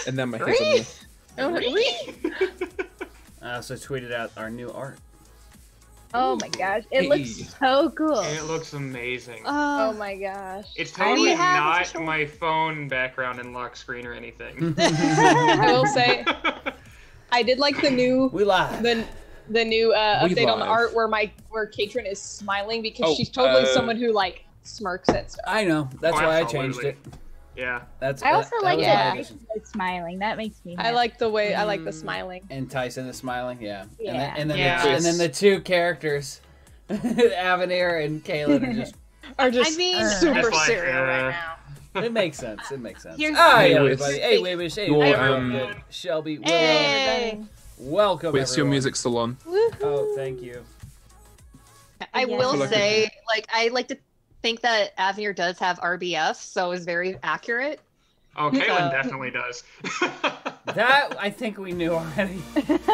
And then my head's on I also tweeted out our new art. Oh my gosh, it looks so cool. It looks amazing. Oh my gosh. It's totally not my phone background and lock screen or anything. I will say, I did like the new the new update on the art where Katrin is smiling because she's totally someone who like smirks at stuff. I know. That's why I changed it. Yeah. I also like that Tyson is smiling. That makes me happy. I like the way I like the smiling. And Tyson is smiling, yeah. Yeah. And then the two characters, Avenir and Kaylin, are just super serious right now. It makes sense. It makes sense. Hi, everybody. Hey, Wish. Hey, Shelby. Hey. Welcome. Where's your music still on? Oh, thank you. I will say, like, I like to think that Avenir does have RBF, so it's very accurate. Oh, Kaylin definitely does. That I think we knew already.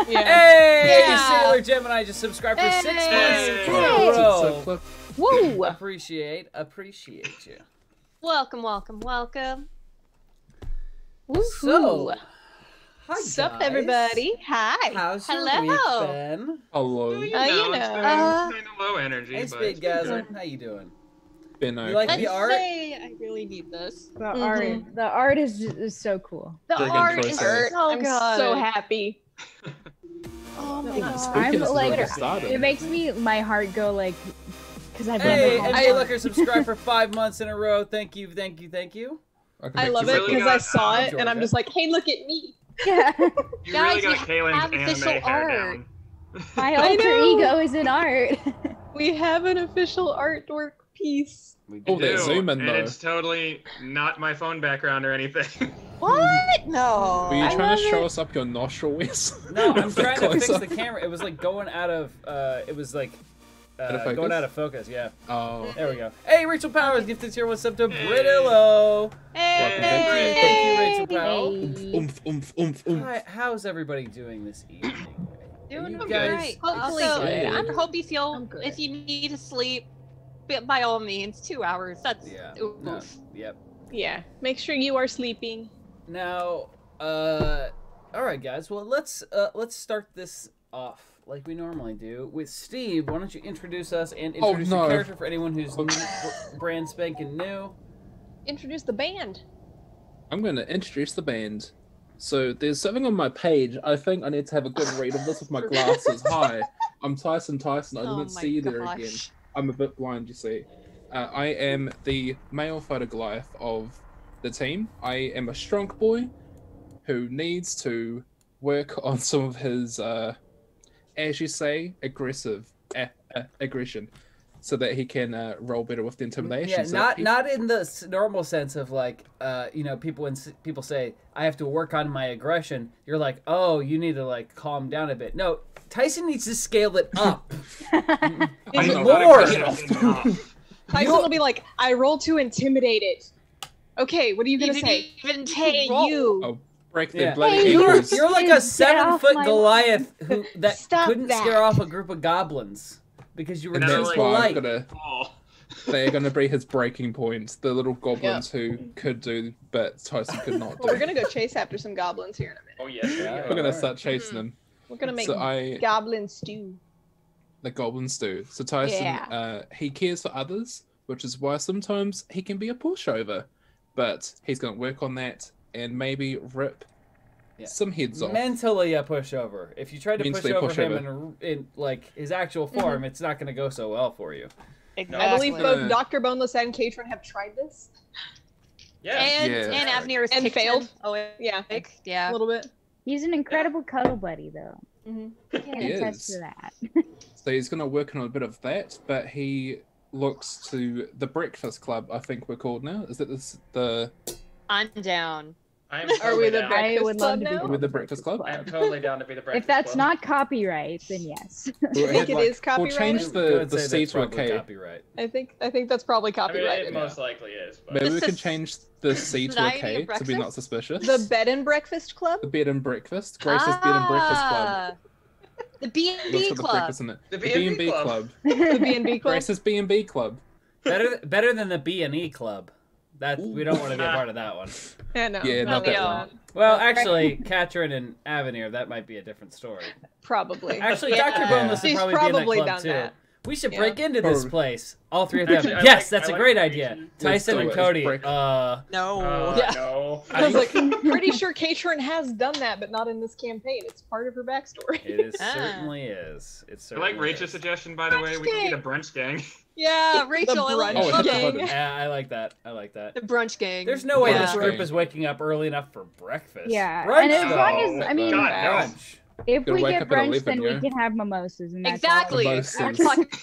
Yeah. Hey, Sailor Gemini just subscribed for 6 months in a row. Woo! Appreciate you. Welcome. So, hi Sup, guys. everybody? Hi. How's your Hello. week been? Hello. You know. It's kind of low energy, Hey, but Speedgasm, how you doing? Been You like the art? I really need this. The art is so cool. The Friggin' art is process. so I'm so happy. Oh my god. I'm like, started. it makes my heart go like, because I've Hey, been and Looker subscribed for 5 months in a row. Thank you. I love it because I saw it and I'm just like, hey, look at me. Yeah. you Guys, really we got Kaylin's have anime official hair art. down. My alter ego is in art. We have an official artwork piece. Oh, they're zooming and though. it's totally not my phone background or anything. What? No. Were you trying to show us up your nostril, Wes? No, I'm trying to fix Closer. the camera. It was like going out of, focus? going out of focus, yeah. Oh. There we go. Hey, Rachel Powers, gifted here. What's up to Brittillo? Hey. Thank you, Rachel Powell. Oomph. Hi, how's everybody doing this evening? Doing You okay. guys- Hopefully Also, good. good. I hope you feel I'm good. if you need to sleep, by all means, 2 hours. That's oof. No, yep. Yeah. Make sure you are sleeping. Now, all right, guys. Well, let's start this off like we normally do with Steve. Why don't you introduce us and introduce the character for anyone who's brand spanking new? Introduce the band. I'm going to introduce the band. So there's something on my page. I think I need to have a good read of this with my glasses. Hi, I'm Tyson. I didn't see you there again. I'm a bit blind, you see. I am the male photoglyph of the team. I am a strong boy who needs to work on some of his, as you say, aggressive aggression, so that he can roll better with the intimidation. Yeah, not in the normal sense of like, people when people say I have to work on my aggression, you're like, oh, you need to like calm down a bit. No, Tyson needs to scale it up. More. Tyson will be like, I roll to intimidate it. Okay, what are you gonna say? Even Hey, roll. you. Oh, break their bloody Hey, ankles. You're like a 7-foot Goliath that Stop couldn't that. scare off a group of goblins because you were And too that's why I'm polite. gonna. Oh. They're gonna be his breaking points. The little goblins who could do, but Tyson could not do. Well, we're gonna go chase after some goblins here in a minute. Oh yes. Yeah. We're gonna start chasing them. We're gonna make So I, goblin stew. the goblins do. So Tyson, Yeah. he cares for others, which is why sometimes he can be a pushover. But he's gonna work on that and maybe rip some heads off. Mentally a pushover. If you try to Mentally push over pushover. him in like his actual form, it's not going to go so well for you. I believe Exactly. both Dr. Boneless and Katrin have tried this. Yeah. And Avenir is And kicked failed. him. Oh, Yeah, yeah. a little bit. He's an incredible cuddle buddy, though. Mm-hmm. I can He attest is. to that. So he's gonna work on a bit of that, but he looks to the Breakfast Club. I think we're called now. Is that the? I'm down. I'm Are totally we the down. breakfast I would club love to be now? Are we the Breakfast Club? I'm totally down to be the breakfast If that's club. not copyright, then yes. We'll think have, it is We'll change copyrighted? Go the say C that's to a probably K. copyright. I think that's probably I mean, copyrighted. it most likely is. But... Maybe we can This is change the C to a Society K of to be not Breakfast? suspicious. The bed and breakfast club. The bed and breakfast. Grace's bed and breakfast club. Ah, The Looks B&B for the club. breakfast in it. The B&B club. club. The B&B club. Grace's B&B club. Better than the B&E club. We don't want to be a part of that one. Yeah, no. Yeah, not that one. Well, actually, Katrin and Avenir, that might be a different story. Probably. Actually, Dr. Boneless would probably be in that club too. That. We should break into this place. All three of them. Actually, Yes, that's a great idea. Tyson and Cody. No. No. I was like, pretty sure Katrin has done that, but not in this campaign. It's part of her backstory. It certainly is. I like Rachel's suggestion, by the way. We can get a brunch gang. Yeah, Rachel, The I brunch love gang. it. Yeah, I like that. The brunch gang. There's no way this group is waking up early enough for breakfast. Yeah, Brunch, and as long as, I mean, brunch. if we wake get up at brunch, 11, then yeah? we can have mimosas. And that's Exactly. Mimosas.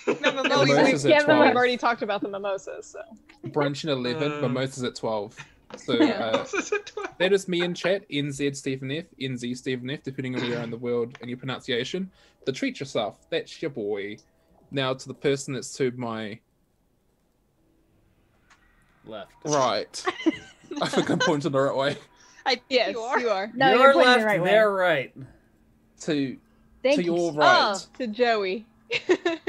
Mimosas at 12. We've already talked about the mimosas, so. Brunch at 11, mimosas at 12. So that is me in chat, NZ Stephen F, NZ Stephen F, depending on where you are in the world and your pronunciation. The treat yourself, that's your boy. Now to the person that's to my left. Right. I think I'm pointing the right way. Yes, you are. No, you're pointing left, the right way. they're right. To Thank you. your right. To Joey.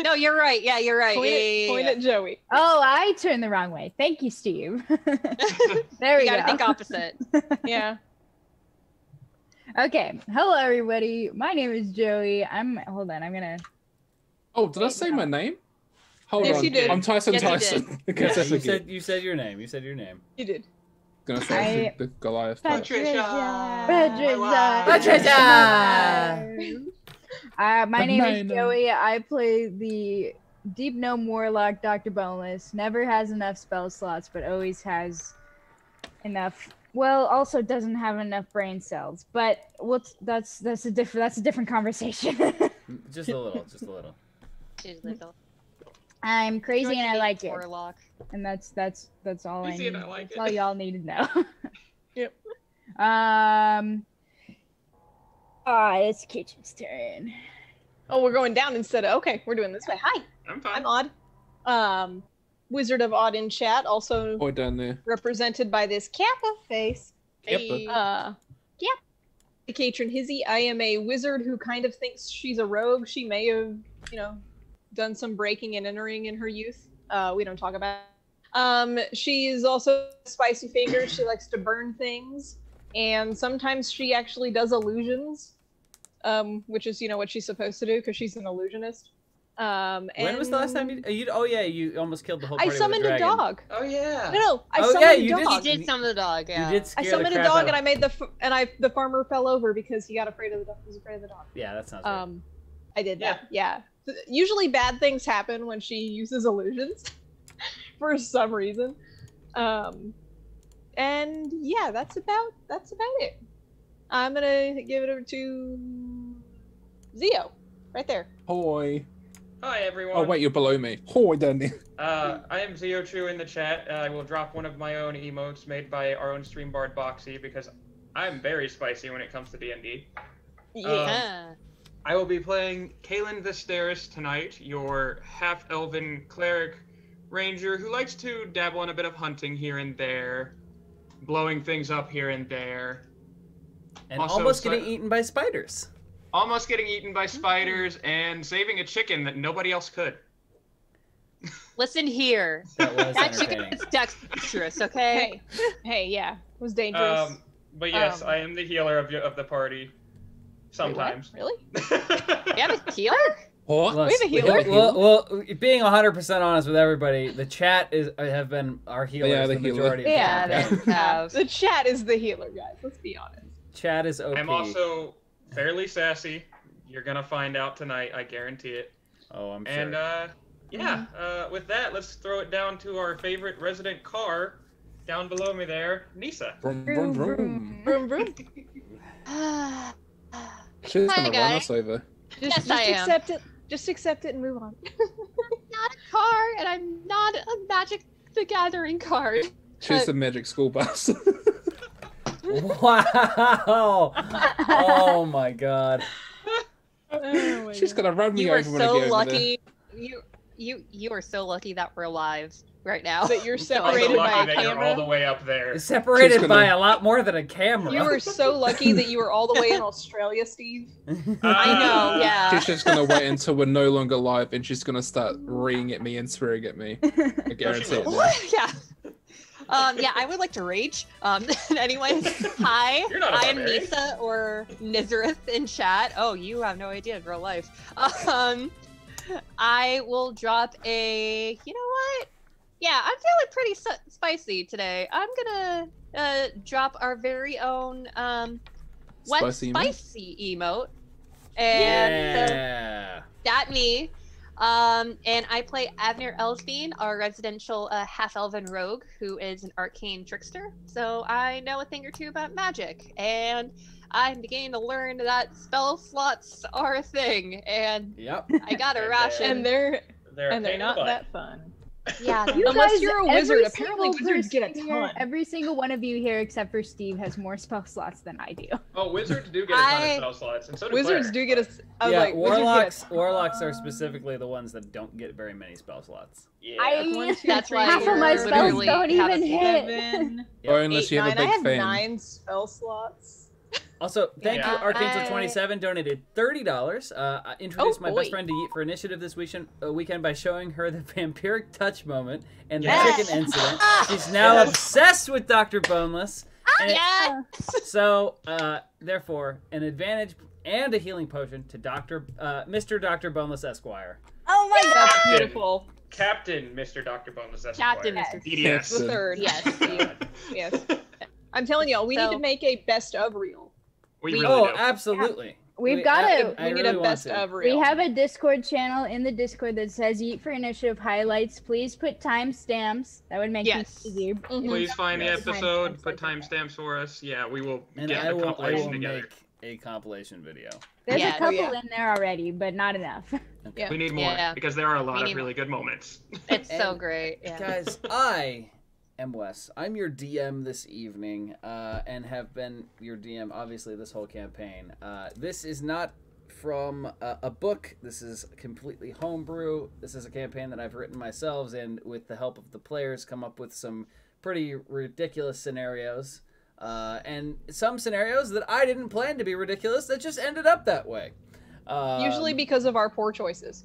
No, you're right. Yeah, you're right. Point at Joey. Oh, I turned the wrong way. Thank you, Steve. There we You go. gotta think opposite. Yeah. Okay. Hello, everybody. My name is Joey. Hold on. I'm gonna. Oh, did I say my name? Hold Yes, on. you did. I'm Tyson Yes, you Tyson. Yeah, Because you said your name. You said your name. You did. gonna say the Goliath. Patricia. My name is Joey. I play the Deep Gnome Warlock, Dr. Boneless. Never has enough spell slots, but always has enough. Well, also doesn't have enough brain cells. But that's a different conversation. Just a little. Just a little. I'm crazy and I like it. Warlock. And that's all I need. Like that's all y'all need to know. Yep. It's Kitchen's turn. Oh, we're going down instead of we're doing this way. Hi, I'm fine. I'm Odd. Wizard of Odd in chat, also down there. represented by this Kappa face. Hey. Katrin Hizzy. I am a wizard who kind of thinks she's a rogue. She may have, done some breaking and entering in her youth. We don't talk about it. She is also spicy fingers. She likes to burn things. And sometimes she actually does illusions, which is, what she's supposed to do because she's an illusionist. When was the last time you almost killed the whole party I summoned with a dragon. dog. Oh yeah. No, I summoned a dog. You did summon the dog. Yeah. You did scare I summoned the a crap dog out and I made the farmer fell over because he got afraid of the dog. He was afraid of the dog. Yeah, that sounds right. I did that. Yeah. Usually bad things happen when she uses illusions for some reason. And yeah, that's about it. I'm gonna give it over to Zio, right there. Hoi. Hi everyone. Oh wait, you're below me. Hoi down there. I am Zio True in the chat. I will drop one of my own emotes made by our own stream bard Boxy because I'm very spicy when it comes to D&D. Yeah. I will be playing Kaelin Visteris tonight, your half-elven cleric ranger who likes to dabble in a bit of hunting here and there, blowing things up here and there. And also, almost getting eaten by spiders. Almost getting eaten by spiders and saving a chicken that nobody else could. Listen here. That chicken is dexterous, okay? Hey, yeah. It was dangerous. But yes, I am the healer of the party. Sometimes. Wait, really? You have a healer? What? We have a healer. Well, being 100% honest with everybody, the chat have been our healers. Yeah, the majority of the time. They have. The chat is the healer, guys. Let's be honest. Chat is OP. I'm also fairly sassy. You're gonna find out tonight, I guarantee it. Oh, I'm sure. And with that, let's throw it down to our favorite resident car down below me there, Nisa. Vroom, vroom, vroom. Vroom, vroom. She's gonna Hi, run us over. Yes, I am. Accept it. Just accept it and move on. I'm not a car, and I'm not a Magic the Gathering card. She's the magic school bus. Wow! Oh my god. Oh my She's God. gonna run me You are over when I so get over lucky. You are so lucky that we're alive right now. That you're I'm so separated by lucky a that you're all camera. the way up there. Separated She's by gonna- a lot more than a camera. You were so lucky that you were all the way in Australia, Steve. I know, yeah. She's just gonna wait until we're no longer live, and she's gonna start reeing at me and swearing at me. I guarantee it. now. Yeah. Yeah, I would like to rage. Anyways, hi, I am Nisa or Nizareth in chat. Oh, you have no idea, girl life. I will drop a, you know what? Yeah, I'm feeling pretty spicy today. I'm gonna drop our very own wet spicy emote. And that me. And I play Avner Elsbein, our residential half-elven rogue, who is an arcane trickster. So I know a thing or two about magic, and I'm beginning to learn that spell slots are a thing. And I got a ration. And they're not that fun. Yeah, unless you're a wizard. Apparently, wizards get a ton. Every single one of you here, except for Steve, has more spell slots than I do. Oh, wizards do get a ton of spell slots, and so do wizards do get a. Yeah, warlocks are specifically the ones that don't get very many spell slots. Yeah, that's why half of my spells don't even hit. Or unless you have a big fan. I have 9 spell slots. Also, thank you, Archangel27 donated $30. I introduced my best friend to Yeet for initiative this weekend by showing her the vampiric touch moment and the chicken incident. She's now obsessed with Dr. Boneless. So, therefore, an advantage and a healing potion to Mr. Dr. Boneless Esquire. Oh my god, that's beautiful. Captain Mr. Dr. Boneless Esquire. Captain Mr. BDS. The third. Yes. Yes. I'm telling y'all, we need to make a best of reel. We really do. Absolutely. We've got to. We need a best of reel. We have a Discord channel in the Discord that says Yeet for Initiative highlights. Please put timestamps. That would make it easier. Please find the episode, put timestamps for us. Yeah, we will get the compilation together. Make a compilation video. There's a couple in there already, but not enough. Okay. We need more because there are a lot of really good moments. It's so great. Yeah. Guys, I am Wes. I'm your DM this evening, and have been your DM, obviously, this whole campaign. This is not from a book. This is completely homebrew. This is a campaign that I've written myself, and with the help of the players, come up with some pretty ridiculous scenarios. And some scenarios that I didn't plan to be ridiculous that just ended up that way. Usually because of our poor choices.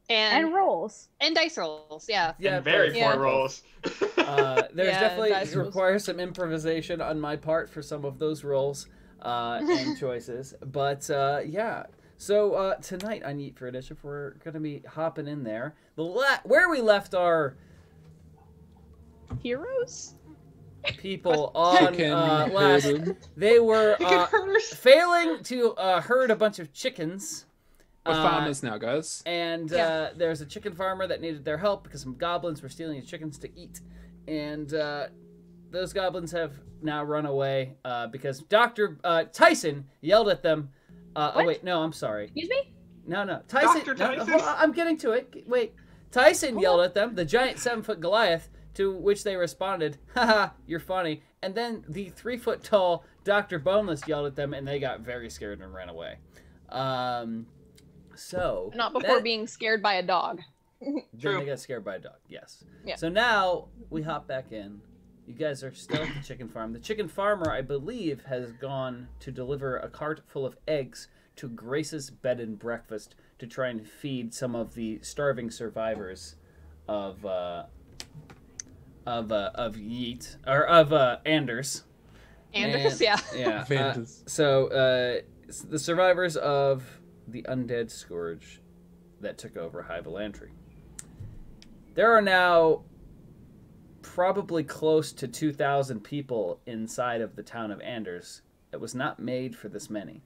And rolls. And dice rolls, yeah. And very poor rolls. There's definitely requires some improvisation on my part for some of those rolls and choices. But yeah. So tonight on Yeet for Initiative, we're going to be hopping in there. Where we left our heroes? People on last, they were failing to herd a bunch of chickens. We're farmers now, guys. And there's a chicken farmer that needed their help because some goblins were stealing his chickens to eat. And those goblins have now run away because Dr. Tyson yelled at them. Oh, wait, no, I'm sorry. Excuse me? No. Tyson. Dr. Tyson? No, I'm getting to it. Wait. Tyson yelled at them, the giant 7-foot Goliath, to which they responded, haha, you're funny. And then the 3-foot-tall Dr. Boneless yelled at them, and they got very scared and ran away. So not before being scared by a dog. Then they got scared by a dog. Yes. Yeah. So now we hop back in. You guys are still at the chicken farm. The chicken farmer, I believe, has gone to deliver a cart full of eggs to Grace's bed and breakfast to try and feed some of the starving survivors of Yeet or of Anders. Anders, yeah. So the survivors of the undead scourge that took over High Valantry. There are now probably close to 2,000 people inside of the town of Anders. It was not made for this many.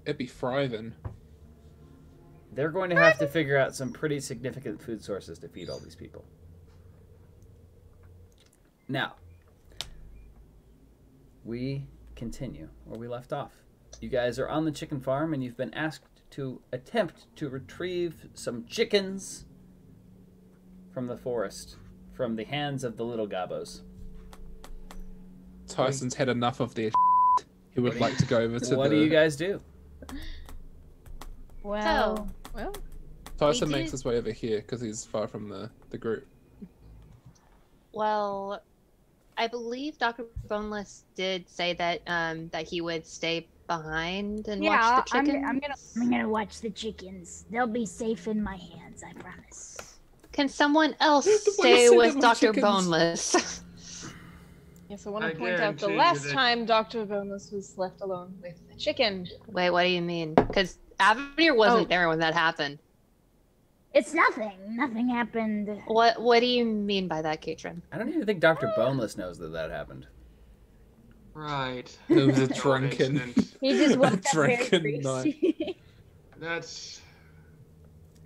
It'd be thriving. They're going to have to figure out some pretty significant food sources to feed all these people. Now, we continue where we left off. You guys are on the chicken farm, and you've been asked to attempt to retrieve some chickens from the forest, from the hands of the little gobos. Tyson's had enough of their He would like to go over to What do you guys do? Well, Tyson makes his way over here because he's far from the group. Well, I believe Dr. Boneless did say that that he would stay behind and watch the chickens. I'm gonna watch the chickens. They'll be safe in my hands, I promise. Can someone else stay with Dr. Boneless? Yes, I want to point out the last time Dr. Bonus was left alone with the chicken. Wait, what do you mean? Because Avenir wasn't there when that happened. It's nothing. Nothing happened. What do you mean by that, Katrin? I don't even think Dr. Boneless knows that happened. Right. It was a drunken. He just woke up very drunken greasy. That's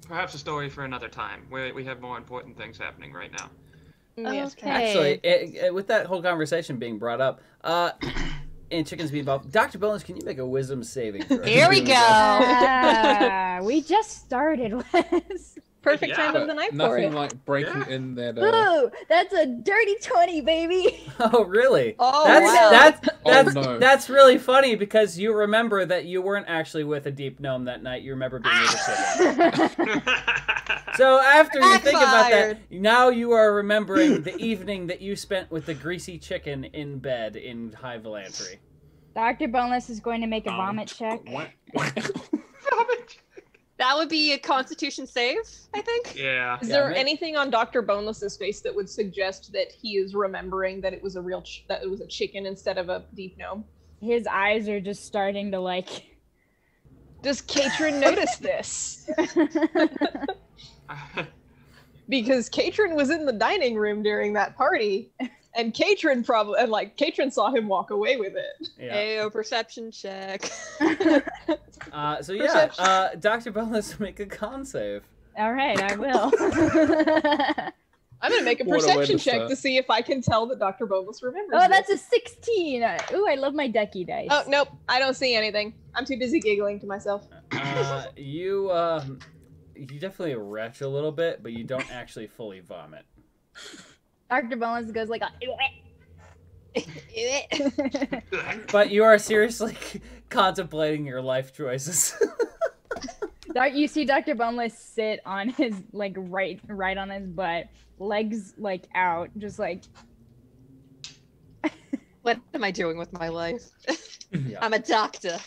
perhaps a story for another time. We have more important things happening right now. Yes. Okay. Actually, with that whole conversation being brought up, and chickens being involved, Dr. Boneless, can you make a wisdom saving throw? Here we go. We just started, Wes. Perfect time of the night for it. Nothing like breaking in that. Ooh, that's a dirty 20, baby. Oh, really? Oh, that's really funny because you remember that you weren't actually with a deep gnome that night. You remember being with a chicken. So after you think about that, now you are remembering the evening that you spent with the greasy chicken in bed in High Velantry. Dr. Boneless is going to make a vomit check. That would be a Constitution save, I think. Yeah. Is there anything on Dr. Boneless's face that would suggest that he is remembering that it was that it was a chicken instead of a deep gnome? His eyes are just starting to like. Does Katrin notice this? Because Katrin was in the dining room during that party, and Katrin saw him walk away with it. Yeah. Ayo, perception check. So yeah, Dr. Boneless, make a con save. All right, I will. I'm gonna make a perception check to see if I can tell that Dr. Boneless remembers. Oh, that's a 16. Ooh, I love my ducky dice. Oh, nope, I don't see anything. I'm too busy giggling to myself. You definitely retch a little bit, but you don't actually fully vomit. Dr. Boneless goes like, But you are seriously contemplating your life choices. You see Dr. Boneless sit on his like right on his butt, legs like out, just like. What am I doing with my life? Yeah. I'm a doctor.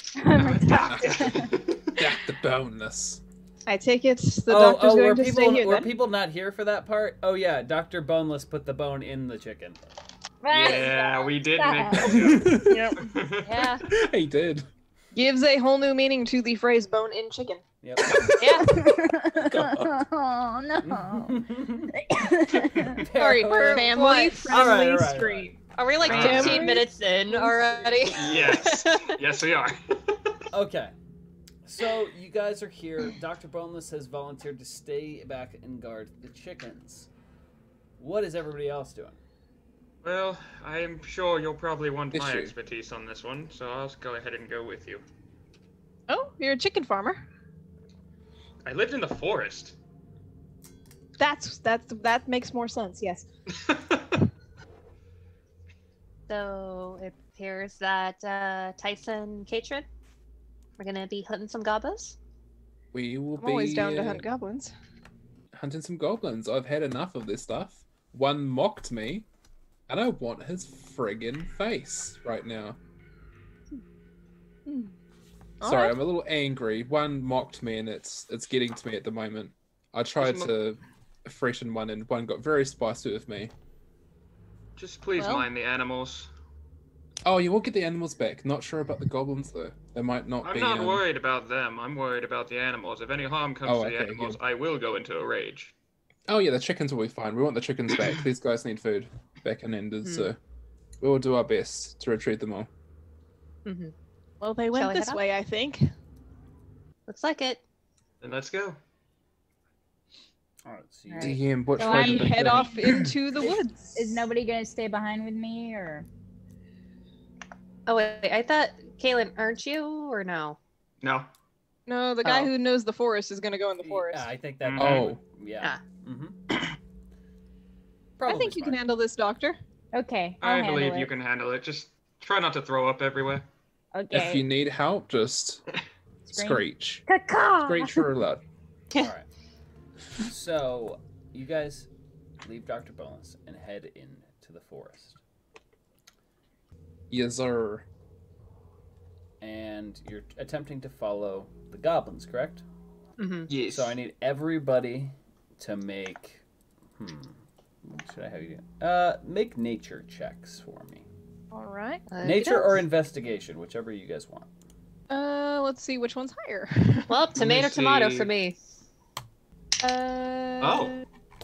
Dr. Boneless. I take it the doctor's going to stay here. Were people not here for that part? Oh yeah, Dr. Boneless put the bone in the chicken. Yeah, we did make that. Yep. Yeah. He did. Gives a whole new meaning to the phrase "bone in chicken." Yep. Yeah. Oh no. Sorry, family-friendly scream. Are we like 15 minutes in already? Yes. Yes, we are. Okay. So you guys are here. Dr. Boneless has volunteered to stay back and guard the chickens. What is everybody else doing? Well, I'm sure you'll probably want my expertise on this one, so I'll go ahead and go with you. Oh, you're a chicken farmer. I lived in the forest. That makes more sense. Yes. So it appears that Tyson, Katrin, we're gonna be hunting some gobos. We will I'm always down to hunt goblins. Hunting some goblins. I've had enough of this stuff. One mocked me, and I want his friggin' face right now. Sorry, I'm a little angry. One mocked me, and it's getting to me at the moment. I tried to freshen one, and one got very spicy with me. Just please mind the animals. Oh, you will get the animals back. Not sure about the goblins, though. They might not be... I'm not worried about them. I'm worried about the animals. If any harm comes to the animals, I will go into a rage. Oh, yeah, the chickens will be fine. We want the chickens back. These guys need food back in Enders, so we will do our best to retrieve them all. Mm-hmm. Well, they went this way, I think. Looks like it. Then let's go. All right, so DM, which so way I did they head go? off into the woods. Is nobody gonna stay behind with me, or? Oh wait, I thought Kaylin, aren't you, or no? No. No, the guy who knows the forest is gonna go in the forest. Yeah, I think that. Yeah. I think you can handle this, Doctor. Okay. I believe you can handle it. Just try not to throw up everywhere. Okay. If you need help, just screech. Caw-caw! Screech for a lot. All right. So you guys leave Dr. Boneless and head into the forest. Yes, sir. And you're attempting to follow the goblins, correct? Mm-hmm. Yes. So I need everybody to make should I have you do? Make nature checks for me. All right. Nature or investigation, whichever you guys want. Let's see which one's higher. Well, tomato for me.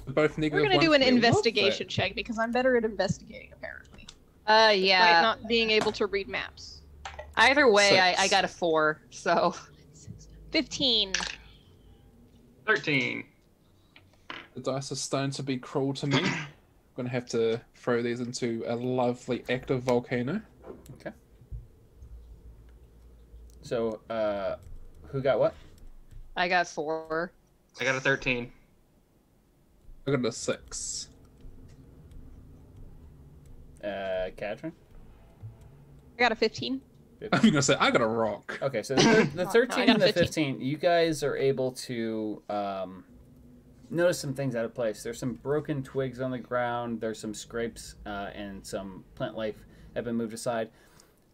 Both we're gonna do an investigation check because I'm better at investigating apparently. Yeah. Despite not being able to read maps. Either way, I got a 4, so. 15. 13. The dice are starting to be cruel to me. I'm gonna have to throw these into a lovely active volcano. Okay. So, who got what? I got 4. I got a 13. I got a 6. Katrin? I got a 15. I'm gonna say I got a rock. Okay, so the 13 no, and the 15, you guys are able to notice some things out of place. There's some broken twigs on the ground. There's some scrapes and some plant life have been moved aside.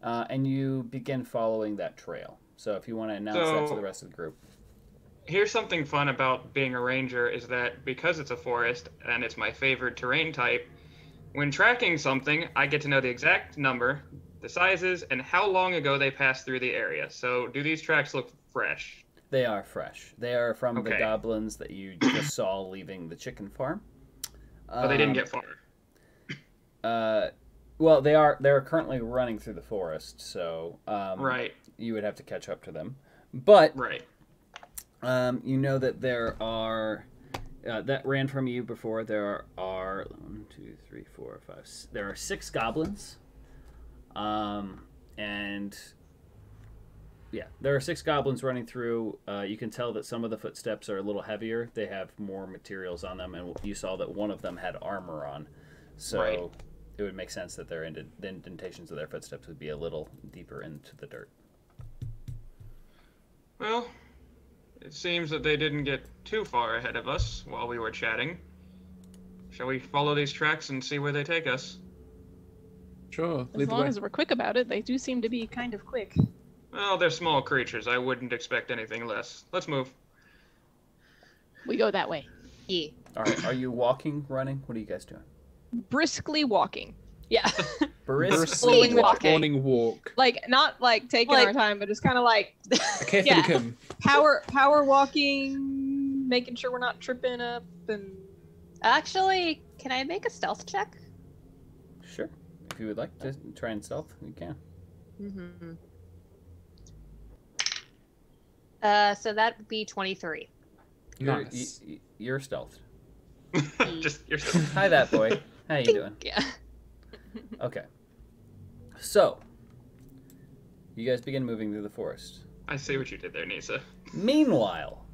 And you begin following that trail. So if you want to announce that to the rest of the group. Here's something fun about being a ranger is that because it's a forest and it's my favorite terrain type, when tracking something, I get to know the exact number, the sizes, and how long ago they passed through the area. So do these tracks look fresh? They are fresh. They are from the goblins that you just saw leaving the chicken farm. But they didn't get far. Well, they're currently running through the forest, so right. You would have to catch up to them. But right. You know that there are that ran from you before. There are 1, 2, 3, 4, 5. There are 6 goblins, and yeah, there are 6 goblins running through. You can tell that some of the footsteps are a little heavier. They have more materials on them, and you saw that one of them had armor on. So right. It would make sense that the indentations of their footsteps would be a little deeper into the dirt. Well, it seems that they didn't get too far ahead of us while we were chatting. Shall we follow these tracks and see where they take us? Sure. As long as we're quick about it, they do seem to be kind of quick. Well, they're small creatures. I wouldn't expect anything less. Let's move. We go that way. Yeah. All right. Are you walking, running? What are you guys doing? Briskly walking. Yeah. Briskly walking. Morning walk. Like, not like taking our time, but just kind of like power walking, making sure we're not tripping up. And actually, can I make a stealth check? Sure. If you would like to try and stealth, you can. Mm-hmm. So that would be 23. Nice. You're stealthed. Just you're stealthed. Hi, that boy. How you doing? Yeah. Okay. So, you guys begin moving through the forest. I see what you did there, Nisa. Meanwhile,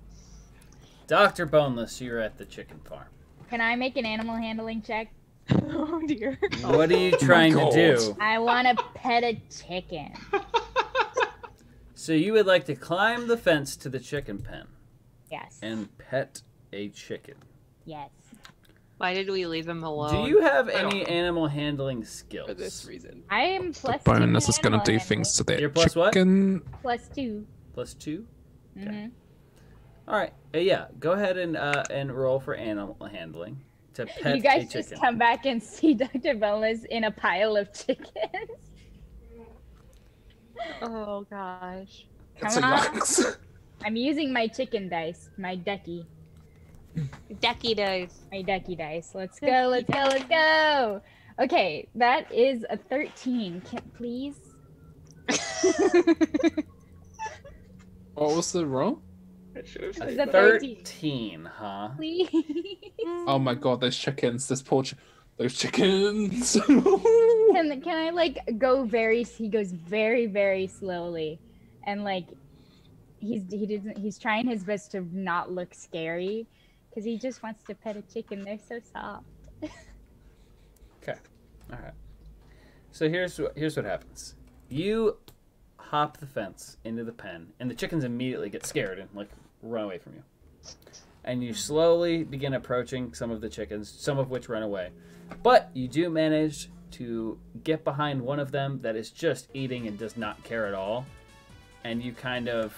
Dr. Boneless, you're at the chicken farm. Can I make an animal handling check? Oh dear. What are you trying to do? I want to pet a chicken. So you would like to climb the fence to the chicken pen. Yes. And pet a chicken. Yes. Why did we leave him alone? Do you have any animal handling skills? For this reason. I am plus The 2. bonus is going to do animal things to that You're plus what? chicken. Plus 2. Plus 2? Okay. Mm-hmm. All right. Yeah, go ahead and roll for animal handling to pet You guys a chicken. just come back and see Dr. Boneless in a pile of chickens. Oh gosh. That's a Come on. yikes. I'm using my chicken dice, my ducky. Ducky dice. My ducky dice. Let's go, let's go, let's go. Okay, that is a 13. Please? What was the roll? It's a 13, huh? Please? Oh my god, those chickens. Those chickens. Can I like go he goes very, very slowly. And like he's trying his best to not look scary. Because he just wants to pet a chicken. They're so soft. Okay. All right. So here's what happens. You hop the fence into the pen, and the chickens immediately get scared and like run away from you. And you slowly begin approaching some of the chickens, some of which run away. But you do manage to get behind one of them that is just eating and does not care at all. And you kind of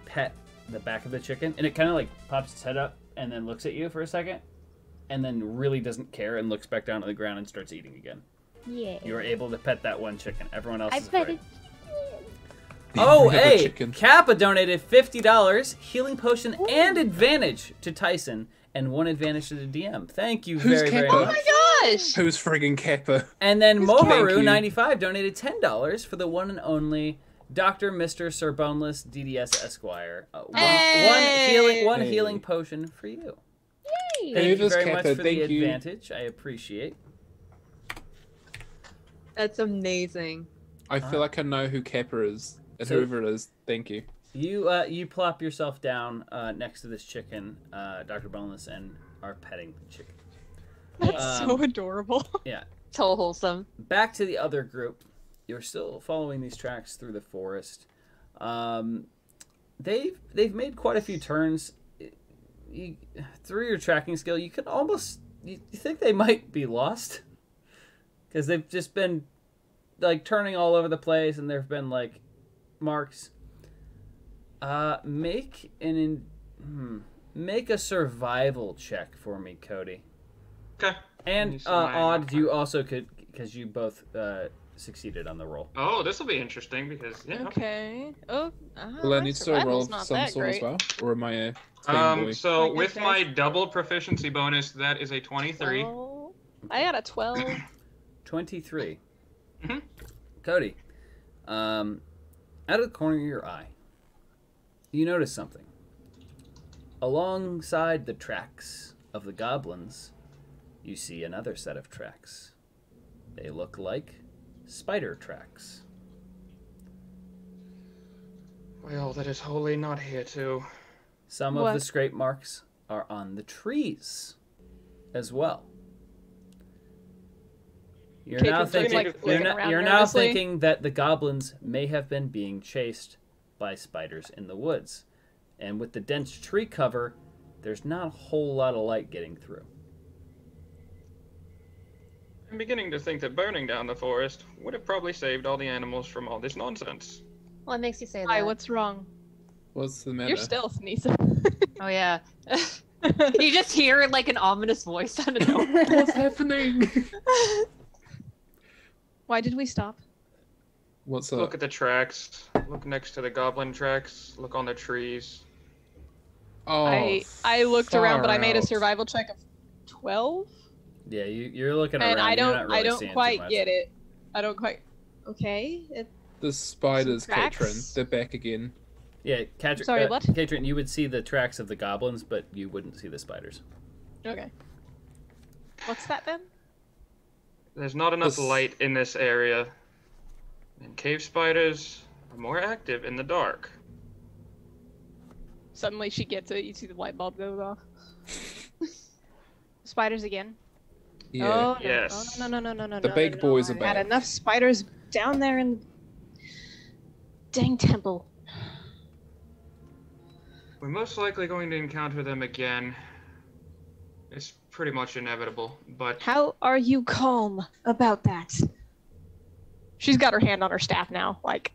pet the back of the chicken, and it kind of like pops its head up and then looks at you for a second, and then really doesn't care and looks back down to the ground and starts eating again. Yeah. You were able to pet that one chicken. Everyone else I is pet afraid. it. Oh, Have a hey! chicken. Kappa donated $50, healing potion, and advantage to Tyson, and 1 advantage to the DM. Thank you Who's very Kappa? much. Gosh! Who's friggin' Kappa? And then Thank Moharu, you. 95, donated $10 for the one and only Dr. Mr. Sir Boneless DDS Esquire. Hey! One Hey. healing potion for you. Yay. Thank you Davis very much Kappa, for the thank you. advantage. I appreciate. That's amazing. I feel like I know who Kappa is. And So- whoever it is, thank you. You plop yourself down next to this chicken, Dr. Boneless, and are petting the chicken. That's so adorable. Yeah. So wholesome. Back to the other group. You're still following these tracks through the forest. They've made quite a few turns. Through your tracking skill, you can almost you think they might be lost because they've just been like turning all over the place, and there've been like marks. Make a survival check for me, Cody. Okay. And Odd, you also could, because you both succeeded on the roll. Oh, this will be interesting because Okay. Oh, Will I my need to roll survival's not some that sort as great. well? Or am I a clean boy? So My with good my dice. double proficiency bonus, that is a 23. Oh, I got a 12. 23. Mhm. Cody, out of the corner of your eye, you notice something. Alongside the tracks of the goblins, you see another set of tracks. They look like spider tracks. Well, that is wholly not here too. Some of What? the scrape marks are on the trees as well. You're now Caitlin's thinking, like looking around you're now nervously. thinking that the goblins may have been being chased by spiders in the woods. And with the dense tree cover, there's not a whole lot of light getting through. I'm beginning to think that burning down the forest would have probably saved all the animals from all this nonsense. What makes you say that? Hi, what's wrong? What's the matter? You're stealth, Nisa. Oh yeah. You just hear like an ominous voice out of nowhere. What's happening? Why did we stop? What's Look up? at the tracks. Look next to the goblin tracks. Look on the trees. Oh, I looked around, but I far made a out. survival check of 12, Yeah, you're looking and around. I you're don't not really I don't seeing too quite much. get it. I don't quite. Okay. The spiders, Some tracks? Katrin. They're back again. Yeah, Sorry, what? Katrin, you would see the tracks of the goblins, but you wouldn't see the spiders. Okay. What's that then? There's not enough This- light in this area. And cave spiders are more active in the dark. Suddenly she gets it. You see the light bulb goes off. Spiders again. Yeah. Oh no. Yes. Oh, no. The big boys are I've had back. enough spiders down there in dang temple. We're most likely going to encounter them again. It's pretty much inevitable, but How are you calm about that? She's got her hand on her staff now, like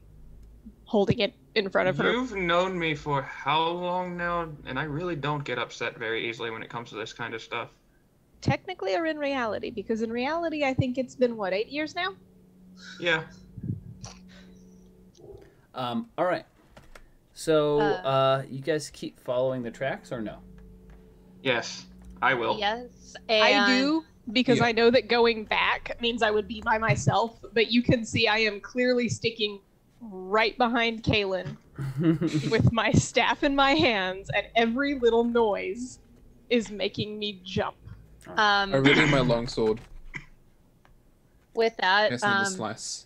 holding it in front of her. you've known me for how long now? And I really don't get upset very easily when it comes to this kind of stuff. Technically, or in reality, because in reality, I think it's been what, 8 years now. Yeah. All right. So, you guys keep following the tracks or no? Yes, I will. Yes. I and- do, because Yeah. I know that going back means I would be by myself. But you can see I am clearly sticking right behind Kaylin with my staff in my hands, and every little noise is making me jump. I really need my longsword. With I that, just need to slice.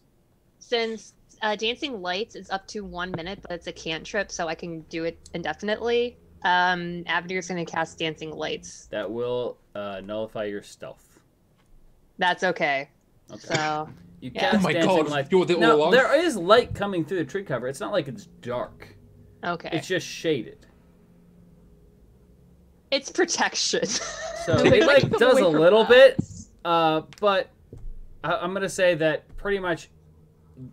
since dancing lights is up to 1 minute, but it's a cantrip, so I can do it indefinitely. Avenir's gonna cast dancing lights. That will nullify your stealth. That's okay. Okay. So You Yeah. cast Oh my dancing God, lights. you were there all Now, along? there is light coming through the tree cover. It's not like it's dark. okay, It's just shaded. it's protection. So They it like like to does away a from little bit, us. but I'm gonna say that pretty much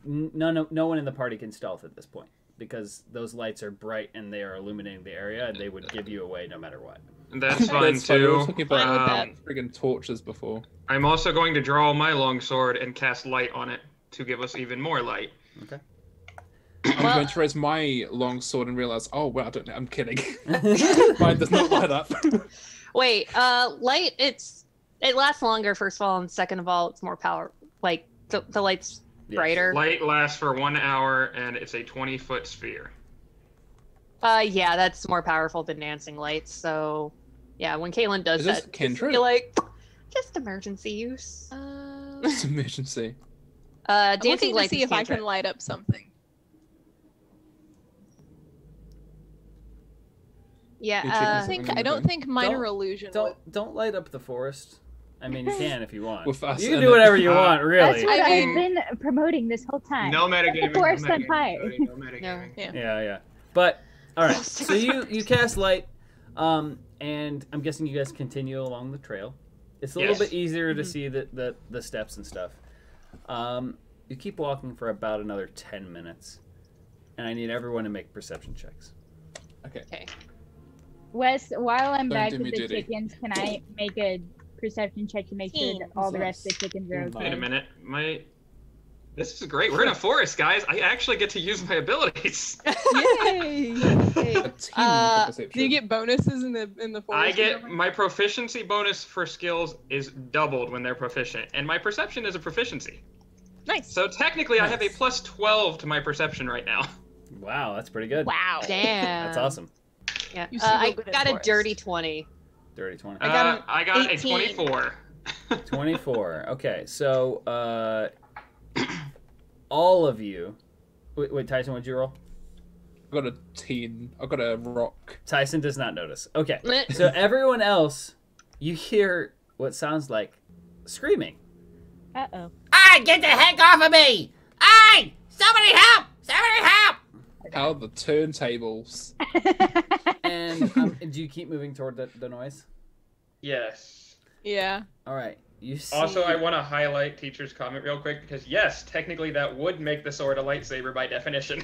no one in the party can stealth at this point because those lights are bright and they are illuminating the area and they would give you away no matter what. That's fine That's fine. We were too. talking Fine with about that. friggin' torches before. I'm also going to draw my longsword and cast light on it to give us even more light. Okay. I'm Well- going to raise my long sword and realize, oh, well, I don't know. I'm kidding. Mine does not light up. Wait, light, it lasts longer, first of all, and second of all, it's more power. Like, the light's Yes. brighter. Light lasts for 1 hour, and it's a 20-foot sphere. Yeah, that's more powerful than dancing lights, so... Yeah, when Kaylin does Is this that, cantrip? you're like, just emergency use. It's emergency. I'm Dancing looking to lights see is if I cantrip. can light up something. Yeah, You checking I something think on I the don't thing? think minor illusion. Don't light up the forest. I mean, you can if you want. With us You can in do it. whatever you want, really. That's what I I've mean- been promoting this whole time. No metagaming. Forest no Empire. metagaming. No metagaming. Yeah. Yeah. But all right. So you cast light, and I'm guessing you guys continue along the trail. It's a little Yes. bit easier to see the steps and stuff. You keep walking for about another 10 minutes, and I need everyone to make perception checks. Okay. Okay. Wes, while I'm Don't back do with me the duty. chickens, can I make a perception check to make sure that all the rest of the chickens are okay? Wait a minute. This is great. We're in a forest, guys. I actually get to use my abilities. Yay! A team perception. Do you get bonuses in the forest? I or get something? my proficiency bonus for skills is doubled when they're proficient, and my perception is a proficiency. Nice. So technically, I have a Nice. plus 12 to my perception right now. Wow, that's pretty good. Wow. Damn. That's awesome. Yeah. You seem real I good in got a forest. dirty 20. Dirty 20. I got an I got 18. a 24. 24. Okay, so all of you. Wait, Tyson, what'd you roll? I got a 10. I got a rock. Tyson does not notice. Okay, so everyone else, you hear what sounds like screaming. Uh-oh. Hey, get the heck off of me! Hey! Somebody help! Somebody help! How are the turntables? And do you keep moving toward the noise? Yes. Yeah. All right. You see. Also, I want to highlight teacher's comment real quick because yes, technically that would make the sword a lightsaber by definition.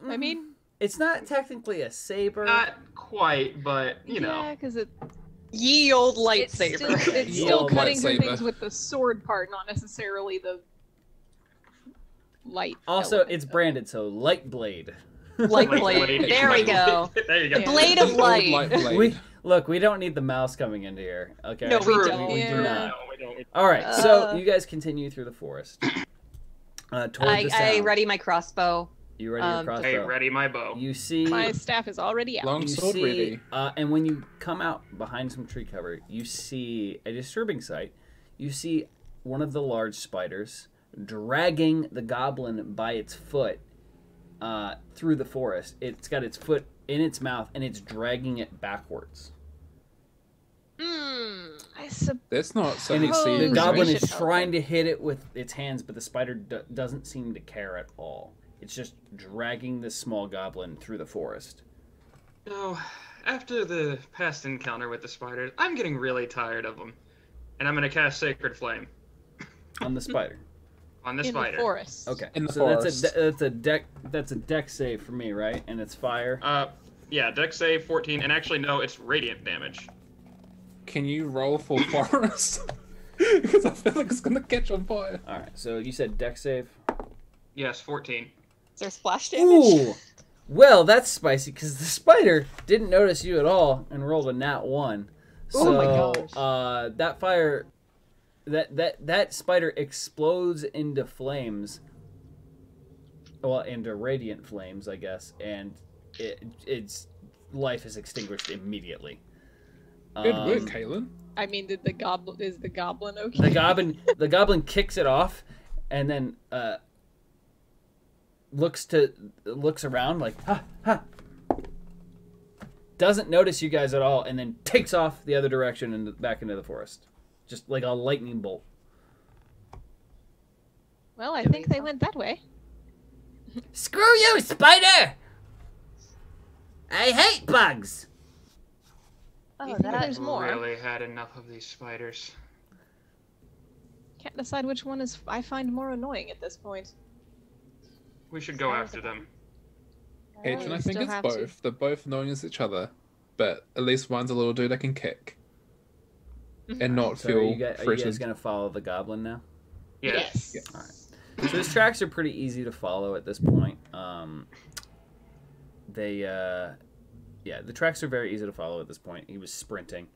I mean, it's not technically a saber. Not quite, but you know. yeah, because Ye old it's lightsaber. still, it's Ye still old cutting through lightsaber. things with the sword part, not necessarily the light. Also, element it's of it. branded, so light blade. Light blade. There we go. There you go. Yeah. Blade of Old light. blade. We don't need the mouse coming into here. Okay. No, we True. don't. We do Yeah. not. No, we don't. All right. So Uh. you guys continue through the forest. Toward the I sound. ready my crossbow. You ready your crossbow? Hey, ready my bow. You see. My staff is already out. Long You sword see, ready. and when you come out behind some tree cover, you see a disturbing sight. You see one of the large spiders dragging the goblin by its foot through the forest. It's got its foot in its mouth, and it's dragging it backwards. That's not And something it's, Oh, the serious. goblin we is should help trying it. to hit it with its hands, but the spider doesn't seem to care at all. It's just dragging this small goblin through the forest. So, after the past encounter with the spiders, I'm getting really tired of them. And I'm going to cast Sacred Flame On the spider. on the in spider. the forest. Okay. In the so forest. that's a deck save for me, right? And it's fire. Yeah, dex save 14, and actually, no, it's radiant damage. Can you roll for forest? Because I feel like it's gonna catch on fire. All right. So you said deck save. Yes, 14. Is there splash damage? Ooh. Well, that's spicy because the spider didn't notice you at all and rolled a nat 1. So, Oh my gosh. that fire, that spider explodes into flames. Well, into radiant flames, I guess, and its life is extinguished immediately. Good work, Kaylin. I mean, is the goblin okay? The goblin kicks it off, and then looks around like ha. Doesn't notice you guys at all, and then takes off the other direction and back into the forest, just like a lightning bolt. Well, I think they went that way. Screw you, spider! I hate bugs. Do Oh, you think that. there's more? Really had enough of these spiders. Can't decide which one I find more annoying at this point. We should go after them. Adrian, I think still it's have both. to. They're both knowing as each other, but at least one's a little dude that can kick and not So feel are you guys threatened. gonna follow the goblin now? Yes. Yeah. All right. So his tracks are pretty easy to follow at this point. The tracks are very easy to follow at this point. He was sprinting.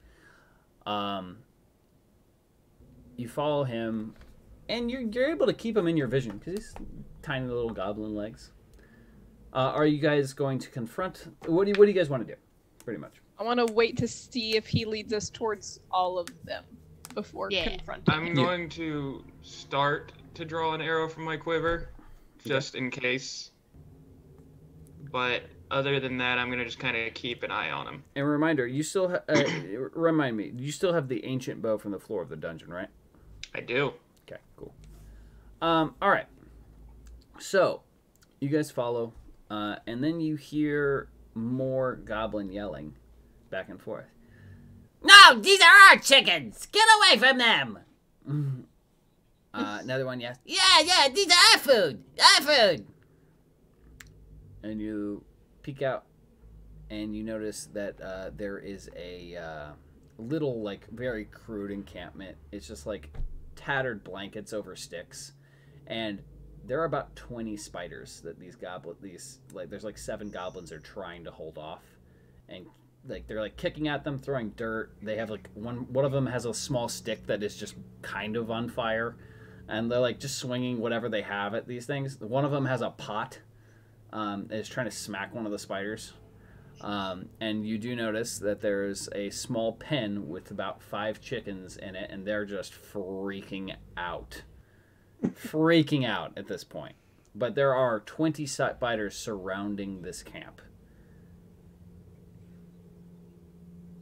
You follow him, and you're able to keep him in your vision because he's tiny little goblin legs. Are you guys going to confront? What do you guys want to do? Pretty much. I want to wait to see if he leads us towards all of them before confronting I'm him. going to start to draw an arrow from my quiver, just in case. But other than that, I'm gonna just kind of keep an eye on him. And reminder, you still remind me. You still have the ancient bow from the floor of the dungeon, right? I do. Okay, cool. All right. So, you guys follow, and then you hear more goblin yelling back and forth. No, these are our chickens! Get away from them! Another one yells, yeah, these are our food! Our food! And you peek out, and you notice that there is a little, like, very crude encampment. It's just, like, tattered blankets over sticks, and there are about 20 spiders that there's like 7 goblins are trying to hold off, and like they're like kicking at them, throwing dirt. They have like one of them has a small stick that is just kind of on fire, and they're like just swinging whatever they have at these things. One of them has a pot that is trying to smack one of the spiders. And you do notice that there's a small pen with about 5 chickens in it, and they're just freaking out. Freaking out at this point. But there are 20 spiders surrounding this camp.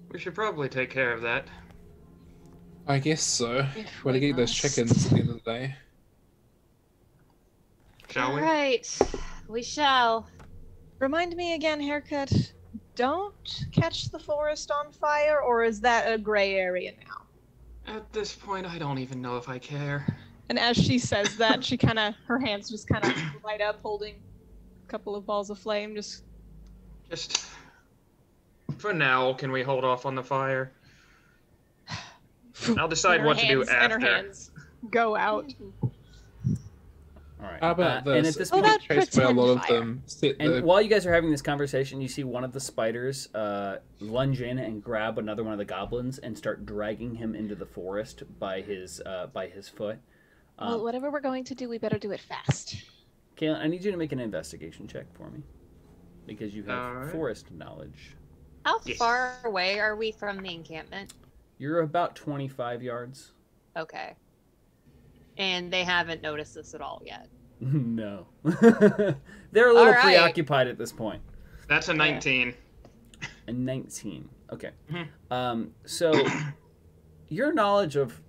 We should probably take care of that. I guess so. We're to get those chickens at the end of the day. Shall we? All right, we shall. Remind me again, Haircut. Don't catch the forest on fire, or is that a gray area now? At this point, I don't even know if I care. And as she says that, she her hands just kind of light up, holding a couple of balls of flame. Just for now, can we hold off on the fire? I'll decide what to do after. And her hands go out. All right. How about this? And at this Oh, point, that chased by a lot of pretend them. and while you guys are having this conversation, you see one of the spiders lunge in and grab another one of the goblins and start dragging him into the forest by his foot. Well, whatever we're going to do, we better do it fast. Kaylin, I need you to make an investigation check for me, because you have Alright. forest knowledge. How far away are we from the encampment? You're about 25 yards. Okay. And they haven't noticed this at all yet. No. They're a little Alright. preoccupied at this point. That's a 19. A 19. Okay. Mhm. So your knowledge of,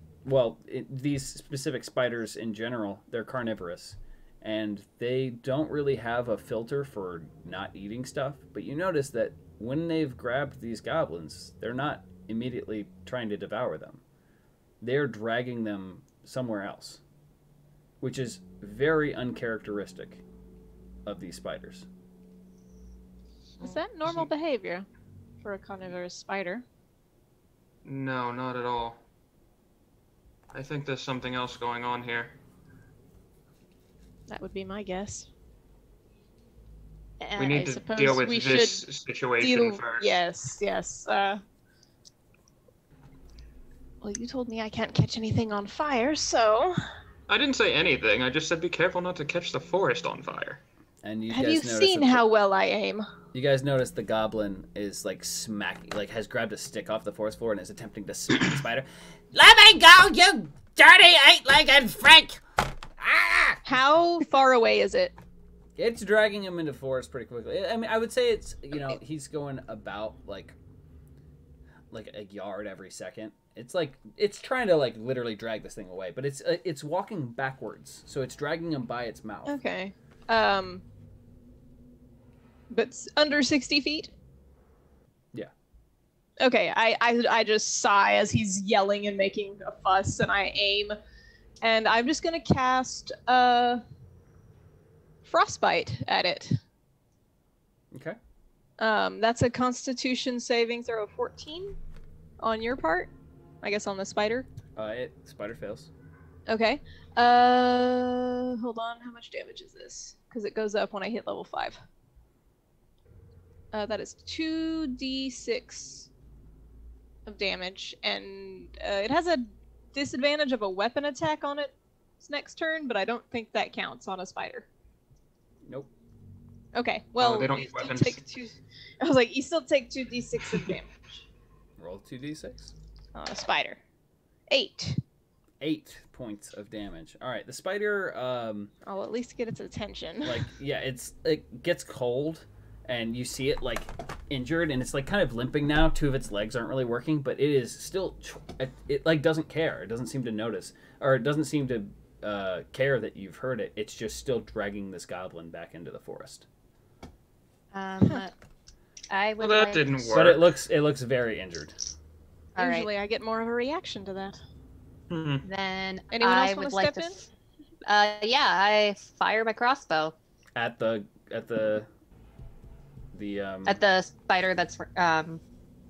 these specific spiders in general, they're carnivorous. And they don't really have a filter for not eating stuff. But you notice that when they've grabbed these goblins, they're not immediately trying to devour them. They're dragging them somewhere else, which is very uncharacteristic of these spiders. Is that normal behavior for a carnivorous spider? No, not at all. I think there's something else going on here. That would be my guess. We need to deal with this situation first. Yes. Well, you told me I can't catch anything on fire, so... I didn't say anything. I just said be careful not to catch the forest on fire. And you Have guys you notice seen that how well I aim? You guys notice the goblin is has grabbed a stick off the forest floor and is attempting to smack the spider. Let me go, you dirty 8-legged freak! Ah! How far away is it? It's dragging him into forest pretty quickly. I mean, I would say it's, he's going about like a yard every second. It's trying to literally drag this thing away, but it's walking backwards, so it's dragging him by its mouth. Okay. But under 60 feet? Yeah. Okay, I just sigh as he's yelling and making a fuss, and I aim. And I'm just gonna cast Frostbite at it. Okay. That's a Constitution saving throw of 14 on your part. I guess on the spider. Spider fails. Okay. Hold on. How much damage is this? Because it goes up when I hit level 5. That is 2d6 of damage, and it has a disadvantage of a weapon attack on its next turn, but I don't think that counts on a spider. Nope. Okay, well, they don't you use still weapons. take two. I was like, you still take 2d6 of damage Roll 2d6. on a spider. 8. 8 points of damage. All right, the spider. I'll at least get its attention. Like, yeah, it gets cold, and you see it like injured, and it's like kind of limping now. 2 of its legs aren't really working, but it is still. It like doesn't care. It doesn't seem to notice, or it doesn't seem to care that you've heard it. It's just still dragging this goblin back into the forest. I would. Well, that like... didn't work. But it looks very injured. All right. Usually, I get more of a reaction to that. Then Anyone else I want would to like step to. Yeah, I fire my crossbow At the at the spider that's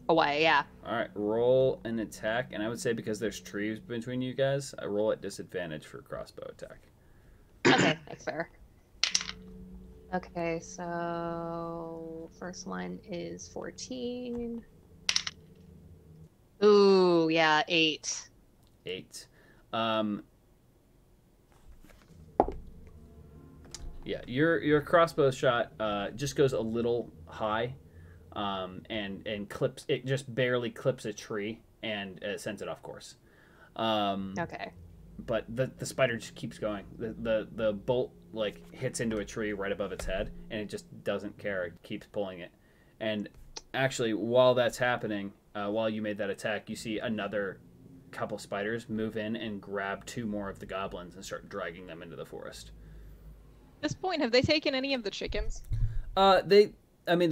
away. Yeah. All right, roll an attack, and I would say because there's trees between you guys, I roll at disadvantage for crossbow attack. Okay, that's fair. Okay, so first one is 14. Ooh, yeah, 8. 8. Yeah, your crossbow shot just goes a little high, and clips it, just barely clips a tree and sends it off course. Okay. But the spider just keeps going. The bolt like hits into a tree right above its head, and it just doesn't care. It keeps pulling it. And actually, while that's happening, while you made that attack, you see another couple spiders move in and grab 2 more of the goblins and start dragging them into the forest. At this point, have they taken any of the chickens? The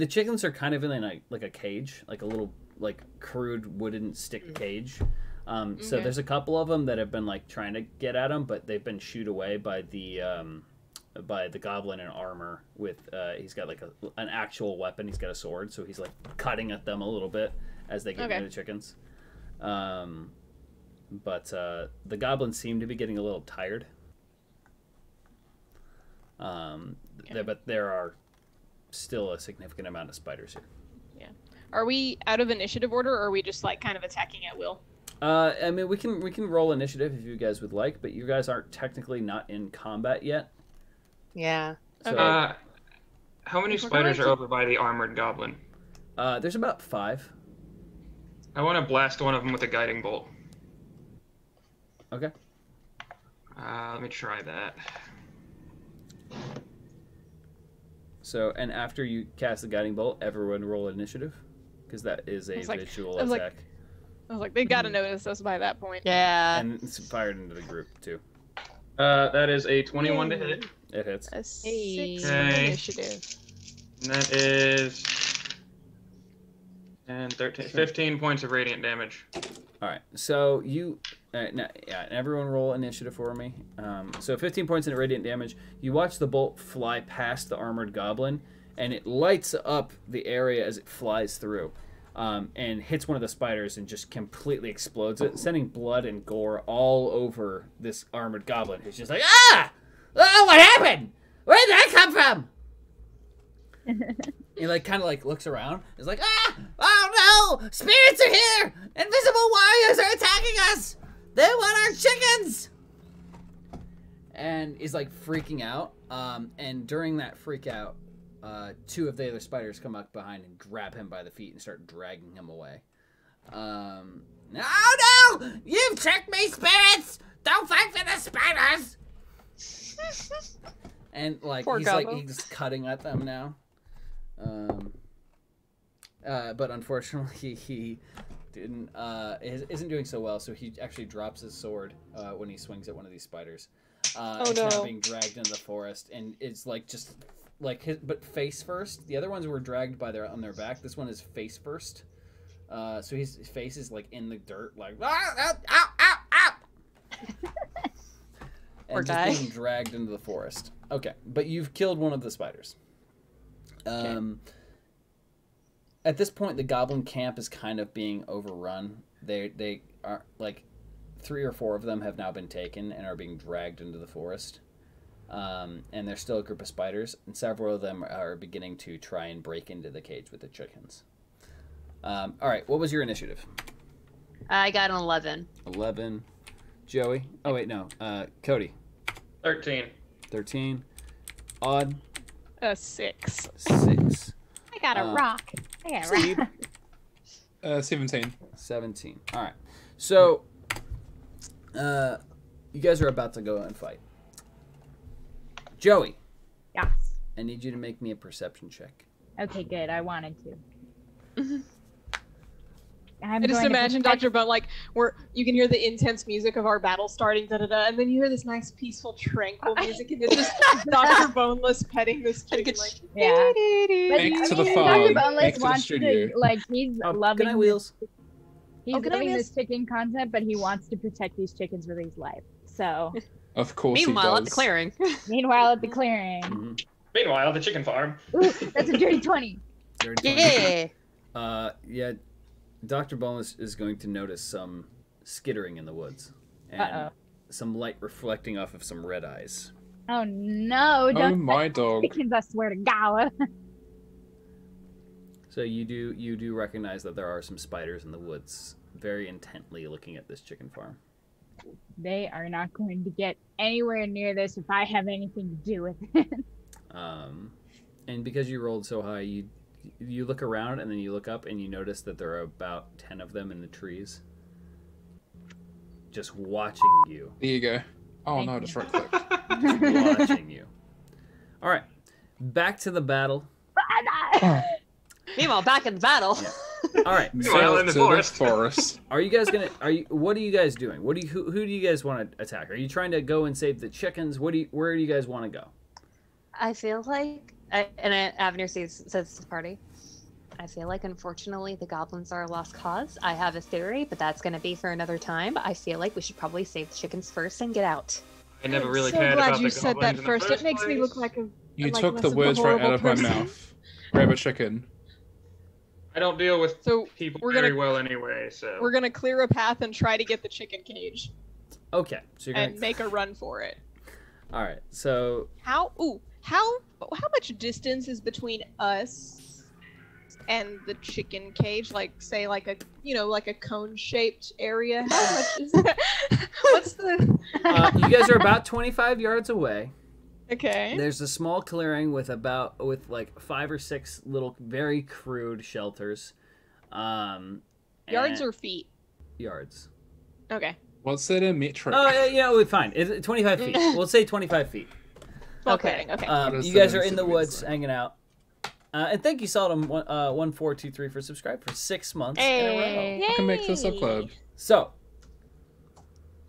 chickens are kind of in like a cage, like a little like crude wooden stick cage. So there's a couple of them that have been like trying to get at them, but they've been shooed away by the goblin in armor with he's got like an actual weapon. He's got a sword, so he's like cutting at them a little bit as they get near the chickens. But the goblins seem to be getting a little tired. But there are still a significant amount of spiders here. Yeah. Are we out of initiative order, or are we just like kind of attacking at will? We can roll initiative if you guys would like, but you guys aren't technically not in combat yet. Yeah. So, how many spiders are over by the armored goblin? There's about 5. I want to blast one of them with a guiding bolt. Okay. Let me try that. So, and after you cast the guiding bolt, everyone roll initiative, because that is a visual attack. I was like, they gotta notice us by that point. Yeah. And it's fired into the group, too. That is a 21 to hit. It hits. A 6 Okay. initiative. And that is 15 points of radiant damage. All right, so you, everyone roll initiative for me. So 15 points in radiant damage. You watch the bolt fly past the armored goblin, and it lights up the area as it flies through, and hits one of the spiders and just completely explodes it, sending blood and gore all over this armored goblin, who's just like, ah! Oh, what happened? Where did that come from? He like kind of like looks around. He's like, ah! Oh no! Spirits are here! Invisible warriors are attacking us! They want our chickens! And he's like freaking out. And during that freak out, 2 of the other spiders come up behind and grab him by the feet and start dragging him away. Oh no! You've tricked me, spirits! Don't fight for the spiders! And like he's cutting at them now. But unfortunately, he isn't doing so well. So he actually drops his sword when he swings at one of these spiders. Now being dragged into the forest, and it's like just like but face first. The other ones were dragged on their back. This one is face first. So his face is like in the dirt, like ow. And just being dragged into the forest. Okay, but you've killed one of the spiders. At this point, the goblin camp is kind of being overrun. They are like 3 or 4 of them have now been taken and are being dragged into the forest. And there's still a group of spiders, and several of them are beginning to try and break into the cage with the chickens. All right, what was your initiative? I got an 11. 11. Joey? Oh, wait, no. Cody? 13. 13. Odd? 6. 6. I got a rock. I got a rock. 17. 17. All right. So, you guys are about to go and fight. Joey. Yes. I need you to make me a perception check. Okay, good. I wanted to. I just imagine Dr. Bone, like, where you can hear the intense music of our battle starting, da-da-da, and then you hear this nice, peaceful, tranquil music, and it's just Dr. Boneless petting this chicken, like, yeah. Back to the farm. Back to the studio. Like, he's loving Good night, Wheels. He's loving this chicken content, but he wants to protect these chickens with his life. So. Of course Meanwhile, he at the clearing. Meanwhile, at the clearing. Mm-hmm. Meanwhile, the chicken farm. Ooh, that's a dirty 20. Dirty 20. Yeah. Yeah. Dr. Bonus is going to notice some skittering in the woods. And some light reflecting off of some red eyes. Oh no, don't my dog. Chickens, I swear to God. So you do recognize that there are some spiders in the woods, very intently looking at this chicken farm. They are not going to get anywhere near this if I have anything to do with it. And because you rolled so high, you look around and then you look up and you notice that there are about 10 of them in the trees, just watching you. There you go. Oh no, just right click. Watching you. All right, back to the battle. Meanwhile, back in the battle. Yeah. All right. Meanwhile, in the forest. Are you guys gonna? What are you guys doing? Who do you guys want to attack? Are you trying to go and save the chickens? Where do you guys want to go? I feel like, Avenir says to the party, I feel like, unfortunately, the goblins are a lost cause. I have a theory, but that's going to be for another time. I feel like we should probably save the chickens first and get out. I never really so cared glad about you the said that goblins in the first. It makes me place. look like a. You like took less the of a words right out horrible of my person. mouth. Grab a chicken. I don't deal with people we're very gonna- well anyway, so. We're gonna clear a path and try to get the chicken cage Okay, so you're gonna and make a run for it. All right, so How much distance is between us and the chicken cage? Like, say, like a cone-shaped area. How much is that? What's the? you guys are about 25 yards away. Okay. There's a small clearing with like 5 or 6 little very crude shelters. Yards and- or feet? yards? Okay. What's that in metric? Oh yeah, fine. It's 25 feet. We'll say 25 feet. Okay. Okay. is You that guys in are in the woods centimeters? hanging out. And thank you, Sodom 1423 for subscribe for 6 months in a row. Hey. I can make this a club. So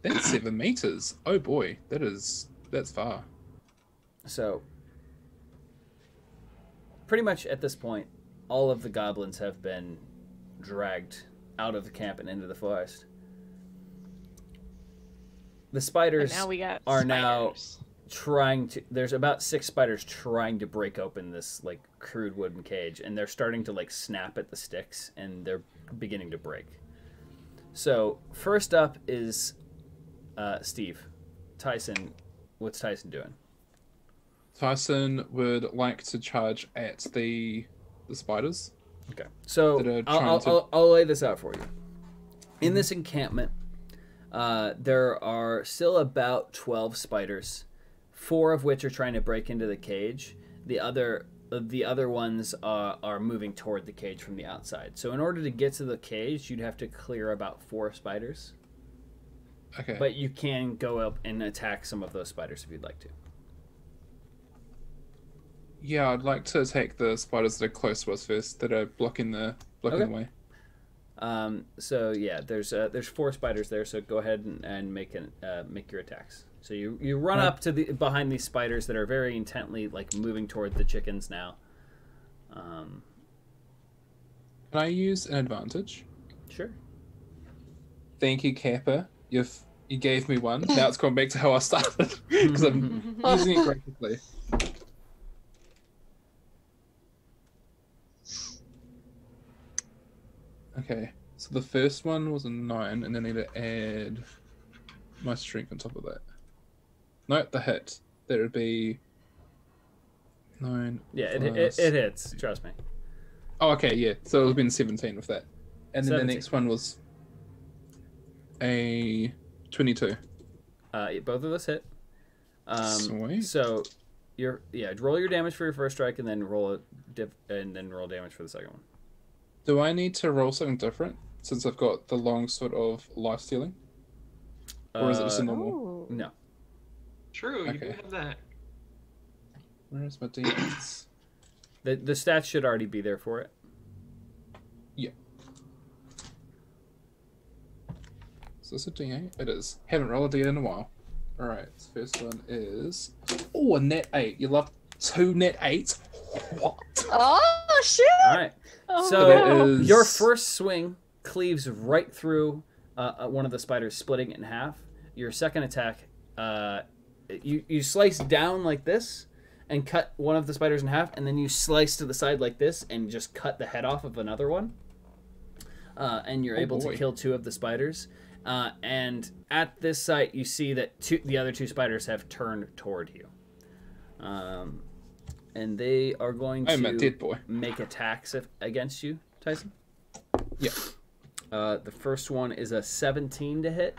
That's 7 meters. Oh boy, that's far. So, pretty much at this point, all of the goblins have been dragged out of the camp and into the forest. The spiders now we got are spiders. now trying to. There's about 6 spiders trying to break open this like crude wooden cage, and they're starting to like snap at the sticks, and they're beginning to break. So first up is Steve. Tyson, what's Tyson doing? Tyson would like to charge at the spiders. Okay, so That are trying I'll lay this out for you. In this encampment, there are still about 12 spiders, 4 of which are trying to break into the cage. The other ones are moving toward the cage from the outside. So in order to get to the cage, you'd have to clear about 4 spiders. Okay. But you can go up and attack some of those spiders if you'd like to. Yeah, I'd like to attack the spiders that are close to us first, that are blocking the way. So yeah, there's 4 spiders there. So go ahead and make your attacks. So you run up to behind these spiders that are very intently like moving toward the chickens now. Can I use an advantage? Sure. Thank you, Kappa. You gave me one. Now it's gone back to how I started because I'm using it graphically. Okay, so the first one was a 9, and then I need to add my strength on top of that. No, the hit. That would be 9. Yeah, it hits. Trust me. Oh, okay, yeah. So it would have been 17 with that. And then 17. the next one was a 22. Both of those hit. Sweet. So roll your damage for your first strike, and then roll damage for the second one. Do I need to roll something different since I've got the long sword of life stealing? Or is it just a normal? No. True, you do have that. Where's my d8s? The stats should already be there for it. Yeah. Is this a d8? It is. Haven't rolled a d8 in a while. Alright, first one is... Oh, a net 8. You love 2 net 8s? What? Oh, shit! Alright. So your first swing cleaves right through one of the spiders, splitting it in half. Your second attack, you slice down like this and cut one of the spiders in half, and then you slice to the side like this and just cut the head off of another one. And you're able to kill 2 of the spiders. And at this site, you see that the other 2 spiders have turned toward you. And they are going to make attacks against you, Tyson. Yeah. The first one is a 17 to hit.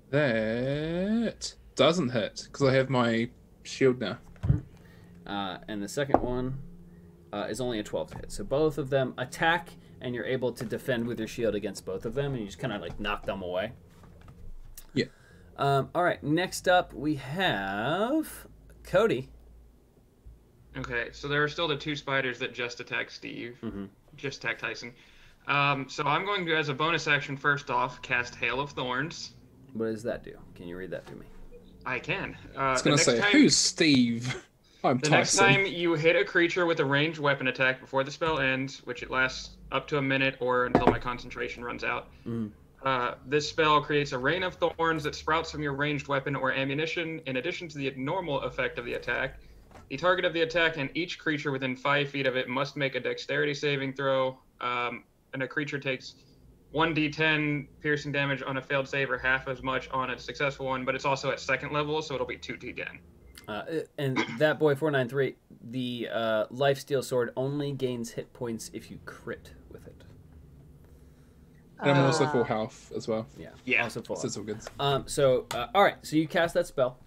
That doesn't hit, because I have my shield now. And the second one is only a 12 to hit. So both of them attack, and you're able to defend with your shield against both of them, and you just kind of like knock them away. Yeah. All right, next up we have Cody. Okay, so there are still the 2 spiders that just attacked Steve. Mm-hmm. Just attacked Tyson. So I'm going to, as a bonus action, first off, cast Hail of Thorns. What does that do? Can you read that to me? I can. It's going to say, who's Steve? I'm Tyson. Next time you hit a creature with a ranged weapon attack before the spell ends, which it lasts up to a minute or until my concentration runs out, this spell creates a rain of thorns that sprouts from your ranged weapon or ammunition. In addition to the normal effect of the attack, the target of the attack and each creature within 5 feet of it must make a dexterity saving throw, and a creature takes 1d10 piercing damage on a failed save or half as much on a successful one, but it's also at second level, so it'll be 2d10. And that boy 493, the lifesteal sword only gains hit points if you crit with it. And I'm also full health as well. Yeah. Also full health. Good. All right, so you cast that spell.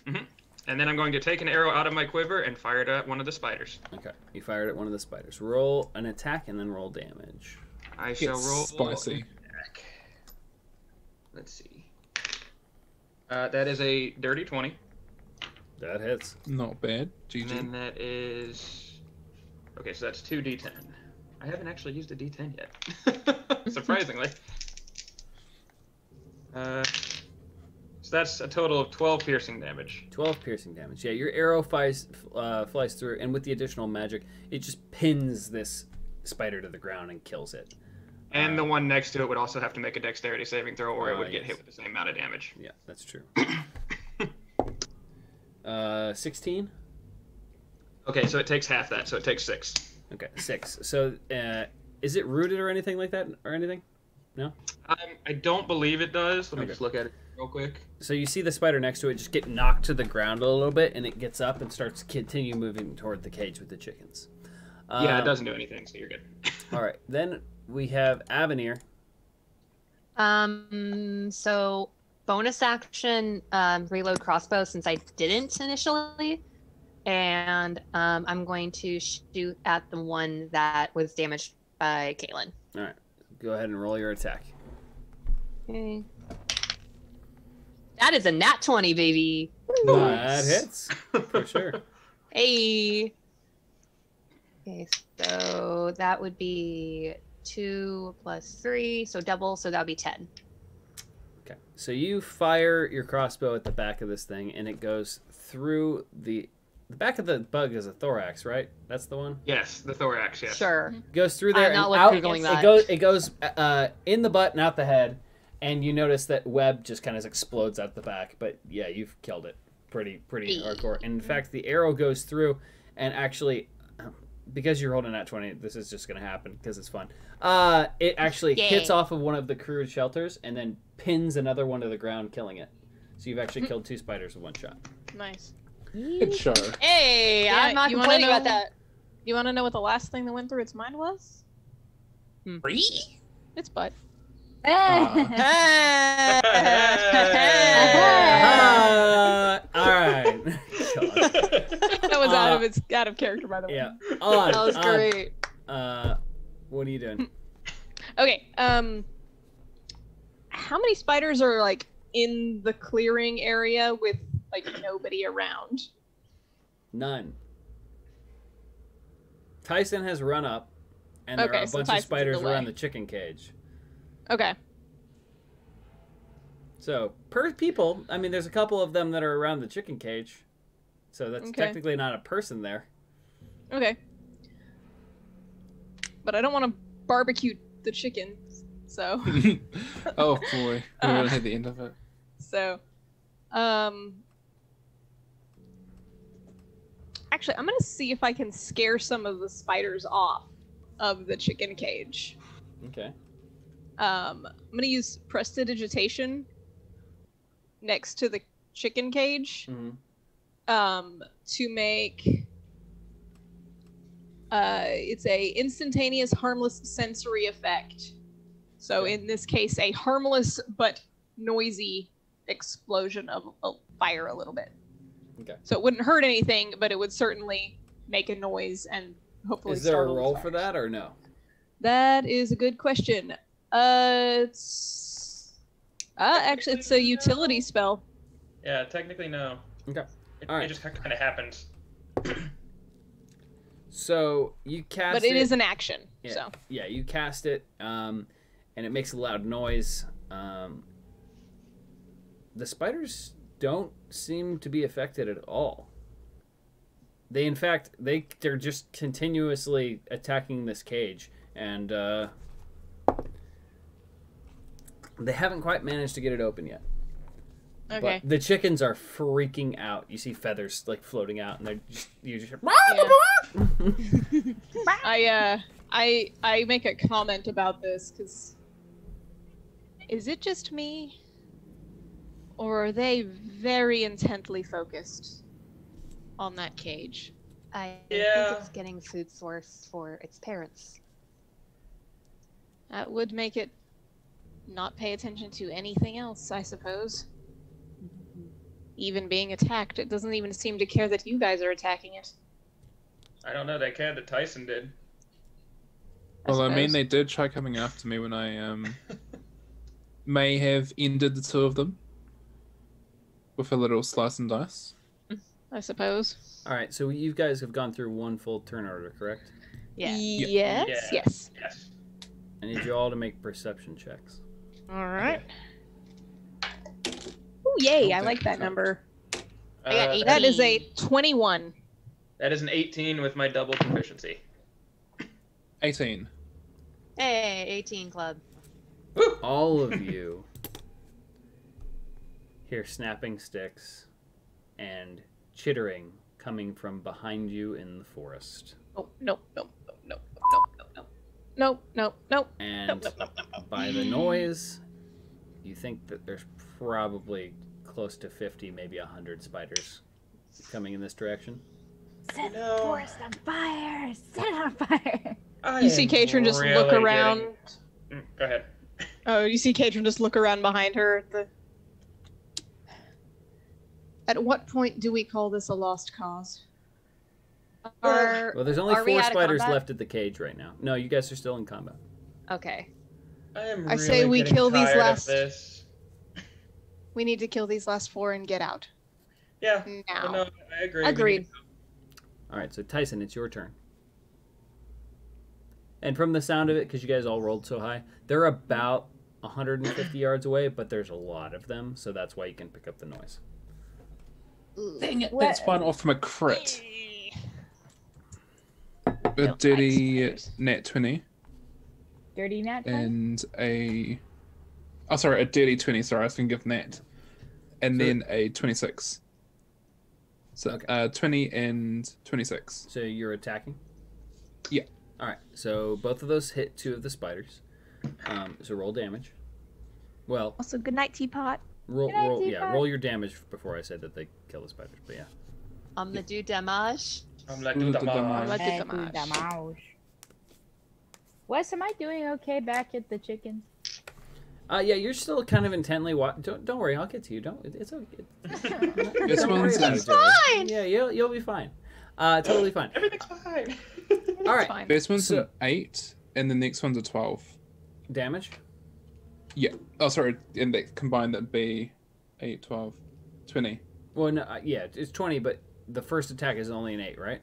Mm-hmm. And then I'm going to take an arrow out of my quiver and fire it at one of the spiders. Okay, you fired at one of the spiders. Roll an attack and then roll damage. I shall roll spicy. Attack. Let's see. That is a dirty 20. That hits. Not bad. GG. And then that is... Okay, so that's 2d10. I haven't actually used a d10 yet. Surprisingly. So that's a total of 12 piercing damage. 12 piercing damage. Yeah, your arrow flies through, and with the additional magic, it just pins this spider to the ground and kills it. And the one next to it would also have to make a dexterity saving throw, or it would get hit with the same amount of damage. Yeah, that's true. 16? Okay, so it takes half that, so it takes 6. Okay, 6. So, is it rooted or anything like that, or anything? No? I don't believe it does. Let me just look at it real quick. So you see the spider next to it just get knocked to the ground a little bit, and it gets up and starts continue moving toward the cage with the chickens. Yeah, it doesn't do anything, so you're good. All right, then we have Avenir. So bonus action, reload crossbow since I didn't initially, and I'm going to shoot at the one that was damaged by Kaylin. All right, go ahead and roll your attack. Okay. That is a nat 20, baby. That hits for sure. Hey. Okay, so that would be 2 plus 3, so double, so that would be 10. Okay, so you fire your crossbow at the back of this thing, and it goes through the back of the bug is a thorax, right? That's the one? Yes, the thorax, yes. Sure. Goes through there I'm not and out. that. It goes in the butt and out the head, and you notice that web just kind of explodes out the back. But yeah, you've killed it pretty hardcore. And in fact, the arrow goes through and actually because you're holding that 20, this is just going to happen because it's fun. It actually hits off of one of the crew's shelters and then pins another one to the ground, killing it. So you've actually killed 2 spiders with 1 shot. Nice. Good show. Hey, Yeah, I'm not complaining about that. You want to know what the last thing that went through its mind was? Its butt. Eh. All right. That was out of character, by the way. Yeah. That was great. What are you doing? Okay. How many spiders are like in the clearing area with like nobody around? None. Tyson has run up, and there are a bunch of spiders around the chicken cage. Okay. So, per people, I mean, there's a couple of them that are around the chicken cage. So that's technically not a person there. Okay. But I don't want to barbecue the chicken, so. Oh boy, we don't hit the end of it. So, actually, I'm gonna see if I can scare some of the spiders off of the chicken cage. Okay. I'm gonna use prestidigitation next to the chicken cage. To make it's a instantaneous harmless sensory effect. So in this case, a harmless but noisy explosion of fire a little bit. Okay. So it wouldn't hurt anything, but it would certainly make a noise and hopefully. Is there a startle roll the for that or no? That is a good question. It's actually it's a utility spell. Yeah, technically no. Okay. It just kind of happens. So you cast it. But it is an action. Yeah, So yeah, you cast it, and it makes a loud noise. The spiders don't seem to be affected at all. They, in fact, they're just continuously attacking this cage, and they haven't quite managed to get it open yet. okay. But the chickens are freaking out. You see feathers like floating out, and you just. I make a comment about this because is it just me, or are they very intently focused on that cage? I think it's getting food source for its parents. That would make it not pay attention to anything else, I suppose. Even being attacked, it doesn't even seem to care that you guys are attacking it. I don't know. They cared that Tyson did. Well, I mean, they did try coming after me when I may have ended the 2 of them with a little slice and dice. I suppose. All right, so you guys have gone through 1 full turn order, correct? Yeah. Yes. I need you all to make perception checks. All right. Oh, yay! I like that number. I got 18. That is a 21. That is an 18 with my double proficiency. 18. Hey, 18 club. All of you hear snapping sticks and chittering coming from behind you in the forest. Oh, no. And by the noise, you think that there's probably close to 50, maybe 100 spiders coming in this direction. Set the forest on fire! Set it on fire! You see Katrin just look around. Go ahead. Oh, you see Katrin just look around behind her. At what point do we call this a lost cause? Well, there's only 4 spiders combat? left at the cage right now. No, you guys are still in combat. Okay. I say we kill these last. This. We need to kill these last 4 and get out. Yeah. Now. No, I agree. Agreed. All right, so Tyson, it's your turn. And from the sound of it, because you guys all rolled so high, they're about 150 yards away, but there's a lot of them, so that's why you can pick up the noise. Dang it, that's fine off from a crit. A dirty nat 20. Dirty nat 20? And a... Oh, sorry, a dirty 20, sorry, I was going to give nat. And then a 26. So, Okay. 20 and 26. So you're attacking? Yeah. All right. So both of those hit 2 of the spiders. So roll damage. Well, Also, good night, teapot. roll your damage before I said that they kill the spiders. But yeah. I'm gonna do damage. Wes, am I doing okay back at the chickens? Yeah, you're still kind of intently Don't worry, I'll get to you. It's okay. This one's fine. Yeah, you'll be fine. Totally fine. Everything's fine. All right. Fine. First one's an 8, and the next one's a 12. Damage. Yeah. Oh, sorry. And that combined, that'd be 8, 12, 20. Well, no, yeah, it's 20, but the first attack is only an 8, right?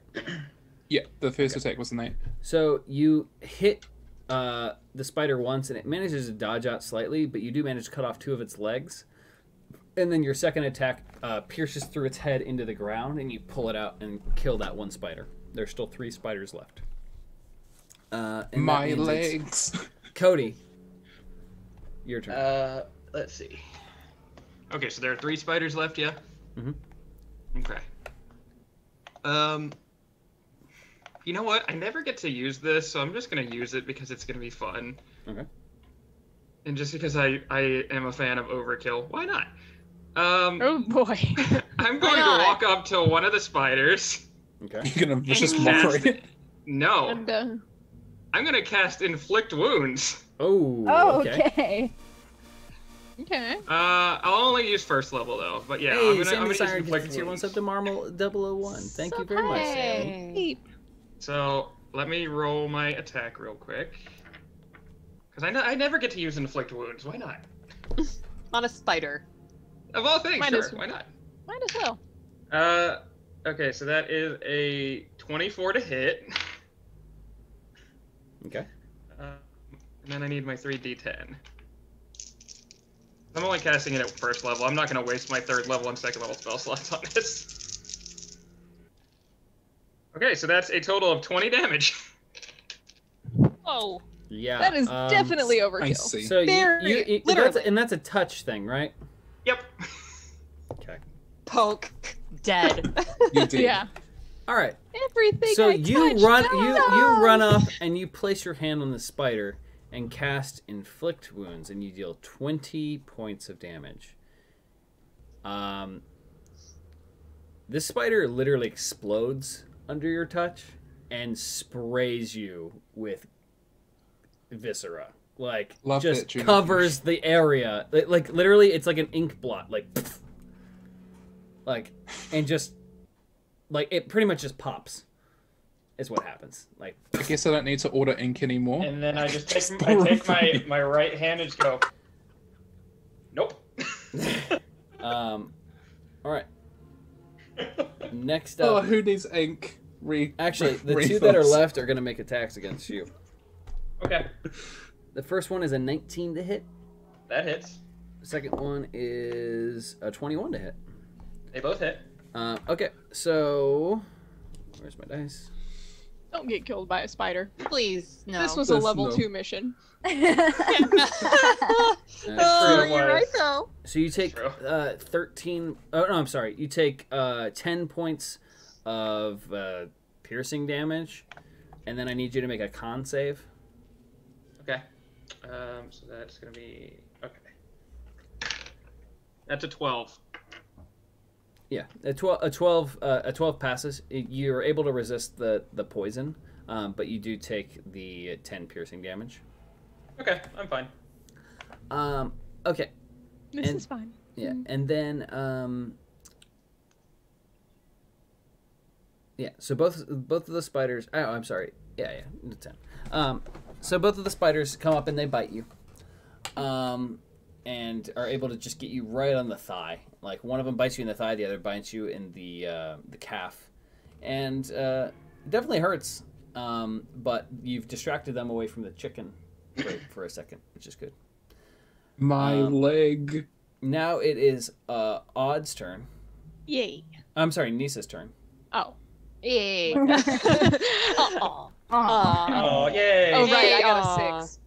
Yeah, the first attack was an 8. So you hit the spider once, and it manages to dodge out slightly, but you do manage to cut off 2 of its legs. And then your second attack pierces through its head into the ground, and you pull it out and kill that one spider. There's still 3 spiders left. And My legs. Cody, your turn. Let's see. Okay, so there are 3 spiders left, yeah? Mhm. Okay. You know what? I never get to use this, so I'm just gonna use it because it's gonna be fun. Okay. And just because I am a fan of overkill. Why not? Oh boy. I'm going to walk up to one of the spiders. Okay. You're gonna vicious and mockery cast- it. No. And, I'm gonna cast Inflict Wounds. Oh, Oh, okay. okay. okay. I'll only use first level though, but yeah, Hey, I'm gonna Sammy use Siren Inflict gets your one Wounds. sub to Marmal 001. Thank you very much, Sammy. Hey. So let me roll my attack real quick, because I never get to use Inflict Wounds. Why not? On a spider. Of all things, Might sure. as- Why not? Might as well. Okay, so that is a 24 to hit. Okay. And then I need my 3d10. I'm only casting it at first level. I'm not going to waste my 3rd level and 2nd level spell slots on this. Okay, so that's a total of 20 damage. Oh, Yeah. that is definitely I overkill. see. So Very- that's, literally. that's a touch thing, right? Yep. Okay. Poke. Dead. You did. Yeah. All right. Everything. So I you touched run died. you run up and you place your hand on the spider and cast Inflict Wounds, and you deal 20 points of damage. This spider literally explodes under your touch and sprays you with viscera. Like, Love just that, Junior. covers the area. Like literally, it's like an ink blot. Like, and just like it pretty much just pops. Is what happens. Like, I guess I don't need to order ink anymore. And then I just take my right hand and just go, nope. all right. Next Oh, up, who needs ink? actually, the 2 that are left are gonna make attacks against you. Okay, The first one is a 19 to hit. that hits. The second one is a 21 to hit. They both hit. Okay, so where's my dice? Don't get killed by a spider. Please, no. This was a This- level no. 2 mission. Oh, true, it you're was. right though. So you take True. 13. Oh no, I'm sorry. You take 10 points of piercing damage, and then I need you to make a con save. Okay. So that's gonna be okay. That's a 12. Yeah, a 12 passes. You're able to resist the poison, but you do take the 10 piercing damage. Okay, I'm fine. Okay. This And- is fine. Yeah, and then yeah. So both of the spiders. Oh, I'm sorry. Yeah, 10. So both of the spiders come up and they bite you, and are able to just get you right on the thigh. Like, one of them bites you in the thigh, the other bites you in the calf, and it definitely hurts. But you've distracted them away from the chicken for a second, which is good. My leg. Now it is Odd's turn. Yay. I'm sorry, Nisa's turn. Oh. Yay. Aw. Oh, yay! Oh, right. I got Aw. a 6.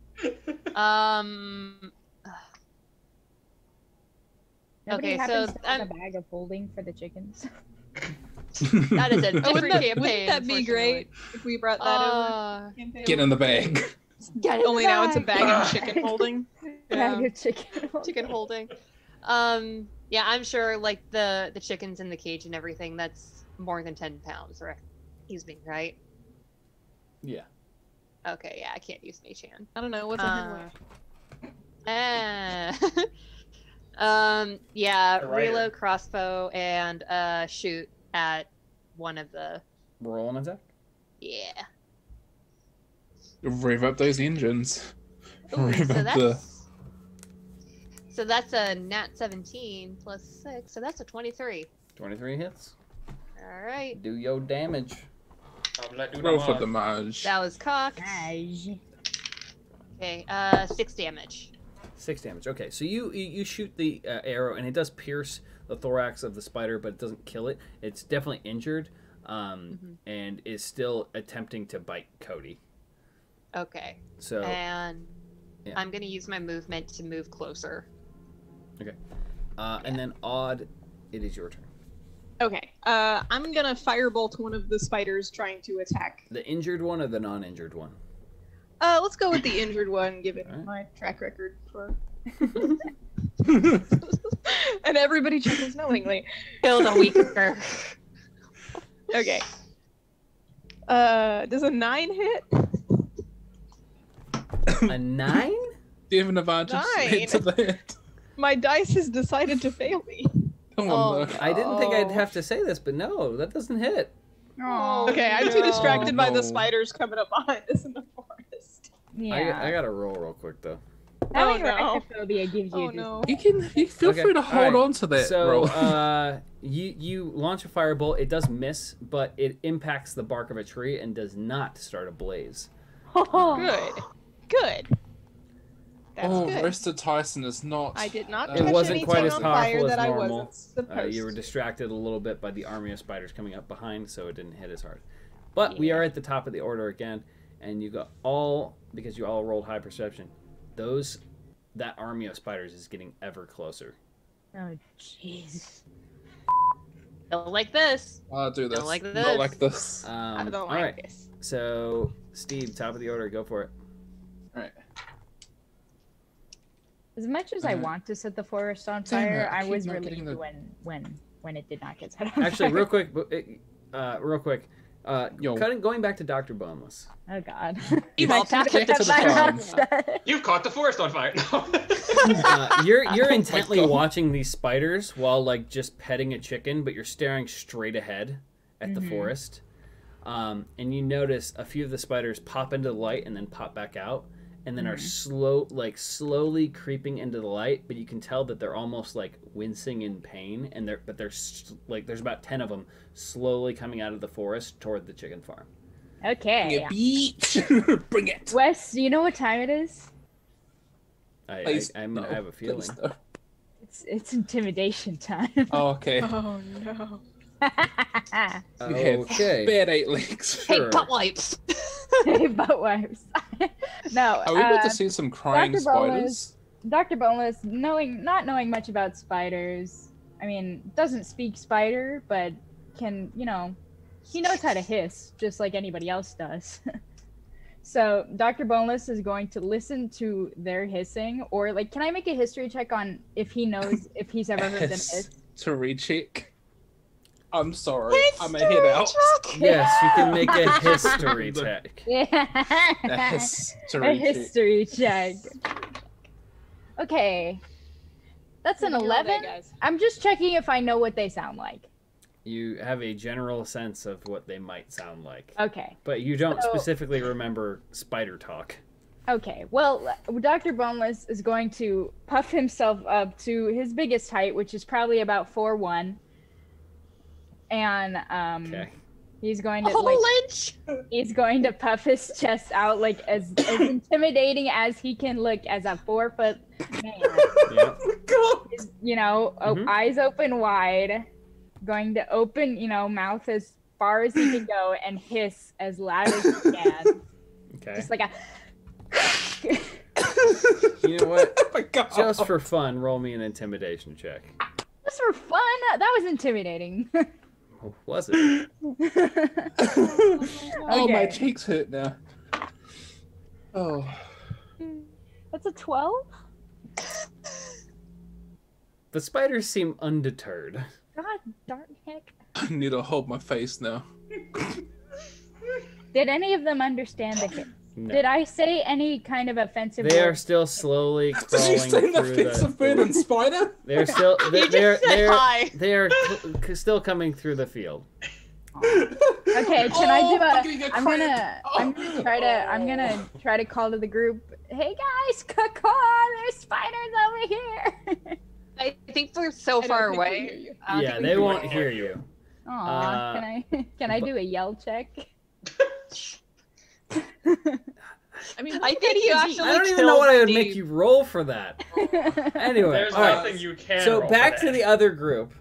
Nobody Okay, happens so to have I'm- a bag of holding for the chickens. That is a different campaign. Wouldn't that be great if we brought that over? Get in the bag. Only now it's a bag of chicken holding. Bag of chicken. Chicken holding. Yeah, I'm sure like the chickens in the cage and everything, that's more than 10 pounds, right? Excuse me, right? Yeah. Okay, yeah, I can't use Mage Hand. I don't know what's a yeah, reload crossbow and shoot at one of the. Roll an attack. Yeah. Rev up those engines. Ooh, Rev so up that's so that's a nat 17 plus 6, so that's a 23. 23 hits. All right. Do your damage. Roll for damage. That was cocked. Nice. Okay, 6 damage. 6 damage. Okay, so you shoot the arrow, and it does pierce the thorax of the spider, but it doesn't kill it. It's definitely injured, and is still attempting to bite Cody. Okay. So. And yeah. I'm gonna use my movement to move closer. Okay. And then Odd, it is your turn. Okay. I'm gonna firebolt one of the spiders trying to attack. The injured one or the non-injured one? Let's go with the injured one, given Right. my track record for. And everybody chuckles knowingly. Kill the weaker. Okay. Does a 9 hit? A 9? Do you have an advantage? 9. Hit to the hit. My dice has decided to fail me. Come Oh, on, I didn't think I'd have to say this, but no, that doesn't hit. Oh, Okay, I'm too no. distracted by No. the spiders coming up behind us in the forest. Yeah. I gotta roll real quick though. Having no. arachnophobia gives you Oh just no. you feel Okay, free to hold alright. on to that. So roll. you launch a firebolt. It does miss, but it impacts the bark of a tree and does not start a blaze. Good. Good. That's good. Roasted Tyson is not. I did not It catch wasn't anything quite as on powerful fire as that I normal. wasn't supposed You were to. distracted a little bit by the army of spiders coming up behind, so it didn't hit as hard. But we are at the top of the order again, and you got all, because you all rolled high perception, that army of spiders is getting ever closer. Oh, jeez. Don't like this. I'll do this. Don't like Not this. like this. I don't all like right. this. So, Steve, top of the order, go for it. Alright. As much as I want to set the forest on Damn fire, it, I I keep was not getting relieved the- when it did not get set on Actually, fire. real quick, going back to Dr. Boneless. Oh god. You've My all top get to of the my farm. mouth. You've caught the forest on fire. No. You're intently God. watching these spiders while like just petting a chicken, but you're staring straight ahead at the forest. And you notice a few of the spiders pop into the light and then pop back out, and then are slowly creeping into the light. But you can tell that they're almost like wincing in pain, and there's about 10 of them slowly coming out of the forest toward the chicken farm. Okay. Beach. Bring it. Wes, do you know what time it is? I have a feeling. Please, no. It's intimidation time. Oh, okay. Oh no. Okay. Okay. Bad 8 legs. Hey, Sure. butt wipes. Hey, butt wipes. No. Are we about to see some crying Dr. spiders? Dr. Boneless, not knowing much about spiders, I mean, doesn't speak spider, but can, he knows how to hiss, just like anybody else does. So Dr. Boneless is going to listen to their hissing, or like, can I make a history check on if he knows if he's ever heard them hiss? To recheck. I'm sorry. I'm a head out. Yes, you can make a history check. Yeah. A history A check. history check. Okay. That's an Roll that, 11. guys. I'm just checking if I know what they sound like. You have a general sense of what they might sound like, Okay. but you don't So- specifically remember spider talk. Okay. Well, Dr. Boneless is going to puff himself up to his biggest height, which is probably about 4'1". And Okay. he's going to Lynch. he's going to puff his chest out like as intimidating as he can look as a 4-foot man. Yeah. God. Eyes open wide, going to open, mouth as far as he can go and hiss as loud as he can. Okay. Just like a You know what? Oh my God. Just for fun, roll me an intimidation check. just for fun. That was intimidating. Was it? Oh, my cheeks hurt now. Oh. That's a 12? The spiders seem undeterred. God darn heck. I need to hold my face now. Did any of them understand the hit? No. Did I say any kind of offensive They word? are still slowly Did you crawling say the through offensive bird and spider? They're still hi. they're still coming through the field. Okay, can I do a? I'm I'm gonna try to call to the group. Hey guys, caw, there's spiders over here. I think we're so far away. Yeah, they won't hear you. Aw, can I do a yell check? I mean, I think you actually. I don't even know what I would make you roll for that. Anyway, There's all right. nothing you can. So roll back for to that. the other group.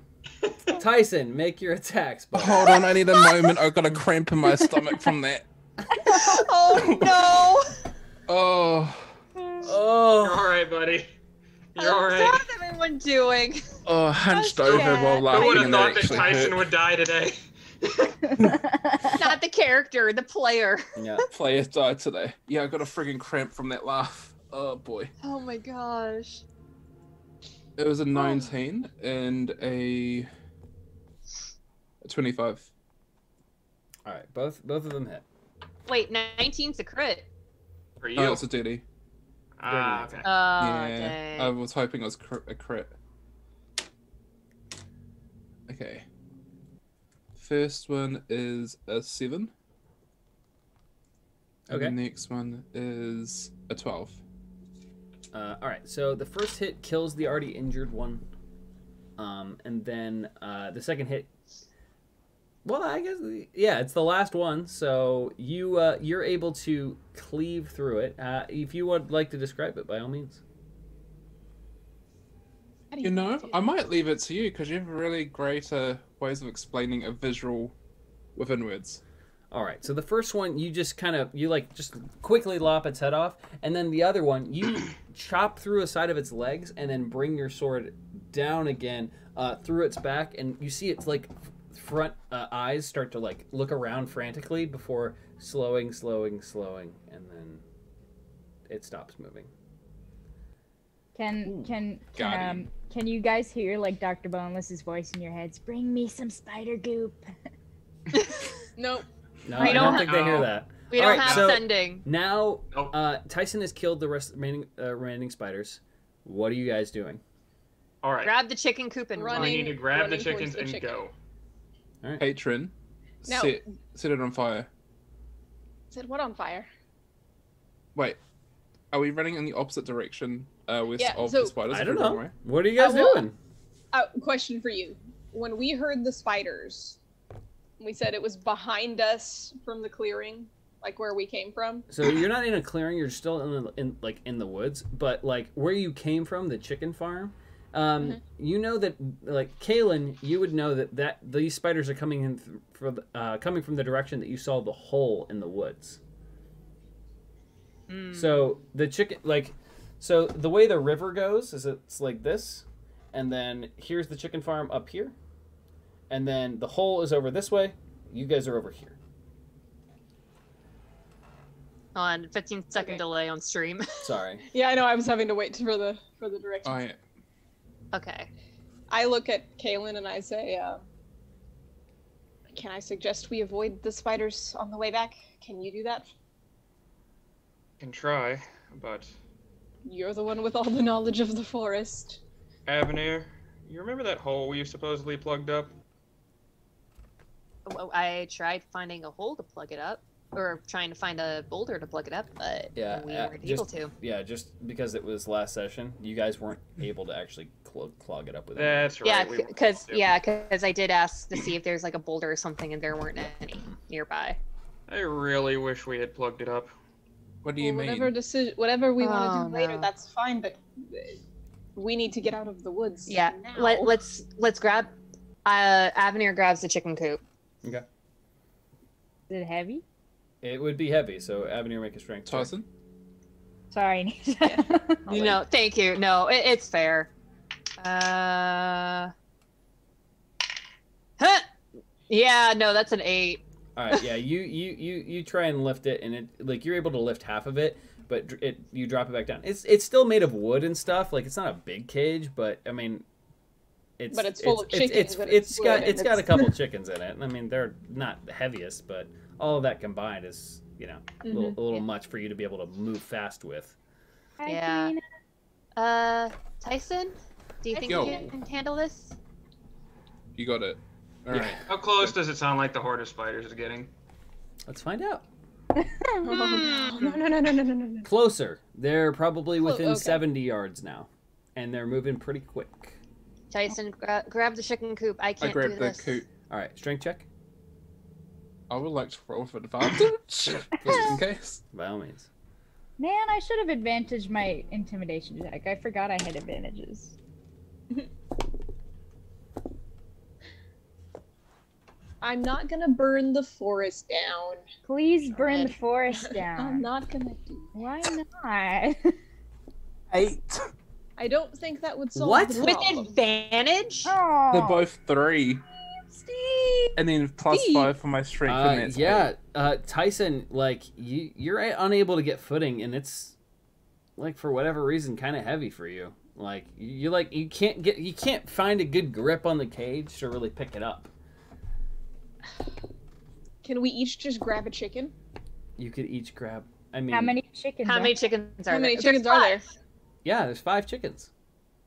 Tyson, make your attacks. Buddy. Hold on, I need a moment. I've got a cramp in my stomach from that. Oh no! Oh. You're Oh, all right, buddy. You're all right. How's everyone doing? Oh, hunched Oh, over yeah. while Who laughing would have and thought that that actually Tyson hurt. would die today? Not the character, the player. yeah. Players died today. Yeah, I got a friggin' cramp from that laugh. Oh boy. Oh my gosh. It was a 19 and a 25. All right, both of them hit. Wait, 19's a crit. For you. Oh, it's a dirty. Ah, okay. Oh, Yeah, dang. I was hoping it was a crit. Okay. First one is a 7. And Okay. the next one is a 12. All right, so the first hit kills the already injured one, and then the second hit. Well, I guess yeah, it's the last one. So you're able to cleave through it. If you would like to describe it, by all means. You know, I might leave it to you because you have really great ways of explaining a visual within words. All right, so the first one you just just quickly lop its head off, and then the other one you chop through a side of its legs and then bring your sword down again through its back, and you see its like front eyes start to like look around frantically before slowing, and then it stops moving. Can you guys hear like Dr. Boneless's voice in your heads? Bring me some spider goop. Nope. No, We I don't don't think they hear that. We All don't right, have so- sending. Now, Nope. Tyson has killed the remaining spiders. What are you guys doing? All right. Grab the chicken coop and I run. Running. need to grab the Running chickens towards the and chicken. go. Patron, No. set it on fire. Set what on fire? Wait, are we running in the opposite direction of Yeah, the so- spiders? I if don't we're going know. away? What are you guys well, doing? Question for you. When we heard the spiders, we said it was behind us from the clearing, like where we came from. So you're not in a clearing. You're still in the woods, but like where you came from, the chicken farm. You know that like Kaylin, you would know that these spiders are coming in coming from the direction that you saw the hole in the woods. So the chicken so the way the river goes is it's like this, and then here's the chicken farm up here, and then the hole is over this way. You guys are over here. On 15-second Okay. delay on stream. Sorry. Yeah, I know. I was having to wait for the directions. Oh, yeah. Okay. I look at Kaylin and I say, "Can I suggest we avoid the spiders on the way back? Can you do that? Can try, but You're the one with all the knowledge of the forest." Avenir, you remember that hole we supposedly plugged up? Well, I tried finding a hole to plug it up, or trying to find a boulder to plug it up, but Yeah, we weren't able to. Yeah, just because it was last session, you guys weren't able to actually clog it up with it. That's right. Yeah, we were because able to. I did ask to see if there's like a boulder or something, and there weren't any nearby. I really wish we had plugged it up. What do you mean? Whatever we want to Oh, do later, no. that's fine. But we need to get out of the woods. Yeah, now. let's grab. Avenir grabs the chicken coop. Okay. Is it heavy? It would be heavy, so Avenir make a strength check. Tyson? Sorry, Nisha. No, thank you. No, it's fair. Yeah, Yeah, no, that's an 8. All right, yeah, you try and lift it, and it like you're able to lift half of it, but you drop it back down. It's still made of wood and stuff. Like it's not a big cage, but I mean, it's full of chickens. It's got a couple chickens in it. I mean, they're not the heaviest, but all of that combined is a little much for you to be able to move fast with. Yeah. Tyson, do you think you can handle this? You got it. All right. How close does it sound like the horde of spiders is getting? Let's find out. No. Closer. They're probably within 70 yards now, and they're moving pretty quick. Tyson, grab the chicken coop. I can't do this. I grabbed the coop. All right, strength check. I would like to roll for advantage, just in case. By all means. Man, I should have advantaged my intimidation check. I forgot I had advantages. I'm not gonna burn the forest down. Please burn the forest down. I'm not gonna do that. Why not? 8. I don't think that would solve What? the With problem. advantage? Oh, They're both 3, Steve. and then +5 for my strength. And that's Tyson, like you're unable to get footing, and it's like for whatever reason kind of heavy for you. Like you can't find a good grip on the cage to really pick it up. Can we each just grab a chicken? You could each grab. I mean, How many chickens? How are many there? chickens are How many there? chickens are there? yeah, there's 5 chickens.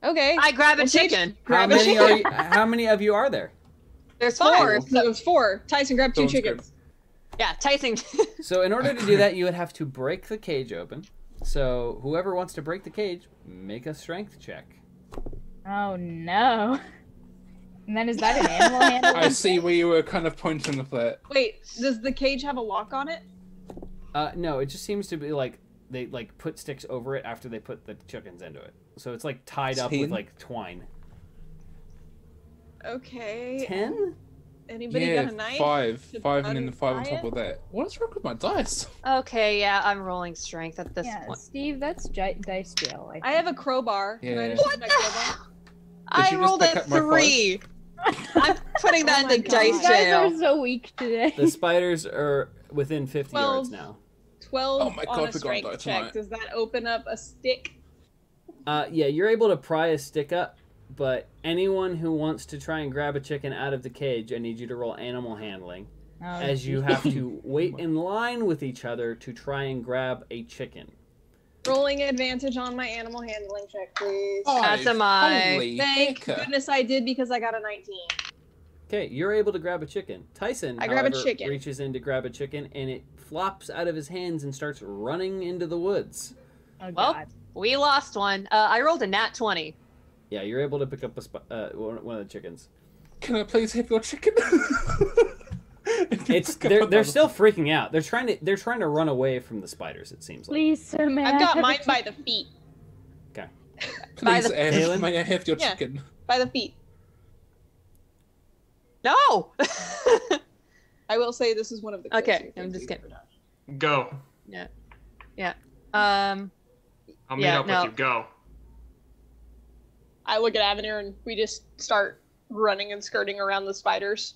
Okay. I grab a Let's each chicken. grab How a many chicken. how many of you are there? There's 5. 4. So it was 4. Tyson, grab 2 Sounds good. chickens. Yeah, Tyson. So in order to do that, you would have to break the cage open. So whoever wants to break the cage, make a strength check. Oh no. And then is that an animal handling? I see where you were kind of pointing with that. Wait, does the cage have a lock on it? No, it just seems to be like they like put sticks over it after they put the chickens into it. So it's like tied up with 10? like twine. Okay. 10? Anybody Yeah, got a knife? 5. to 5 and then the 5 on untie top it? of that. What's wrong with my dice? Okay, yeah, I'm rolling strength at this Yeah, point. Steve, that's dice jail. I have a crowbar. Can I Yeah. just use my crowbar? I you just rolled pick a up my 3. I'm putting that Oh my in the dice God. You guys jail. are so weak today. The spiders are within 50 yards 12. now. 12 Oh my God, on a we're gonna die strength check. tonight. Does that open up a stick? Yeah, you're able to pry a stick up, but anyone who wants to try and grab a chicken out of the cage, I need you to roll animal handling, Oh, as you have to wait in line with each other to try and grab a chicken. Rolling advantage on my animal handling check, please. As am I. Holy Thank hecker. goodness I did because I got a 19. Okay, you're able to grab a chicken. Tyson, I grab a however, chicken. reaches in to grab a chicken, and it flops out of his hands and starts running into the woods. Oh, Well, God. we lost one. I rolled a nat 20. Yeah, you're able to pick up one of the chickens. Can I please have your chicken? It's they're still freaking out. They're trying to run away from the spiders. It seems like. Please, sir, may I've I got have mine a by the feet. By Please, the- Anne, may I have your Yeah. chicken? By the feet. No! I will say this is one of the Okay, closer I'm things just we've kidding. ever done. Go. Yeah. I'll meet Yeah, up no. with you. Go. I look at Avenir and we just start running and skirting around the spiders.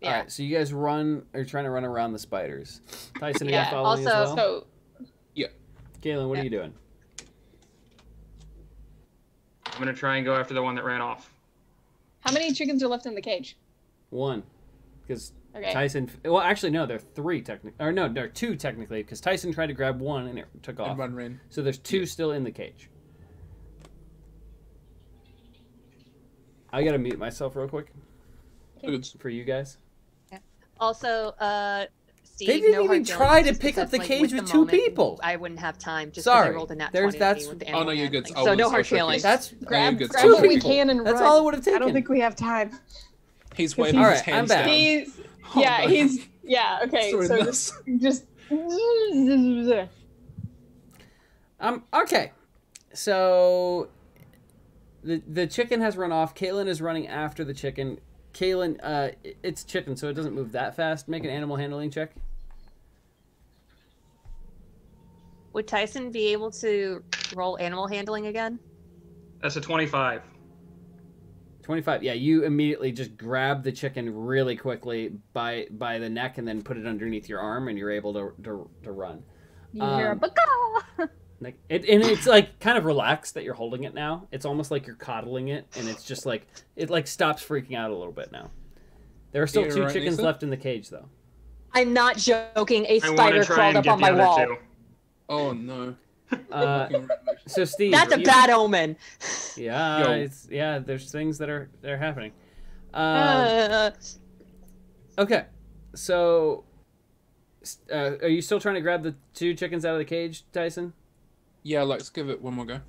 Yeah. All right, so you guys are trying to run around the spiders. Tyson, are you Yeah, following also- as well? So Galen, what are Yeah. you doing? I'm gonna try and go after the one that ran off. how many chickens are left in the cage? 1, because Okay. Tyson. Well, actually, no, there are 3 technically. Or no, there are 2 technically, because Tyson tried to grab 1 and it took off. And one ran. So there's 2 still in the cage. I gotta mute myself real quick Good. for you guys. Also, Steve, They didn't no even hard try feelings, to just pick up because, the like, cage with with the 2 moment, people. I wouldn't have time just because Sorry. I rolled a nat There's- 20 that's- with the Oh, animal no, you're good. handling. I So was no hard also feelings. That's Grab, good. grab Two what we people. can and That's run. all it would have taken. I don't think we have time. He's waving All his right, I'm hands back. down. He's Oh, yeah, no. he's yeah, okay. Sorry, So miss. just Okay. So the chicken has run off. Kaylin is running after the chicken. Kaylin, it's chicken, so it doesn't move that fast. Make an animal handling check. Would Tyson be able to roll animal handling again? That's a 25. 25. Yeah, you immediately just grab the chicken really quickly by the neck and then put it underneath your arm, and you're able to run. You hear a baka. And it's like kind of relaxed that you're holding it now. It's almost like you're coddling it, and it's just like it like stops freaking out a little bit now. There are still two chickens left in the cage, though. I'm not joking. A spider crawled up on my wall. Two. Oh no. So Steve, that's a bad omen. Yeah, there's things that are happening. Okay, so are you still trying to grab the two chickens out of the cage, Tyson? Yeah, let's give it one more go.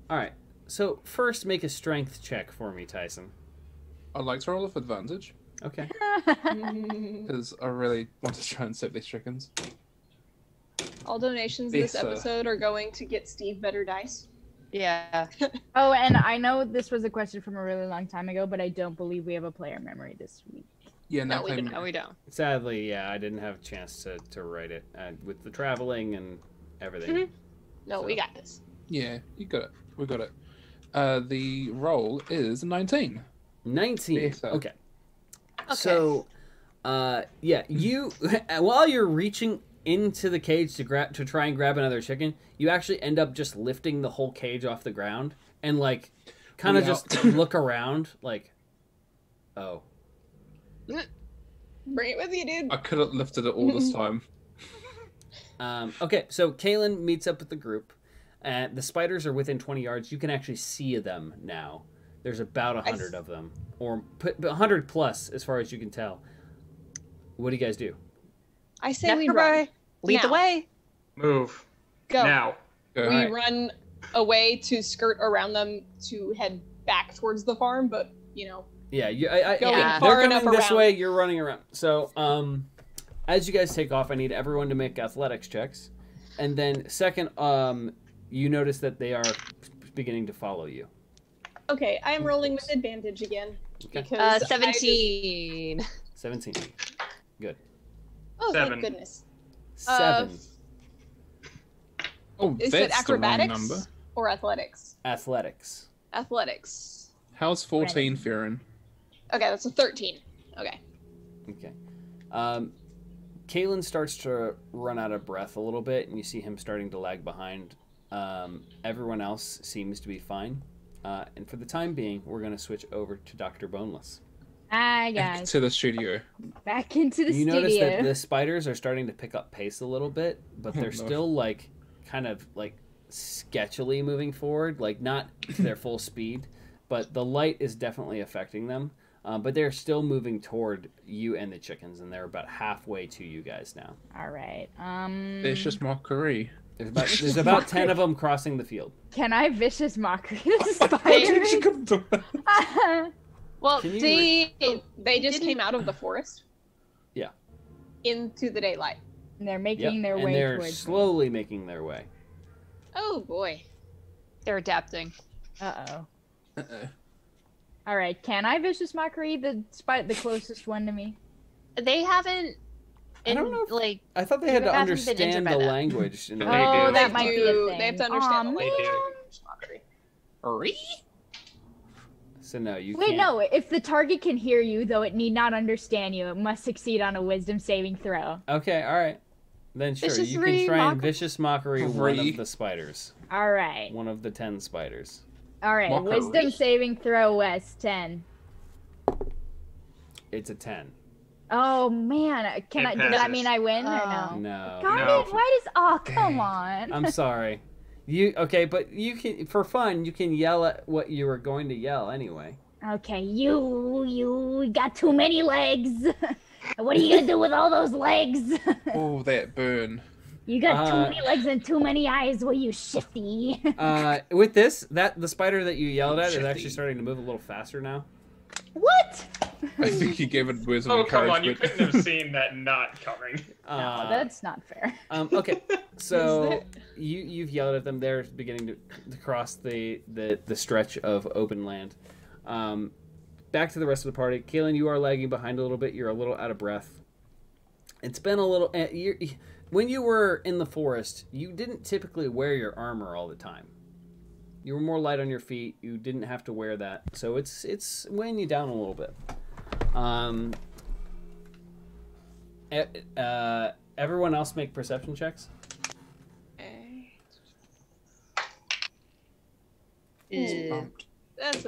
All right. So first, make a strength check for me, Tyson. I'd like to roll with advantage. Okay. Because I really want to try and save these chickens. All donations this episode are going to get Steve better dice. Yeah. Oh, and I know this was a question from a really long time ago, but I don't believe we have a player memory this week. Yeah, no, we don't. Sadly, yeah, I didn't have a chance to write it with the traveling and everything. Mm-hmm. No, we got this. Yeah, you got it. We got it. The roll is 19. 19. Okay. So, yeah, you while you're reaching into the cage to try and grab another chicken, you actually end up just lifting the whole cage off the ground and like kind of just look around like, oh. Bring it with you, dude. I could have lifted it all this time. Okay, so Kaylin meets up with the group. The spiders are within 20 yards. You can actually see them now. There's about 100 of them, or 100 plus as far as you can tell. What do you guys do? I say we run. Lead the way. Move. Go. Now. We run away to skirt around them to head back towards the farm, but, you know. Yeah, they're coming this way, you're running around. So, as you guys take off, I need everyone to make athletics checks. And then, second, you notice that they are beginning to follow you. Okay, I am rolling with advantage again. Okay. Because 17. 17. Good. Oh, 7. thank goodness. 7. Is it acrobatics or athletics? Athletics. Athletics. How's 14 faring? Okay, that's a 13. Okay. Okay. Kaylin starts to run out of breath a little bit, and you see him starting to lag behind. Everyone else seems to be fine. And for the time being, we're going to switch over to Dr. Boneless. Hi, Back guys. to the studio. Back into the studio. You notice that the spiders are starting to pick up pace a little bit, but they're still, like, kind of, like, sketchily moving forward. Like, not to their full speed, but the light is definitely affecting them. But they're still moving toward you and the chickens, and they're about halfway to you guys now. All right. Vicious mockery. There's about 10 of them crossing the field. Can I vicious mockery the spiders? Well, they just came out of the forest. Yeah. Into the daylight. And they're making their way and they're towards slowly making their way. Oh boy. They're adapting. Uh-oh. Uh-oh. All right, can I vicious mockery the closest one to me? They haven't. I don't know. Like, I thought they had to hasn't been understand the injured by them. language. Oh, Oh, that They might be a do. thing. They have to understand the Aw, language. man. So no, you Wait, can't. no. If the target can hear you, though it need not understand you, it must succeed on a wisdom saving throw. Okay, all right. Then sure, Vicious you can try and mockery. vicious mockery one of the spiders. All right. One of the 10 spiders. All right. Mockery. Wisdom saving throw, West 10. It's a 10. Oh man, It does that passes. mean I win or no? No. God, No. why does? Oh, come on. I'm sorry. But you can, for fun, you can yell at what you were going to yell anyway. Okay, you got too many legs. What are you gonna do with all those legs? Oh, that burn. You got too many legs and too many eyes. Will you shifty? With this, the spider that you yelled at is actually starting to move a little faster now. What? I think he gave it words of Oh, come on. You encouragement. couldn't have seen that not coming. No, that's not fair. Okay, so you've yelled at them. They're beginning to cross the stretch of open land. Back to the rest of the party. Kaylin, you are lagging behind a little bit. You're a little out of breath. It's been a little... when you were in the forest, you didn't typically wear your armor all the time. You were more light on your feet. You didn't have to wear that, so it's weighing you down a little bit. Everyone else make perception checks. That's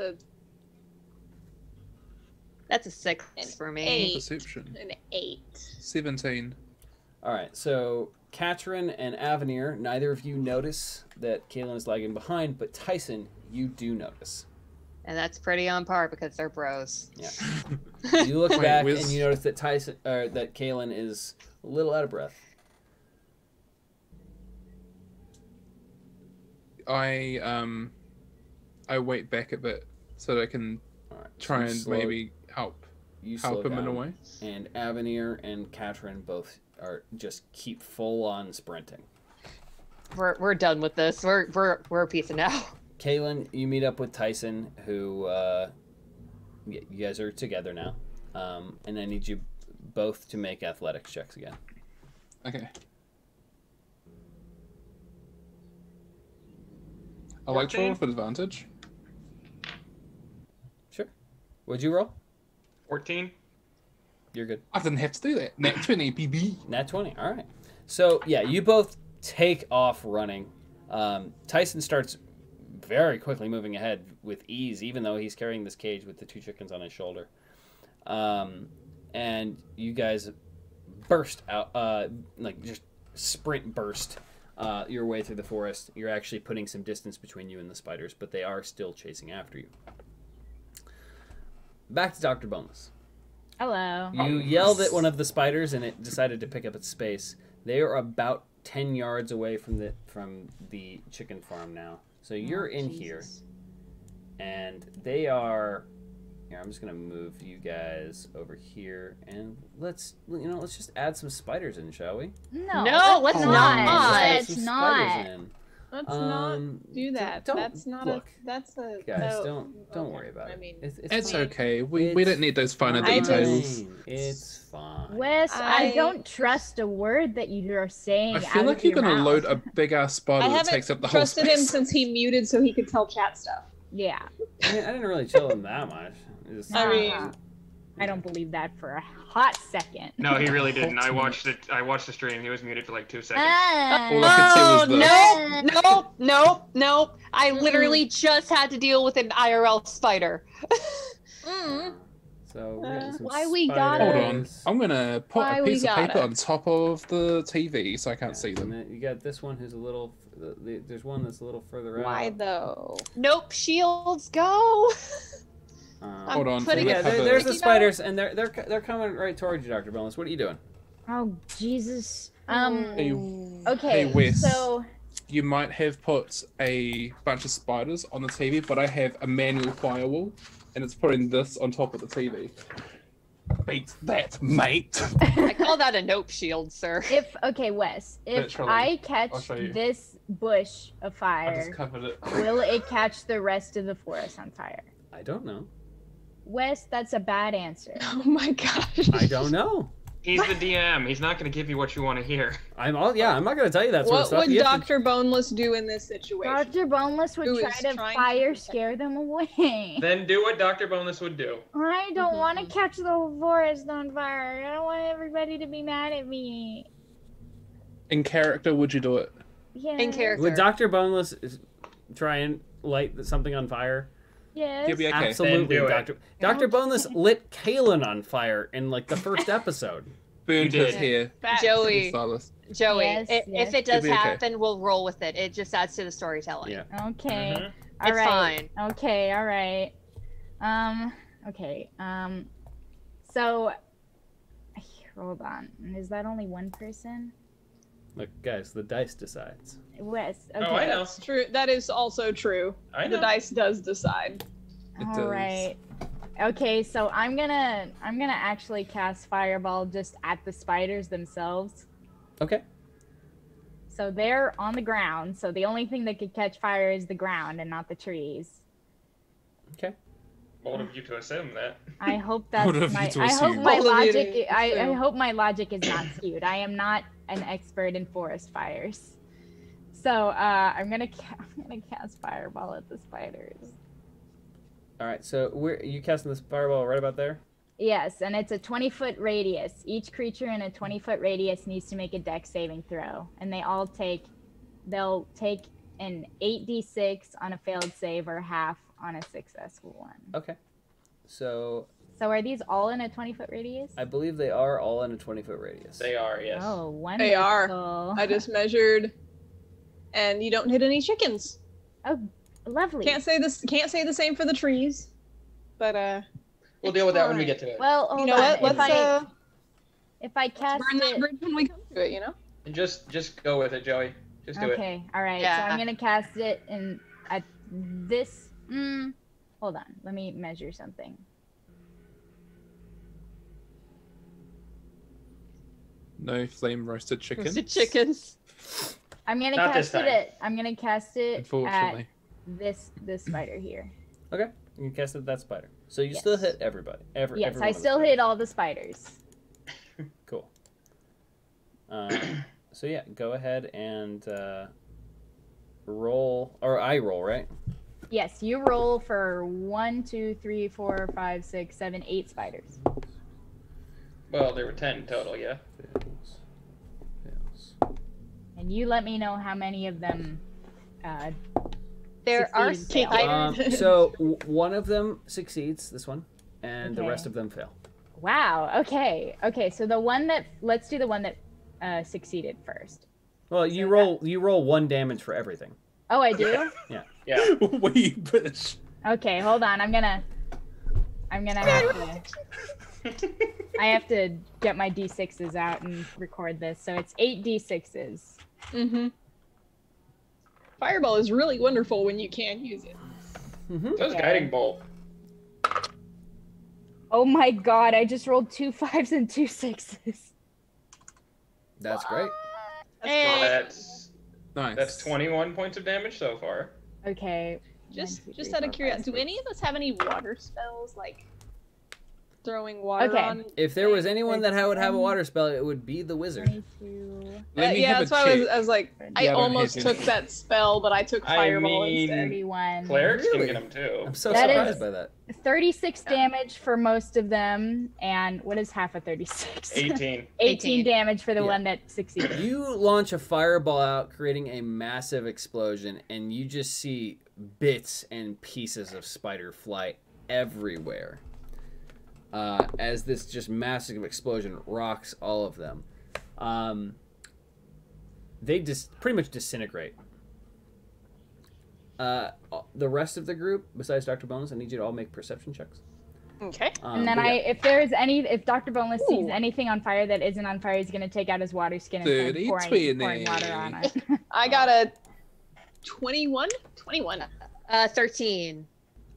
a 6 for me. Perception. An 8. 17. All right, so Katrin and Avenir, neither of you notice that Kaylin is lagging behind, but Tyson, you do notice. And that's pretty on par because they're bros. Yeah. You look back and you notice that that Kaylin is a little out of breath. I wait back a bit so that I can try and maybe help him in a way. And Avenir and Katrin both keep full on sprinting. We're done with this. We're a pizza now. Kaylin, you meet up with Tyson, who you guys are together now, and I need you both to make athletics checks again. Okay. I like to roll with advantage. Sure. What'd you roll? 14. You're good. I didn't have to do that. Nat 20, PB. Nat 20. All right. So yeah, you both take off running. Tyson starts very quickly moving ahead with ease, even though he's carrying this cage with the 2 chickens on his shoulder. And you guys burst out, just sprint burst your way through the forest. You're actually putting some distance between you and the spiders, but they are still chasing after you. Back to Dr. Boneless. Hello. You yelled at one of the spiders, and it decided to pick up its space. They are about 10 yards away from the chicken farm now. So you're in here, and they are. Here, I'm just gonna move you guys over here, and let's just add some spiders in, shall we? No, let's not. Let's not. Let's not do that. That's guys. Don't worry about it. I mean, It's okay. We don't need those finer details. It's fine. Wes, I don't trust a word that you are saying. I feel like you're gonna load a big ass spider that takes up the whole space. I haven't trusted him since he muted so he could tell chat stuff. Yeah. I didn't really chill him that much. I don't believe that for a hot second. No, he really didn't. I watched the stream. He was muted for like 2 seconds. Nope. I literally just had to deal with an IRL spider. So why we got Hold on. I'm gonna put a piece of paper on top of the TV so I can't see them. You got this one who's a little. There's one that's a little further out. Why though? Nope. Shields go. Hold on. There's the spiders, and they're coming right towards you, Dr. Boneless. What are you doing? Oh Jesus. Hey, Wes, so you might have put a bunch of spiders on the TV, but I have a manual firewall, and it's putting this on top of the TV. Beat that, mate. I call that a nope shield, sir. Wes, if I catch this bush of fire, will it catch the rest of the forest on fire? I don't know. Wes, that's a bad answer. Oh my gosh. I don't know. He's the DM. He's not going to give you what you want to hear. I'm not going to tell you that sort of stuff. What would Dr. Boneless do in this situation? Dr. Boneless would try to fire scare them away. Then do what Dr. Boneless would do. I don't want to catch the whole forest on fire. I don't want everybody to be mad at me. In character, would you do it? Yeah. In character. Would Dr. Boneless try and light something on fire? Yes. You'll be okay. Absolutely, Dr. Boneless lit Kaylin on fire in like the first episode. Burned his hair. Joey, Yes, if it does happen, we'll roll with it. It just adds to the storytelling. Yeah. Okay. Mm-hmm. It's fine. Okay. All right. Okay. So, hold on. Is that only one person? Look, guys, the dice decides. Wes. Okay. Oh, I know. That's true. That is also true. I know. The dice does decide. All right. Okay, so I'm gonna actually cast Fireball just at the spiders themselves. Okay. So they're on the ground, so the only thing that could catch fire is the ground and not the trees. Okay. Bold of you to assume that. I hope that's I hope my logic is not skewed. I am not an expert in forest fires. So I'm gonna cast fireball at the spiders. All right. So where you casting this fireball right about there? Yes, and it's a 20-foot radius. Each creature in a 20-foot radius needs to make a dex saving throw, and they'll take an 8d6 on a failed save or half on a successful one. Okay. So are these all in a 20-foot radius? I believe they are all in a 20-foot radius. They are, yes. Oh, wonderful. They are. I just measured, and you don't hit any chickens. Oh, lovely. Can't say the same for the trees, but we'll deal with that when we get to it. Well, hold you know on. what? If I cast burn that it, bridge when we come to it, you know. And just go with it, Joey. Just do it. Okay, all right. Yeah. So I'm gonna cast it in at this. Hold on. Let me measure something. No flame roasted chicken. Roasted chickens. I'm gonna Not this cast time. it. I'm gonna cast it at Unfortunately. this spider here. Okay. You can cast it at that spider. So you Yes. still hit everybody. Yes, every I one of the still spiders. hit all the spiders. Cool. So yeah, go ahead and roll, or I roll, right? Yes, you roll for 1, 2, 3, 4, 5, 6, 7, 8 spiders. Well, there were 10 total, yeah. Fails. And you let me know how many of them There are succeed and fail. spiders. So one of them succeeds, this one, and the Okay. rest of them fail. Wow. Okay. So let's do the one that succeeded first. Well, you roll 1 damage for everything. Oh, I do? Yeah. Wait, bitch. Okay, hold on. I'm gonna have to I have to get my d6s out and record this. So it's 8 d6s. Mm-hmm. Fireball is really wonderful when you can use it. So's guiding bolt. Oh my god, I just rolled 2 5s and 2 6s. That's great. That's Nice. that's 21 points of damage so far. Okay. Just 1, 2, 3, out of 4, curiosity, 5, do any of us have any water spells, like throwing water Okay. on? If there was anyone that would have a water spell, it would be the wizard. 22, Let me Yeah, have that's a why check. I was like, I Yeah, I don't almost hit took you. that spell, but I took I Fireball mean- instead. 31. Clerics Really? can get them too. I'm so That surprised is- by that. 36 damage for most of them, and what is half of 36? 18. 18 damage for the Yeah. one that succeeded. You launch a fireball out, creating a massive explosion, and you just see bits and pieces of spider fly everywhere. As this just massive explosion rocks all of them. They just pretty much disintegrate. The rest of the group, besides Dr. Bones, I need you to all make perception checks. Okay. And then but yeah. if Dr. Boneless sees Ooh. anything on fire that isn't on fire, he's gonna take out his water skin and start 30, pouring 20. water on it. I got a 21. 21. 13.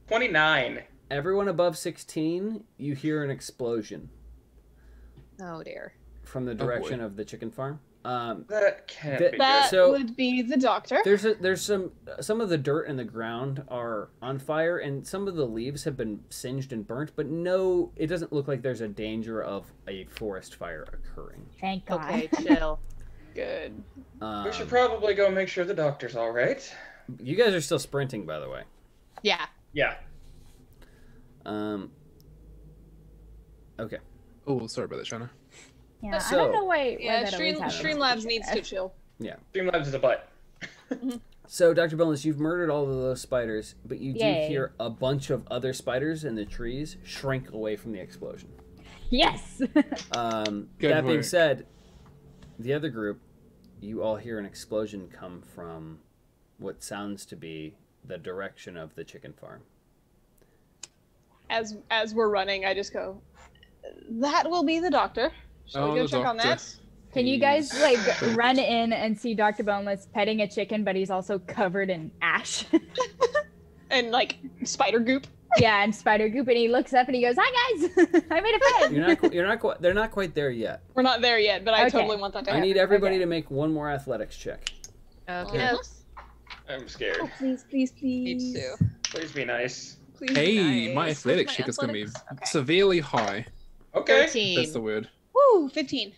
29. Everyone above 16, you hear an explosion Oh dear. from the direction of the chicken farm. That can't That- be That So- would be the doctor. There's some of the dirt in the ground are on fire, and some of the leaves have been singed and burnt, but no, it doesn't look like there's a danger of a forest fire occurring. Thank God. Okay, chill. Good. good. We should probably go make sure the doctor's all right. You guys are still sprinting, by the way. Yeah. Yeah. Okay. Oh, sorry about that, Shanna. Yeah, I So- don't know why Yeah, that always happens. Streamlabs needs to chill. Streamlabs is a butt. So, Dr. Boneless, you've murdered all of those spiders, but you do Yay. hear a bunch of other spiders in the trees shrink away from the explosion. Yes. Good That being work. said, the other group, you all hear an explosion come from what sounds to be the direction of the chicken farm. As we're running, I just go, that will be the doctor. Shall we go the check on doctor. that? Can you guys run in and see Dr. Boneless petting a chicken, but he's also covered in ash? And like spider goop. Yeah, and spider goop, and he looks up and he goes, "Hi guys, I made a friend." They're not quite there yet. We're not there yet, but I Okay. totally want that to I happen. need everybody Okay. to make one more athletics check. Okay. I'm scared. Oh, please, please, please. Me too. Please be nice. Please be Hey, nice. my Where's athletics my check is going to be athletics? Okay. severely high. Okay. 13. That's the word. Woo, 15.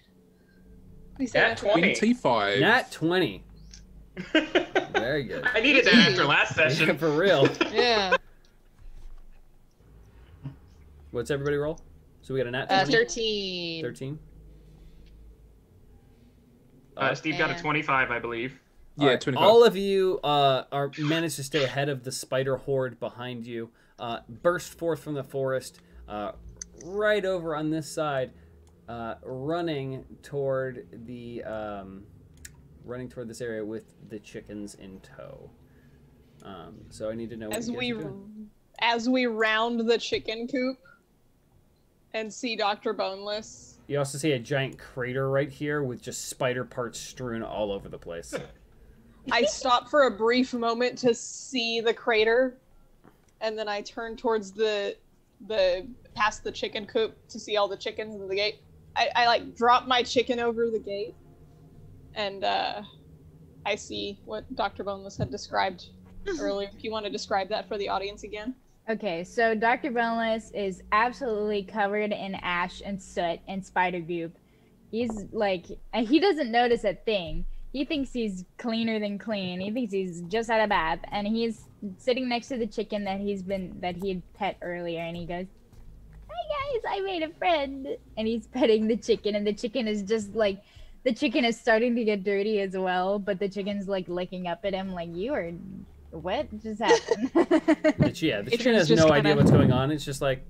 Please say Nat that. 20. 25. Nat 20. Very good. I needed that after last session. Yeah, for real. Yeah. What's everybody roll? So we got a nat 20? 13. 13. Steve got a 25, I believe. Yeah, right. 25. All of you are managed to stay ahead of the spider horde behind you. Burst forth from the forest, right over on this side, running toward the this area with the chickens in tow. So I need to know what you guys are doing. As we round the chicken coop and see Dr. Boneless. You also see a giant crater right here with just spider parts strewn all over the place. I stop for a brief moment to see the crater, and then I turn towards past the chicken coop to see all the chickens in the gate. I like drop my chicken over the gate, and I see what Dr. Boneless had described earlier. If you want to describe that for the audience again. Okay, so Dr. Boneless is absolutely covered in ash and soot and spider goop. He's like, and he doesn't notice a thing. He thinks he's cleaner than clean. He thinks he's just out of bath, and he's sitting next to the chicken that he had pet earlier, and he goes, "Hi guys, I made a friend," and he's petting the chicken, and the chicken is just like, the chicken is starting to get dirty as well, but the chicken's like licking up at him like, "You are." What just happened? The chicken has no idea what's going on. It's just like,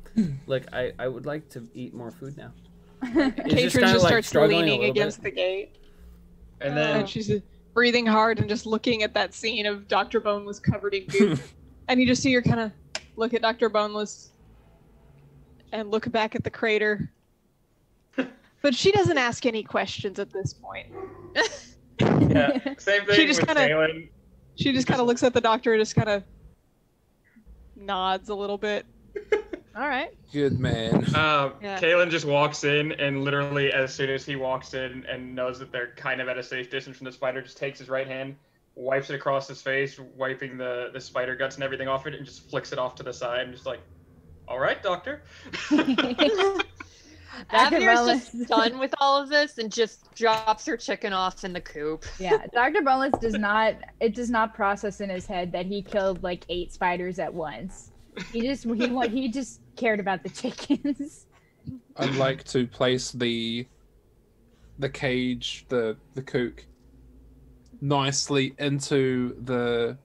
look, I would like to eat more food now. Katrin just starts leaning against the gate. And then she's breathing hard and just looking at that scene of Dr. Boneless covered in goop. And you just see her kind of look at Dr. Boneless and look back at the crater. But she doesn't ask any questions at this point. Yeah, same thing with Kaylin. She just kind of looks at the doctor and just kind of nods a little bit. All right. Good man. Kaylin just walks in, and literally as soon as he walks in and knows that they're kind of at a safe distance from the spider, just takes his right hand, wipes it across his face, wiping the spider guts and everything off it, and just flicks it off to the side, and just like, all right, doctor. Abner's just done with all of this and just drops her chicken off in the coop. Yeah, Dr. Boneless does not process in his head that he killed like 8 spiders at once. He just cared about the chickens. I'd like to place the cage, the coop, nicely into the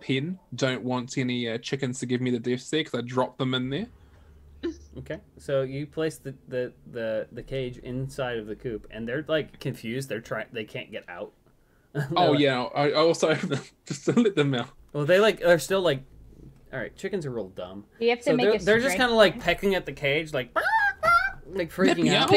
pen. Don't want any chickens to give me the death stare because I dropped them in there. Okay, so you place the cage inside of the coop, and they're like confused. They can't get out. Oh yeah, I also just to let them out. Well, they're still like, all right, chickens are real dumb. You have to make they're just kind of like pecking at the cage, like freaking out.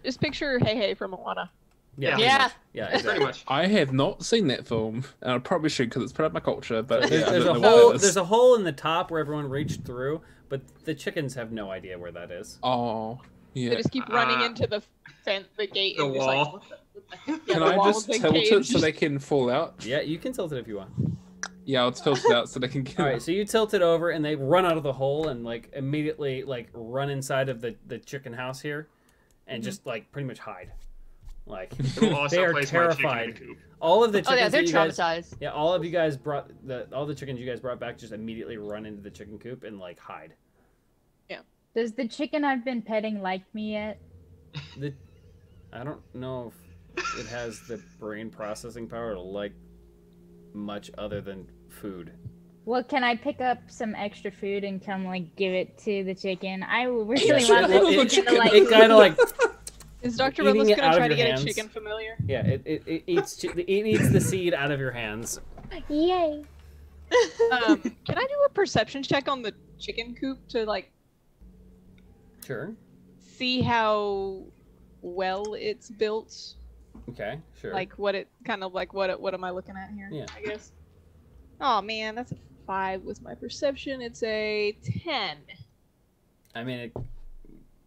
Just picture Hey from Moana. Yeah, exactly. Pretty much. I have not seen that film, and I probably should because it's part of my culture. But there's a hole in the top where everyone reached through, but the chickens have no idea where that is. Oh, yeah. They just keep running into the gate. The wall. Can I just tilt it so they can fall out? Yeah, you can tilt it if you want. Yeah, I'll tilt it out so they can get out. All right, so you tilt it over, and they run out of the hole and like immediately like run inside of the chicken house here, and just like pretty much hide. Like they are terrified. All of the chickens. they're traumatized. All of you guys all the chickens you guys brought back just immediately run into the chicken coop and like hide. Yeah. Does the chicken I've been petting like me yet? I don't know if it has the brain processing power to like much other than food. Well, can I pick up some extra food and come like give it to the chicken? I really want the chicken to like. It kind of like. Is Dr. Boneless gonna try to get a chicken familiar? Yeah, it eats the seed out of your hands. Yay! Can I do a perception check on the chicken coop to like? Sure. See how well it's built. Okay, sure. Like what it kind of like what am I looking at here? Yeah. I guess. Oh man, that's a 5 with my perception. It's a 10. I mean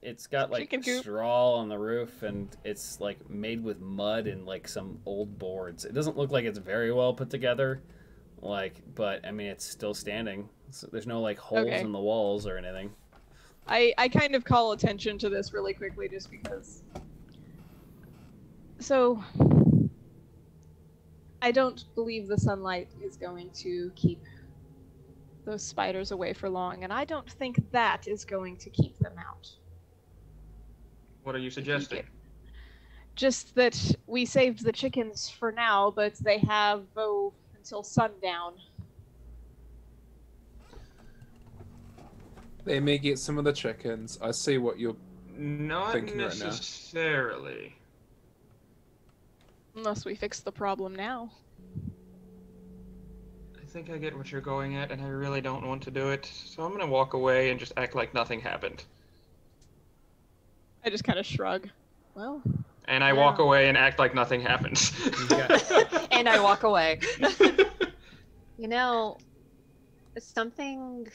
it's got like straw on the roof, and it's like made with mud and like some old boards. It doesn't look like it's very well put together, but I mean it's still standing. So there's no like holes in the walls or anything. I kind of call attention to this really quickly just because. So I don't believe the sunlight is going to keep those spiders away for long, and I don't think that is going to keep them out. What are you suggesting? Just that we saved the chickens for now, but they have until sundown. They may get some of the chickens. I see what you're Not thinking necessarily. right now. Unless we fix the problem now. I think I get what you're going at, and I really don't want to do it. So I'm gonna walk away and just act like nothing happened. I just kind of shrug. Well. And I walk away and act like nothing happened. And I walk away. You know, something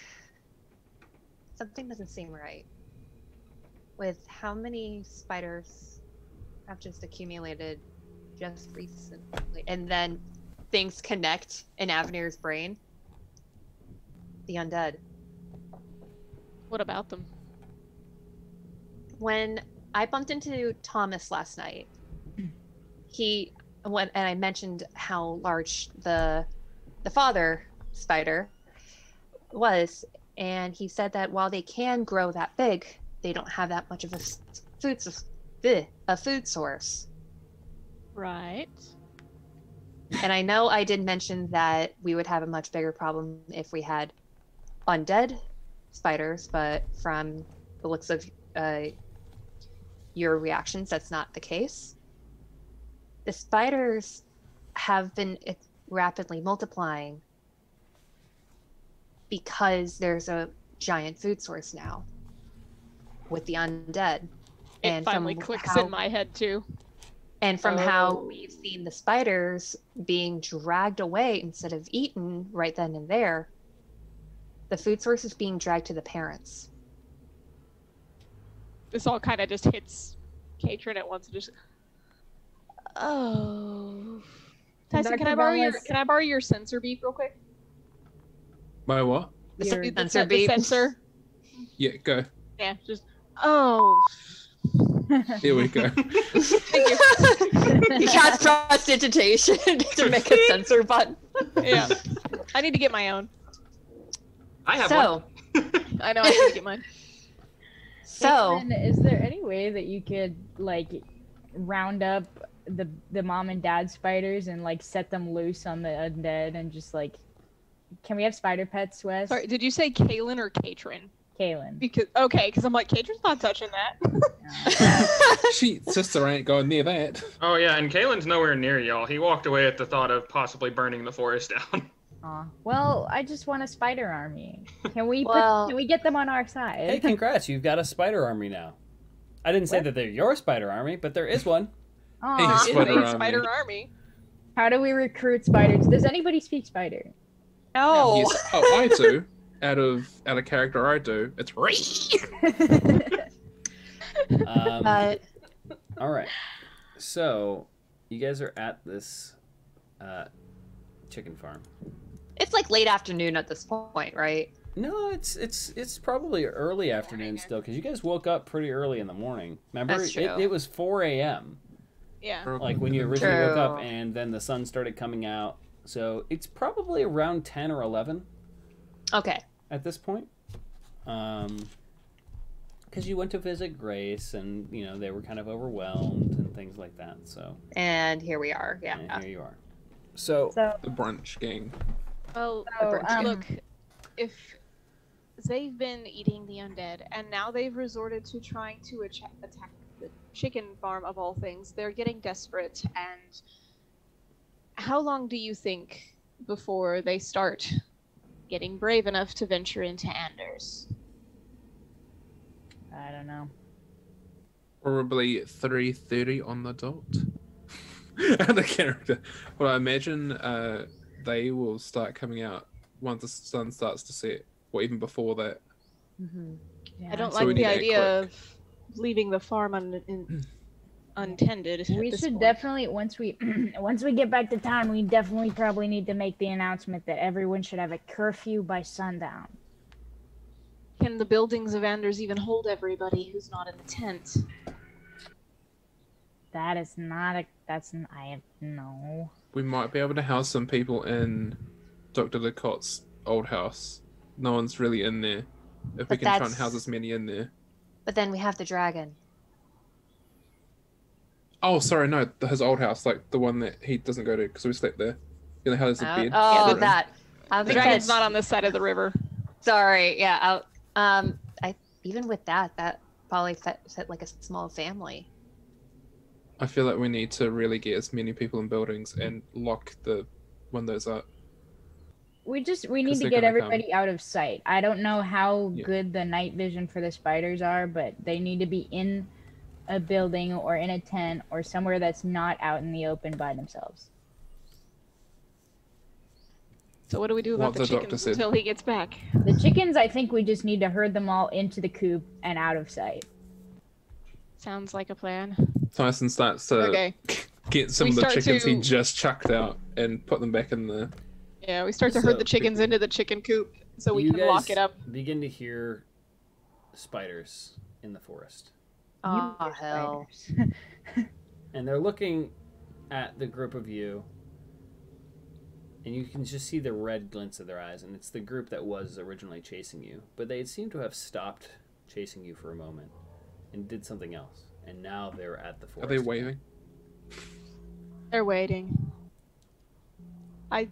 doesn't seem right. With how many spiders have just accumulated just recently, and then things connect in Avenir's brain. The undead. What about them? When I bumped into Thomas last night, and I mentioned how large the father spider was, and he said that while they can grow that big, they don't have that much of a food source. Right. And I know I did mention that we would have a much bigger problem if we had undead spiders, but from the looks of your reactions, that's not the case. The spiders have been rapidly multiplying because there's a giant food source now with the undead. It finally clicks in my head too. And from how we've seen the spiders being dragged away instead of eaten right then and there, the food source is being dragged to the parents. This all kind of just hits Katrin at once. Just, Tyson, can I borrow your sensor beep real quick? My what? The sensor beep. The sensor. Yeah, go. Yeah, just Here we go. Thank you. You cast prestidigitation to make a sensor button. Yeah. I need to get my own. I have one. I know I need to get mine. So, is there any way that you could like round up the mom and dad spiders and like set them loose on the undead and just like, can we have spider pets, Wes? Sorry, did you say Kaylin or Katrin? Kaylin. Because I'm like, Katrin's not touching that. Sister ain't going near that. Oh yeah, and Kalen's nowhere near y'all. He walked away at the thought of possibly burning the forest down. Well, I just want a spider army. Can we can we get them on our side? Hey, congrats! You've got a spider army now. I didn't say that they're your spider army, but there is one. Spider army. How do we recruit spiders? Does anybody speak spider? No. Yes. Oh, I do. Out of character, I do. It's all right. So you guys are at this chicken farm. It's like late afternoon at this point, right? No, it's probably early afternoon still, because you guys woke up pretty early in the morning. Remember, That's true. It was 4 a.m. Yeah. Like when you originally woke up, and then the sun started coming out. So it's probably around 10 or 11. Okay. At this point, because you went to visit Grace, and they were kind of overwhelmed and things like that. So. And here we are. Yeah. And here you are. So the brunch gang. Well, look, if they've been eating the undead, and now they've resorted to trying to attack the chicken farm of all things, they're getting desperate. And how long do you think before they start getting brave enough to venture into Anders? I don't know. Probably 3:30 on the dot. And the character. Well, I imagine they will start coming out once the sun starts to set, or even before that. Mm-hmm. Yeah. I don't like the idea of leaving the farm untended. We should definitely once we get back to town, we definitely probably need to make the announcement that everyone should have a curfew by sundown. Can the buildings of Anders even hold everybody who's not in the tent? That is not a. No. We might be able to house some people in Dr. Lecott's old house. No one's really in there. If we can try and house as many in there. But then we have the dragon. Oh, sorry, no, his old house, like the one that he doesn't go to because we slept there. You know how there's a bed? Oh, that. The dragon's not on this side of the river. Sorry, yeah. Even with that probably fit like a small family. I feel like we need to really get as many people in buildings and lock the windows up. We need to get everybody out of sight. I don't know how good the night vision for the spiders are, but they need to be in a building or in a tent or somewhere that's not out in the open by themselves. So what do we do about the chickens until he gets back? The chickens, I think we just need to herd them all into the coop and out of sight. Sounds like a plan. Tyson starts to get some of the chickens he just chucked out and put them back in the... Yeah, we start to herd the chickens into the chicken coop so we can lock it up. Begin to hear spiders in the forest. Oh, hell. And they're looking at the group of you, and you can just see the red glints of their eyes, and it's the group that was originally chasing you. But they seem to have stopped chasing you for a moment and did something else, and now they're at the forest. Are they waving? They're waiting. I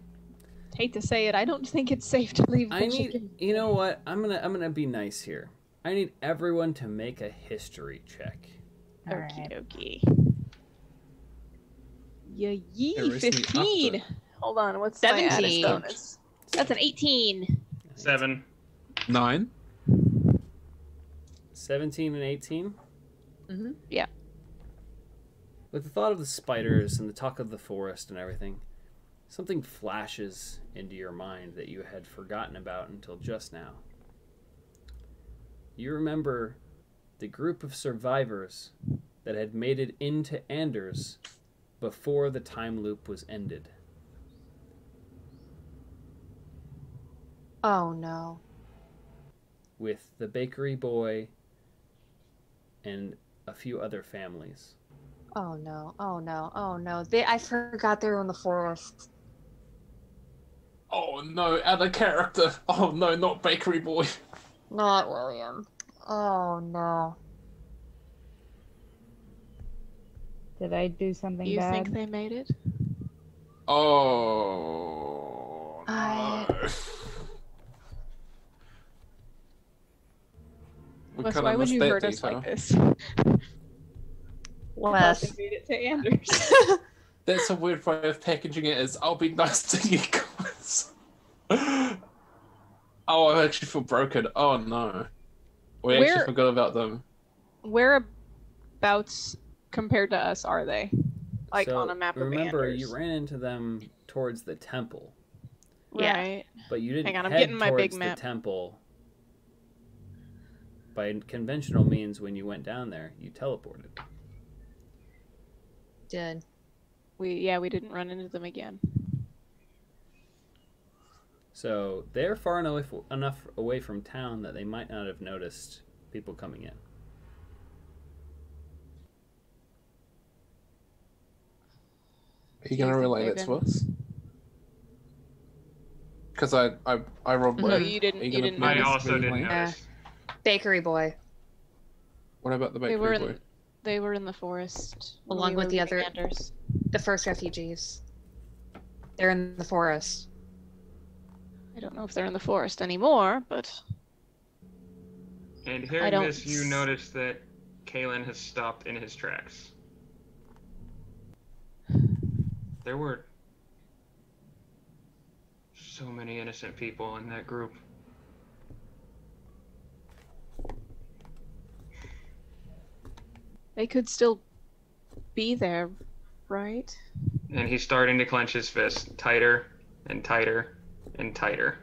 hate to say it, I don't think it's safe to leave the chicken. You know what? I'm gonna be nice here. I need everyone to make a history check. Okie dokie. Yeet, 15. Hold on, what's 17? My bonus? That's an 18. 7. 9. 17 and 18? Mm-hmm. Yeah. With the thought of the spiders and the talk of the forest and everything, something flashes into your mind that you had forgotten about until just now. You remember the group of survivors that had made it into Anders before the time loop was ended. Oh no. With the bakery boy and a few other families. Oh no, oh no, oh no. I forgot they were in the forest. Oh no, out of character. Oh no, not bakery boy. Not William. Oh no. Did I do something bad? You think they made it? Oh no. Wes, why would you hurt us like this? Wes. They made it to Anders. That's a weird way of packaging it as I'll be nice to you guys. Oh, I actually feel broken. Oh no. We actually forgot about them. Whereabouts compared to us are they? Like so, on a map of remember, Anders. you ran into them towards the temple. Right. But you didn't Hang on, I'm head getting my big towards map. the temple. By conventional means, when you went down there, you teleported. Did. We didn't run into them again. So they're far enough away from town that they might not have noticed people coming in. Are you going to relay that to us? Because I rolled No, you didn't. I also didn't notice. Bakery boy. What about the bakery boy? They were in the forest. Along with the other... The first refugees. They're in the forest. I don't know if they're in the forest anymore, but... And hearing this, you notice that Kalen has stopped in his tracks. There were so many innocent people in that group. They could still be there, right? And he's starting to clench his fist tighter and tighter and tighter.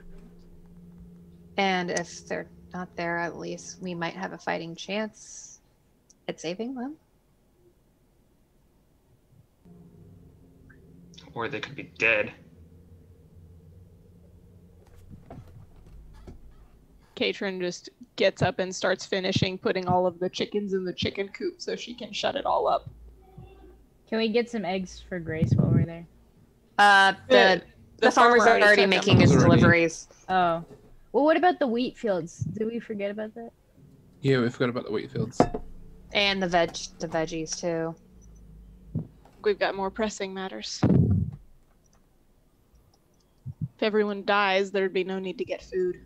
And if they're not there, at least we might have a fighting chance at saving them. Or they could be dead. Katrin just gets up and starts putting all of the chickens in the chicken coop so she can shut it all up. Can we get some eggs for Grace while we're there? The farmer's already making his deliveries. Oh. Well, what about the wheat fields? Did we forget about that? Yeah, we forgot about the wheat fields. And the veggies too. We've got more pressing matters. If everyone dies, there'd be no need to get food.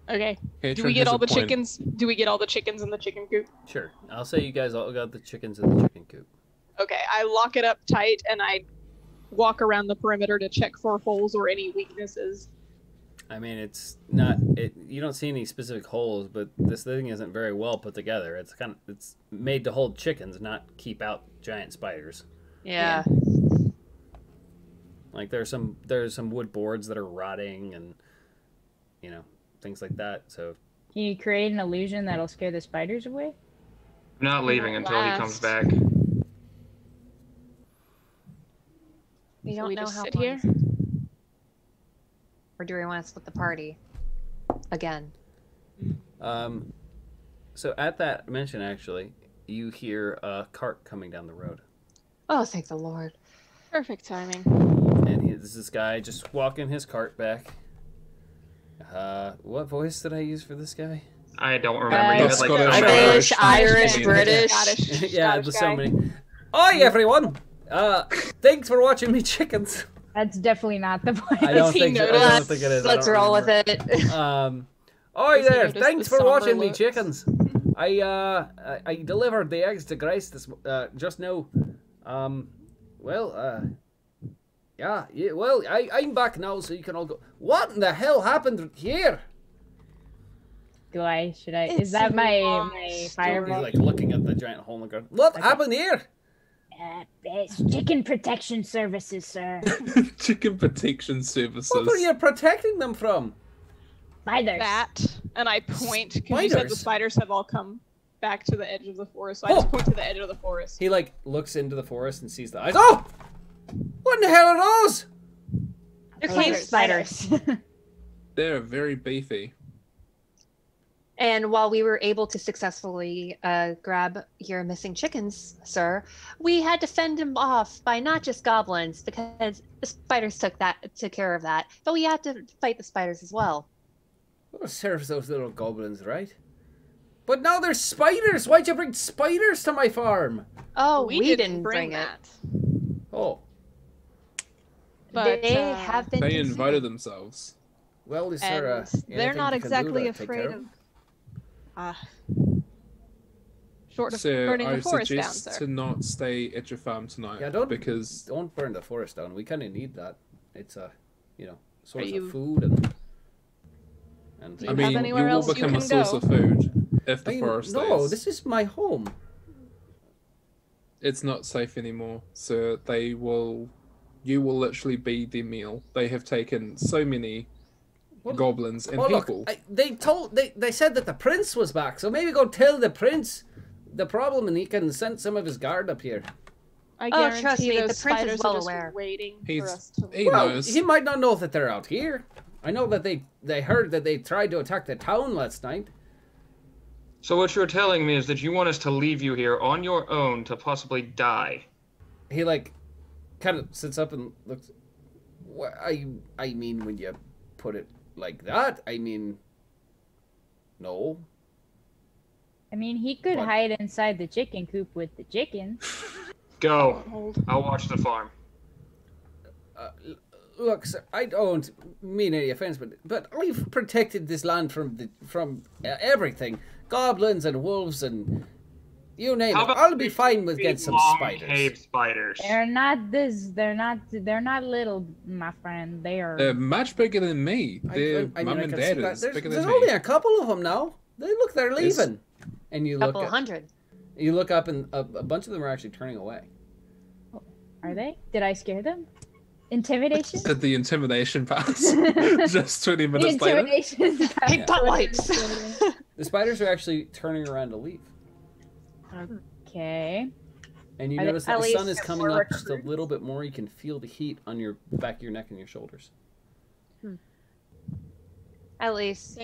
Okay. Do we get all the chickens? Do we get all the chickens in the chicken coop? Sure. I'll say you guys all got the chickens in the chicken coop. Okay, I lock it up tight and I walk around the perimeter to check for holes or any weaknesses. I mean, it's not. You don't see any specific holes, but this thing isn't very well put together. It's made to hold chickens, not keep out giant spiders. Yeah. Like there's some wood boards that are rotting and things like that. So can you create an illusion that'll scare the spiders away? I'm not leaving until he comes back. We don't know how sit here. Or do we want to split the party again? So at that mention, actually, you hear a cart coming down the road. Oh, thank the Lord! Perfect timing. And there's this guy just walking his cart back. What voice did I use for this guy? I don't remember. You had Scottish, Irish, British. Yeah, there's so many. Hi everyone! Thanks for watching me chickens. That's definitely not the voice. I don't think it is. Let's roll with it. Hi there! Thanks for watching me chickens. I delivered the eggs to Grace just now. Yeah. Well, I'm back now, so you can all go. What in the hell happened here? Should I? Is that my fireball? He's like looking at the giant hole in the ground. What happened here? It's chicken protection services, sir. Chicken protection services. What are you protecting them from? Spiders. That, and I point, because you said the spiders have all come back to the edge of the forest, so I just point to the edge of the forest. He, looks into the forest and sees the eyes. Oh! What in the hell are those? They're cave spiders. They're very beefy. And while we were able to successfully grab your missing chickens, sir, we had to fend them off by not just goblins, because the spiders took care of that, but we had to fight the spiders as well. Oh, serves those little goblins, right? But now there's spiders! Why'd you bring spiders to my farm? Oh, we didn't bring that. Oh. But they have been. They invited themselves. Well, is there they're not exactly afraid of. Short of burning the forest down, sir. I suggest to not stay at your farm tonight. Yeah, don't burn the forest down. We kind of need that. It's a, source of food and I mean, you will become a source of food if the forest stays. No, this is my home. It's not safe anymore, sir. You will literally be their meal. They have taken so many goblins and people. Look, they said that the prince was back, so maybe go tell the prince the problem, and he can send some of his guard up here. I guarantee trust me, those the prince is spiders well are just aware. waiting for us to. He knows. He might not know that they're out here. I know that they heard that they tried to attack the town last night. So what you're telling me is that you want us to leave you here on your own to possibly die. He kind of sits up and looks. What I mean, when you put it like that, I mean, no. I mean, he could hide inside the chicken coop with the chickens. Go. I'll watch the farm. Look, sir, I don't mean any offense, but I've protected this land from everything, goblins and wolves and you name it. I'll be fine with getting some spiders. Cave spiders. They're not little, my friend. They're much bigger than me. Their mum and dad is bigger than me. There's only a couple of them now. They're leaving. And you look. Couple hundred. You look up, and a bunch of them are actually turning away. Are they? Did I scare them? Intimidation? Did the intimidation pass? Just 20 minutes later? Hey, butt wipes! The spiders are actually turning around to leave. Okay. And you notice that the sun is coming up just a little bit more. You can feel the heat on your back of your neck and your shoulders. At least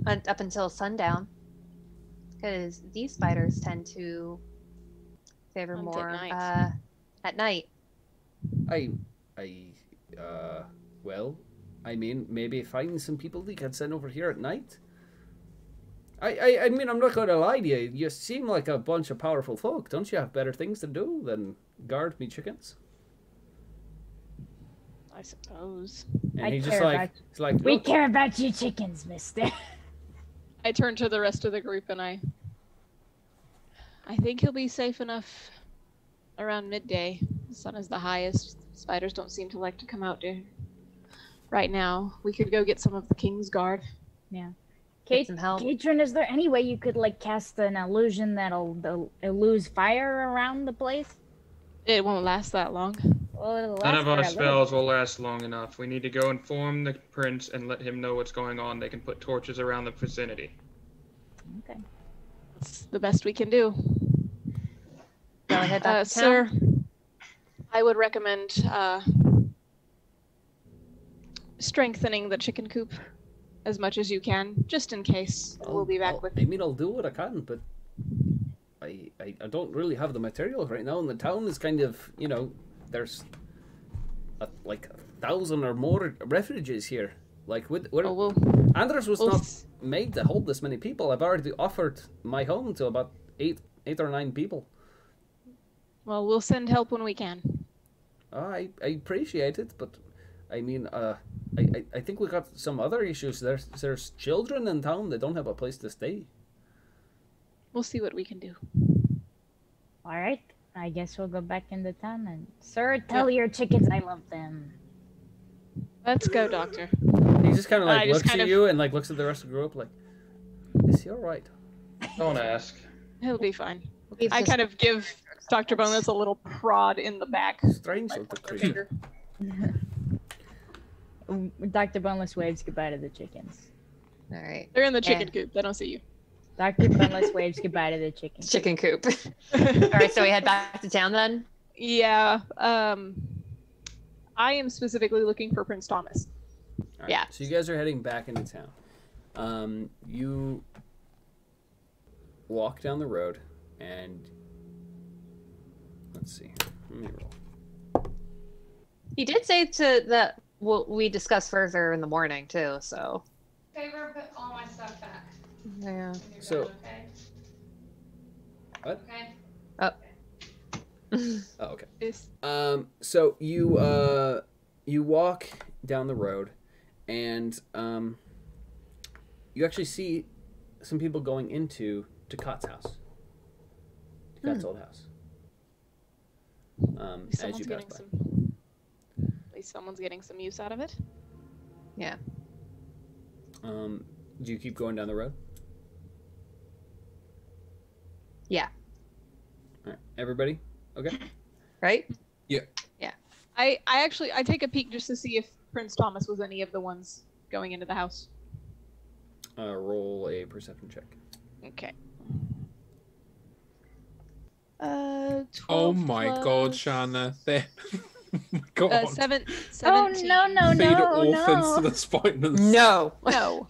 up until sundown. Because these spiders tend to favor Hunt more at night. at night. Well, I mean, maybe find some people we can send over here at night. I mean, I'm not going to lie to you. You seem like a bunch of powerful folk. Don't you have better things to do than guard me chickens? I suppose. And he's like, we look, care about you chickens, mister. I turn to the rest of the group and I think he'll be safe enough around midday. The sun is the highest. Spiders don't seem to like to come out right now. We could go get some of the King's Guard. Yeah. Get some help. Katrin, is there any way you could like cast an illusion that'll illuse fire around the place? It won't last that long. Well, None of our spells will last long enough. We need to go inform the prince and let him know what's going on. They can put torches around the vicinity. Okay. That's the best we can do. Go ahead, Dr. Sir, I would recommend strengthening the chicken coop as much as you can, just in case. We'll be back with. I mean, I'll do what I can, but I don't really have the materials right now, and the town is kind of, you know, there's like 1,000 or more refugees here. Like, Andros was not made to hold this many people. I've already offered my home to about eight or nine people. Well, we'll send help when we can. I appreciate it, but I mean, I think we got some other issues. There's children in town that don't have a place to stay. We'll see what we can do. All right. I guess we'll go back into town and, sir, tell your chickens I love them. Let's go, Doctor. He just kind of like looks at you and like looks at the rest of the group like, is he all right? Don't ask. He'll be fine. I kind of give Dr. Boneless a little prod in the back. Strange little creature. Dr. Boneless waves goodbye to the chickens. All right. They're in the chicken coop. They don't see you. Dr. Boneless waves goodbye to the chickens. Chicken coop. All right, so we head back to town then? Yeah. I am specifically looking for Prince Thomas. Right, yeah. So you guys are heading back into town. You walk down the road and let's see. Let me roll. He did say that we discuss further in the morning too, so. Favor, put all my stuff back. Yeah. So. Okay. What? Okay. Oh. Oh, okay. Yes. So you walk down the road, and you actually see some people going into Ducat's house. Ducat's old house. As you pass by. At least someone's getting some use out of it. Yeah. Do you keep going down the road? Yeah. All right. Everybody? Okay. Right? Yeah. Yeah. I take a peek just to see if Prince Thomas was any of the ones going into the house. Roll a perception check. Okay. Oh 12 my plus... god, Shanna. There. Go on. 17. Oh, no. Feed orphans to the spineless. No. No.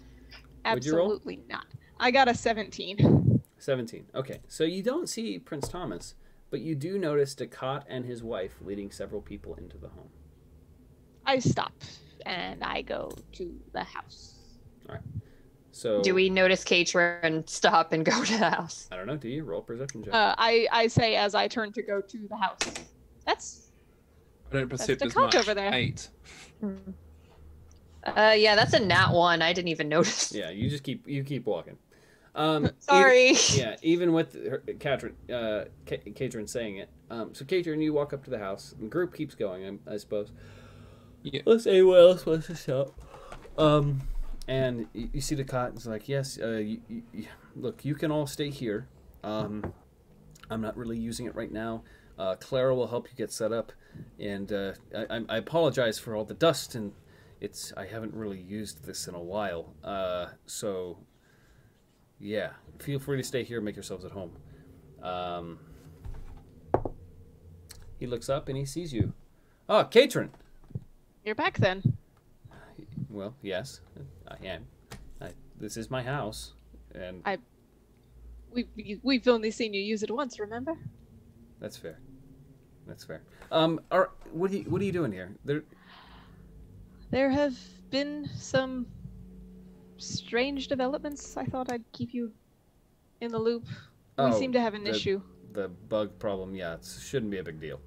What'd you roll? Absolutely not. I got a 17. 17. Okay. So you don't see Prince Thomas, but you do notice Ducat and his wife leading several people into the home. I stop and I go to the house. All right. So Do we notice Katrin stop and go to the house? I don't know. Do you roll perception check? I say as I turn to go to the house. I don't perceive as Ducat much. over there. 8. Yeah, that's a nat 1. I didn't even notice. Yeah, you just keep walking. Sorry. Even with Katrin saying it. So Katrin, you walk up to the house. The group keeps going, I suppose. Yeah. Let's say what else was to stop. And you see the cot. It's like, yes. Look, you can all stay here. I'm not really using it right now. Clara will help you get set up, and I apologize for all the dust, and I haven't really used this in a while. So yeah, feel free to stay here, make yourselves at home. He looks up and he sees you. Oh, Katrin. You're back then. Well, yes, I am. This is my house, and We've only seen you use it once, remember? That's fair. That's fair. What are you doing here? There have been some strange developments. I thought I'd keep you in the loop. We seem to have an issue. The bug problem, yeah, it shouldn't be a big deal.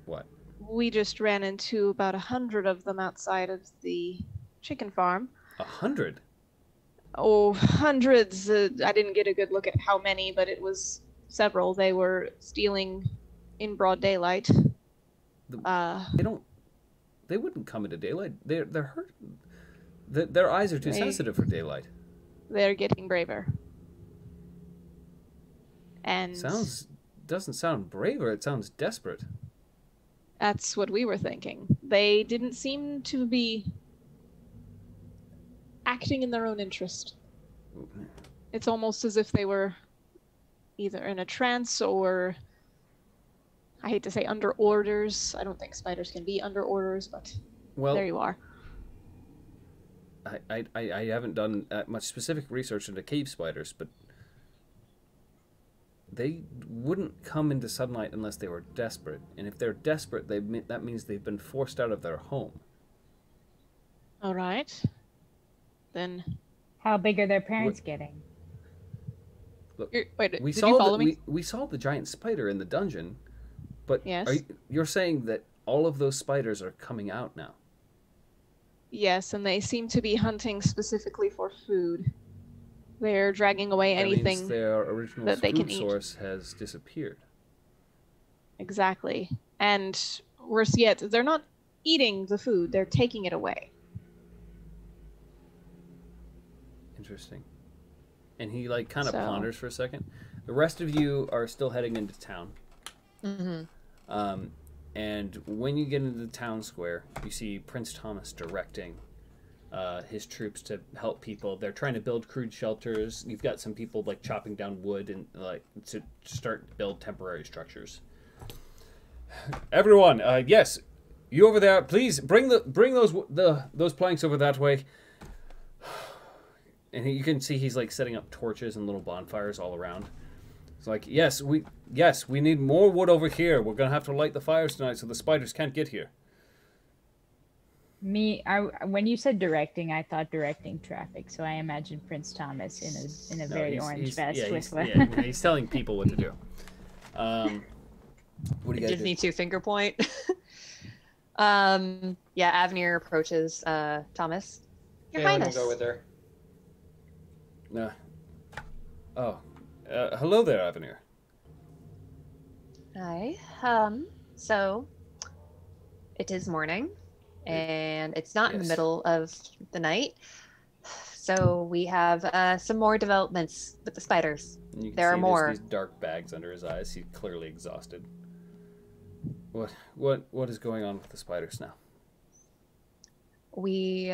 What? We just ran into about 100 of them outside of the chicken farm. 100? Oh, hundreds. I didn't get a good look at how many, but it was several. They were stealing in broad daylight. They wouldn't come into daylight. They're hurt. Their eyes are too sensitive for daylight. They're getting braver. And doesn't sound braver. It sounds desperate. That's what we were thinking. They didn't seem to be acting in their own interest. It's almost as if they were either in a trance or, I hate to say, under orders. I don't think spiders can be under orders, but there you are. I haven't done much specific research into cave spiders, but they wouldn't come into sunlight unless they were desperate. And if they're desperate, that means they've been forced out of their home. All right. Then how big are their parents getting? Look, wait, did we you follow me? We saw the giant spider in the dungeon, but yes. You're saying that all of those spiders are coming out now? Yes, and they seem to be hunting specifically for food. They're dragging away anything means their original that they can food source has disappeared. Exactly. And worse yet, they're not eating the food, they're taking it away. Interesting. And he kind of ponders for a second. The rest of you are still heading into town. Mm-hmm. And when you get into the town square, you see Prince Thomas directing his troops to help people. They're trying to build crude shelters. You've got some people chopping down wood and to start to build temporary structures. Everyone, yes, you over there, please bring those planks over that way. And you can see he's setting up torches and little bonfires all around. It's yes, we need more wood over here. We're gonna have to light the fires tonight so the spiders can't get here. When you said directing, I thought directing traffic. So I imagine Prince Thomas in a very orange vest he's telling people what to do. What do you guys Disney two finger point. Avenir approaches Thomas. Your Highness. Go with her. Hello there, Avenir. Hi. So it is morning, and it's not in the middle of the night. So we have some more developments with the spiders. You can there see are more. These dark bags under his eyes. He's clearly exhausted. What is going on with the spiders now? We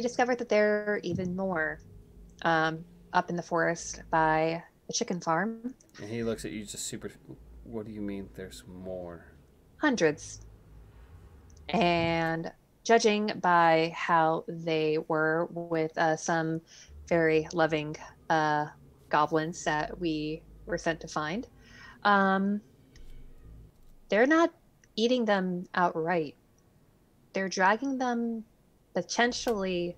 discovered that there are even more up in the forest by the chicken farm. And he looks at you just super... What do you mean there's more? Hundreds. And judging by how they were with some very loving goblins that we were sent to find, they're not eating them outright. They're dragging them potentially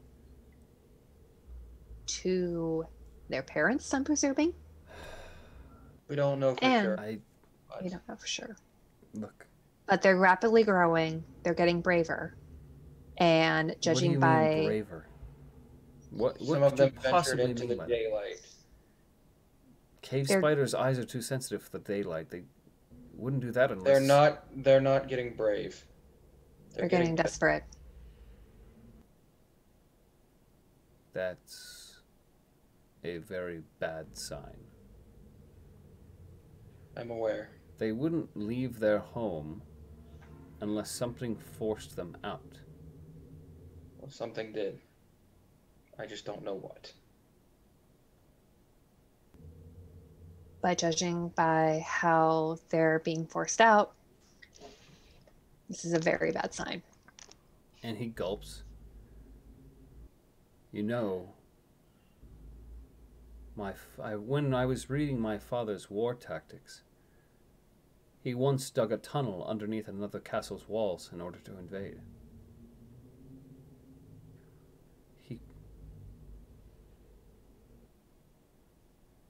to their parents, I'm presuming. We don't know for sure. We don't know for sure. Look. But they're rapidly growing. They're getting braver. And judging by... What do you mean braver? What Some of them ventured possibly into the daylight. Cave spiders' eyes are too sensitive for the daylight. They wouldn't do that unless... They're not getting brave. They're getting desperate. That's a very bad sign. I'm aware. They wouldn't leave their home unless something forced them out. Well, something did. I just don't know what. By judging by how they're being forced out, this is a very bad sign. And he gulps. You know, when I was reading my father's war tactics, he once dug a tunnel underneath another castle's walls in order to invade.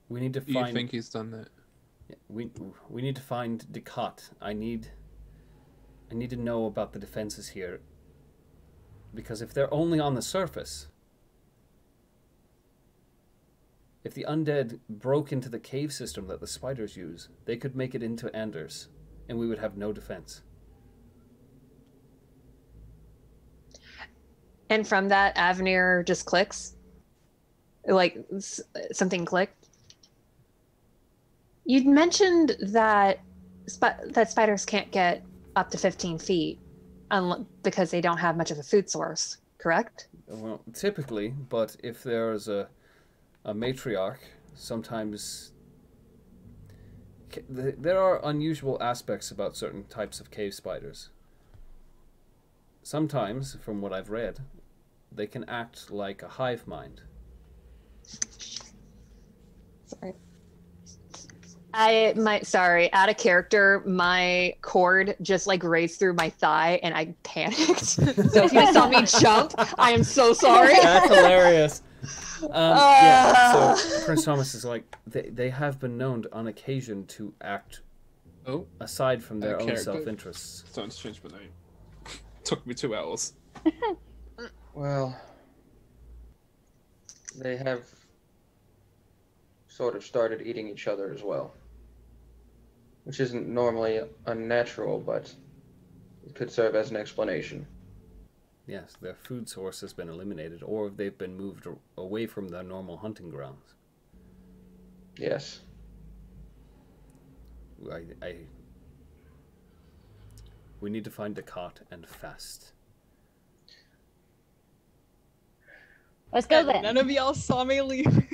We need to find... You think he's done that? We need to find Ducat. I need to know about the defenses here. Because if they're only on the surface... If the undead broke into the cave system that the spiders use, they could make it into Anders, and we would have no defense. And from that, Avenir just clicks. Like, something clicked. You'd mentioned that that spiders can't get up to 15 feet because they don't have much of a food source, correct? Well, typically, but if there's a matriarch, sometimes there are unusual aspects about certain types of cave spiders. Sometimes, from what I've read, they can act like a hive mind. Sorry. Out of character, my cord just like raced through my thigh and I panicked. So if you saw me jump, I am so sorry. That's hilarious. Yeah, so Prince Thomas is like, they have been known on occasion to act aside from their own self-interests. Starting to change my name. Took me 2 hours. Well, they have sort of started eating each other as well. Which isn't normally unnatural, but it could serve as an explanation. Yes, their food source has been eliminated, or they've been moved away from their normal hunting grounds. Yes. We need to find Ducat and fast. Let's go then. None of y'all saw me leave.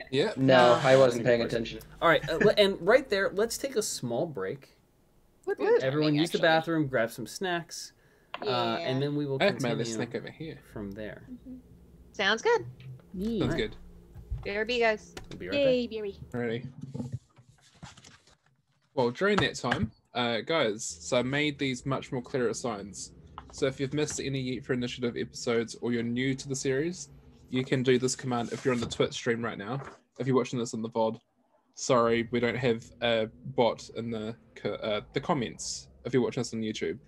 Yeah. No, I wasn't paying attention. All right, and right there, let's take a small break. Everyone use the bathroom, grab some snacks. And then we will continue snack over here from there. Sounds good. Yeah. Sounds good. BRB, guys. We'll be right back. BRB. Ready. Well, during that time, guys, so I made these much more clearer signs. So if you've missed any Yeet for Initiative episodes or you're new to the series, you can do this command if you're on the Twitch stream right now. If you're watching this on the VOD, sorry, we don't have a bot in the comments if you're watching this on YouTube.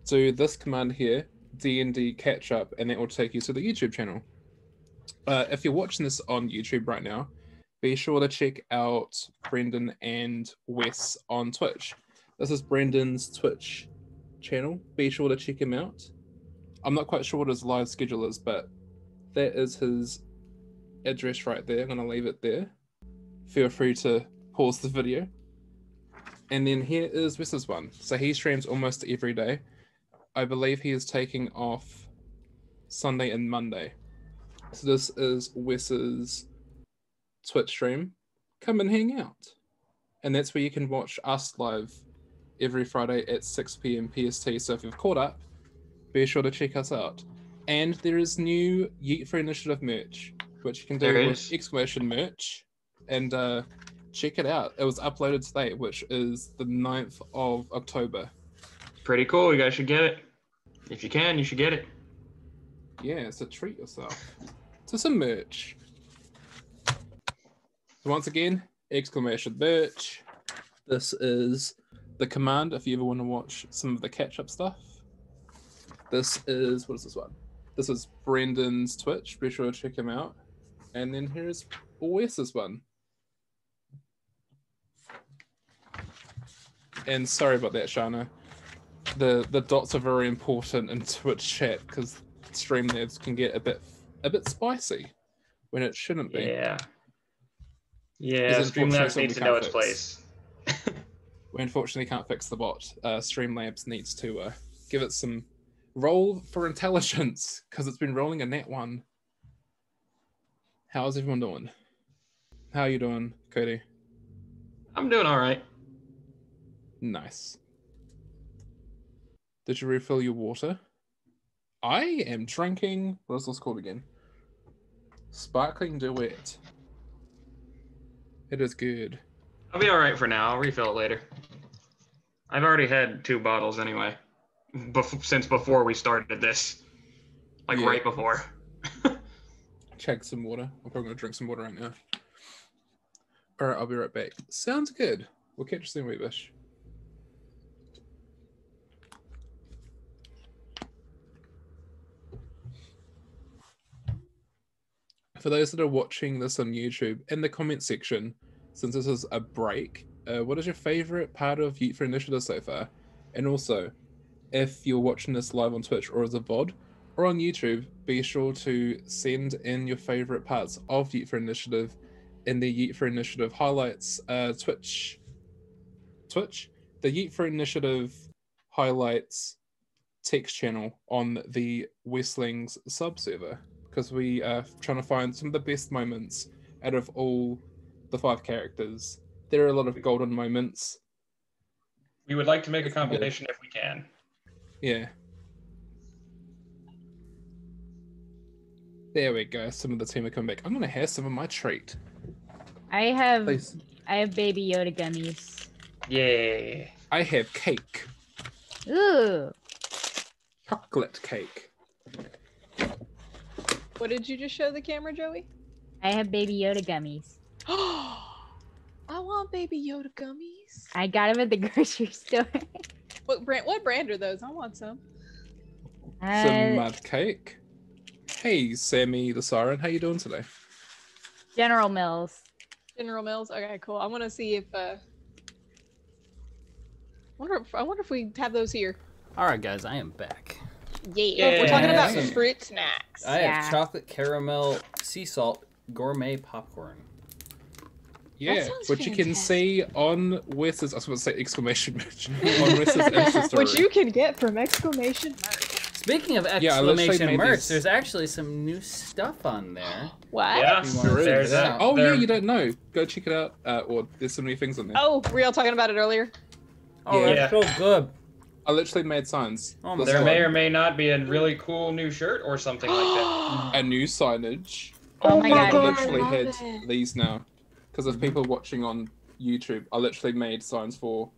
So this command here, D&D catch up, and that will take you to the YouTube channel. If you're watching this on YouTube right now, be sure to check out Brendan and Wes on Twitch. This is Brendan's Twitch channel. Be sure to check him out. I'm not quite sure what his live schedule is, but that is his address right there. I'm going to leave it there. Feel free to pause the video. And then here is Wes's one. So he streams almost every day. I believe he is taking off Sunday and Monday. So this is Wes's Twitch stream. Come and hang out. And that's where you can watch us live every Friday at 6 PM PST. So if you've caught up, be sure to check us out. And there is new Yeet for Initiative merch, which you can do with exclamation merch. And check it out. It was uploaded today, which is the 9th of October. Pretty cool. You guys should get it. If you can, you should get it. Yeah, so treat yourself to some merch. So once again, exclamation merch. This is the command if you ever want to watch some of the catch-up stuff. This is, what is this one? This is Brendan's Twitch. Be sure to check him out. And then here's Wes's one. And sorry about that, Shana. The dots are very important in Twitch chat because Streamlabs can get a bit spicy when it shouldn't be. Yeah. Yeah, Streamlabs needs to know its place. We unfortunately can't fix the bot. Streamlabs needs to give it some roll for intelligence because it's been rolling a nat 1. How's everyone doing? How are you doing, Cody? I'm doing all right. Nice. Did you refill your water? I am drinking... What is this called again? Sparkling duet. It is good. I'll be all right for now. I'll refill it later. I've already had 2 bottles anyway, since before we started this, like right before. Check some water. I'm probably gonna drink some water right now. All right, I'll be right back. Sounds good. We'll catch you soon, Weebish. For those that are watching this on YouTube, in the comment section, since this is a break, what is your favorite part of Yeet for Initiative so far? And also, if you're watching this live on Twitch or as a VOD or on YouTube, be sure to send in your favorite parts of Yeet for Initiative in the Yeet for Initiative highlights Twitch. The Yeet for Initiative highlights text channel on the Westlings sub server, because we are trying to find some of the best moments out of all the 5 characters. There are a lot of golden moments. We would like to make a compilation if we can. Yeah. There we go. Some of the team are coming back. I'm gonna have some of my treat. I have Please. Baby Yoda gummies. Yeah. I have cake. Ooh. Chocolate cake. What did you just show the camera, Joey? I have Baby Yoda gummies. I want Baby Yoda gummies. I got them at the grocery store. What brand are those? I want some. Some mud cake. Hey, Sammy the Siren, how you doing today? General Mills. General Mills. Okay, cool. I want to see if. I wonder if we have those here. All right, guys, I am back. Yeah. We're talking about fruit snacks. I have chocolate caramel sea salt gourmet popcorn. Yeah, which you can see on Wes's, I was going to say exclamation merch, on Wes's Insta story. Which you can get from exclamation merch. Speaking of exclamation merch, there's actually some new stuff on there. What? Yeah, yeah, you don't know. Go check it out. Or there's so many things on there. Oh, were y'all talking about it earlier? Oh, yeah. That's so good. I literally made signs. Oh, there may or may not be a really cool new shirt or something like that. A new signage. Oh my god. I literally had these now. Because of people watching on YouTube, I literally made signs for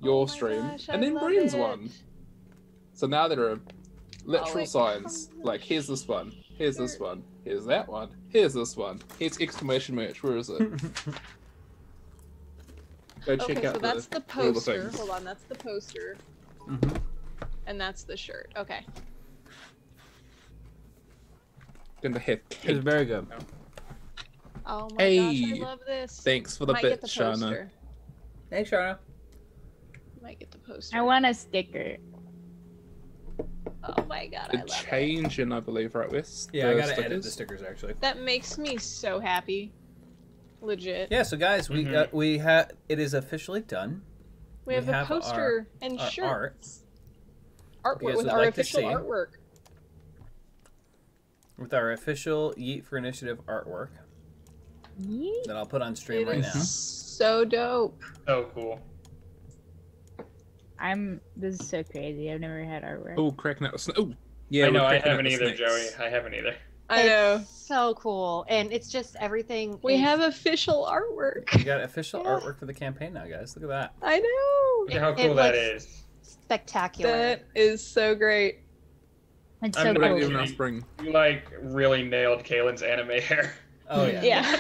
your stream and then Brian's one. So now there are literal signs. Like, here's this one, here's this one, here's that one, here's this one, here's exclamation merch, where is it? Go check out so that's the poster. things. Hold on, that's the poster. And that's the shirt. Okay. Gonna have cake. It's very good. Oh my gosh, I love this. Thanks for the bit, Shana. Hey, Shana. Might get the poster. I want a sticker. Oh my god, I love it. Changing, I believe, right, Wes? Yeah, I gotta edit the stickers actually. That makes me so happy. Legit. Yeah, so guys, we have it is officially done. We have a poster and shirts. Artwork with our official artwork. With our official Yeet for Initiative artwork. Yeet? That I'll put on stream right now. So dope. So cool. This is so crazy. I've never had artwork. Oh, cracking out. Oh, yeah. I know, I haven't either, Joey. I haven't either. I know. So cool. And it's just everything. We have official artwork. We got official artwork for the campaign now, guys. Look at that. I know. Look at how cool that is. Spectacular. That is so great. It's so cool. You like really nailed Kaylin's anime hair. Oh yeah.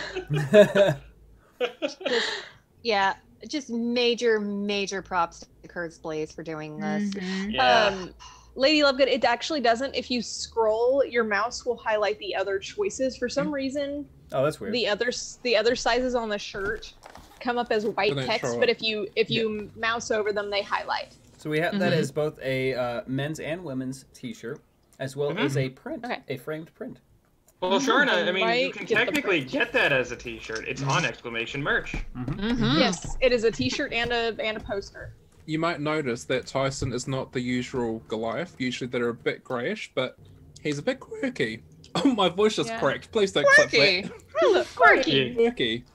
Yeah. Just major props to Kurt's Blaze for doing this. Lady Lovegood, it actually doesn't. If you scroll, your mouse will highlight the other choices. For some reason, oh, that's weird. The other sizes on the shirt come up as white text, but if you mouse over them, they highlight. So we have that as both a men's and women's T-shirt, as well as a print, a framed print. Well, Sharna, I mean, you can technically get that as a T-shirt. It's on exclamation merch. Yes, it is a T-shirt and a poster. You might notice that Tyson is not the usual Goliath. Usually they're a bit greyish, but he's a bit quirky. Oh, my voice just cracked. Please don't clip that. Quirky.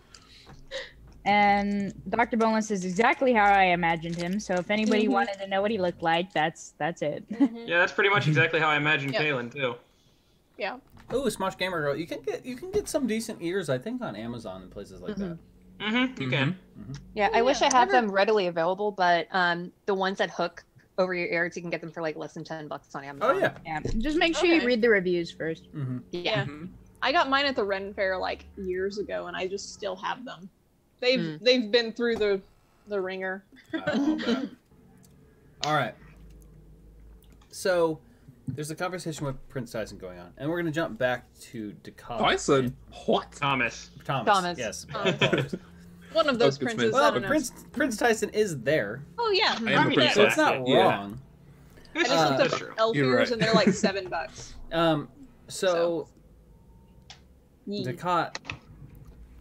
And Dr. Boneless is exactly how I imagined him. So if anybody wanted to know what he looked like, that's it. Yeah, that's pretty much exactly how I imagined Kaylin too. Yeah. Oh, Smosh Gamer Girl. You can get some decent ears, I think, on Amazon and places like that. Mm-hmm. You can. Yeah, I wish I had them readily available, but the ones that hook over your ears, you can get them for like less than $10 on Amazon. Oh yeah. Yeah. Just make sure you read the reviews first. Yeah. I got mine at the Ren Fair like years ago, and I just still have them. They've been through the ringer. All right. So there's a conversation with Prince Tyson going on, and we're gonna jump back to Dakota. Tyson? What? Thomas. Yes. One of those princes. Well, but Prince Tyson is there. Oh yeah. I mean, So it's not wrong. I just looked up elf ears, and they're like $7. So Dakot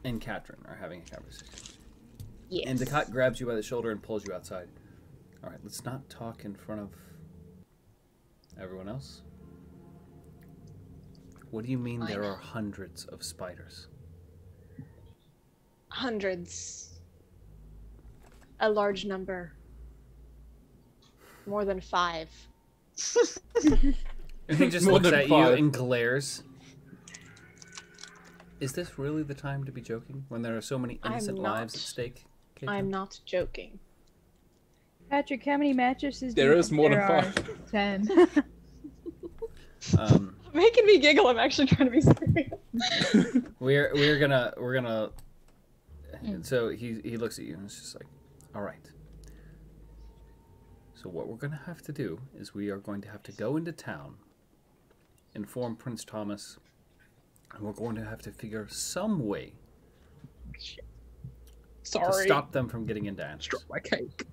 and Katrin are having a conversation. Yes. And Dakot grabs you by the shoulder and pulls you outside. All right, let's not talk in front of everyone else. What do you mean there are hundreds of spiders? Hundreds. A large number. More than 5. And he just looks at you and glares. Is this really the time to be joking when there are so many innocent lives at stake? Caitlin? I'm not joking. Patrick, how many mattresses? There is more than 5. 10. Making me giggle. I'm actually trying to be serious. we're gonna. So he looks at you and it's just like, all right. So what we're gonna have to do is we are going to have to go into town, inform Prince Thomas, and we're going to have to figure some way to stop them from getting into Anders. Drop my cake.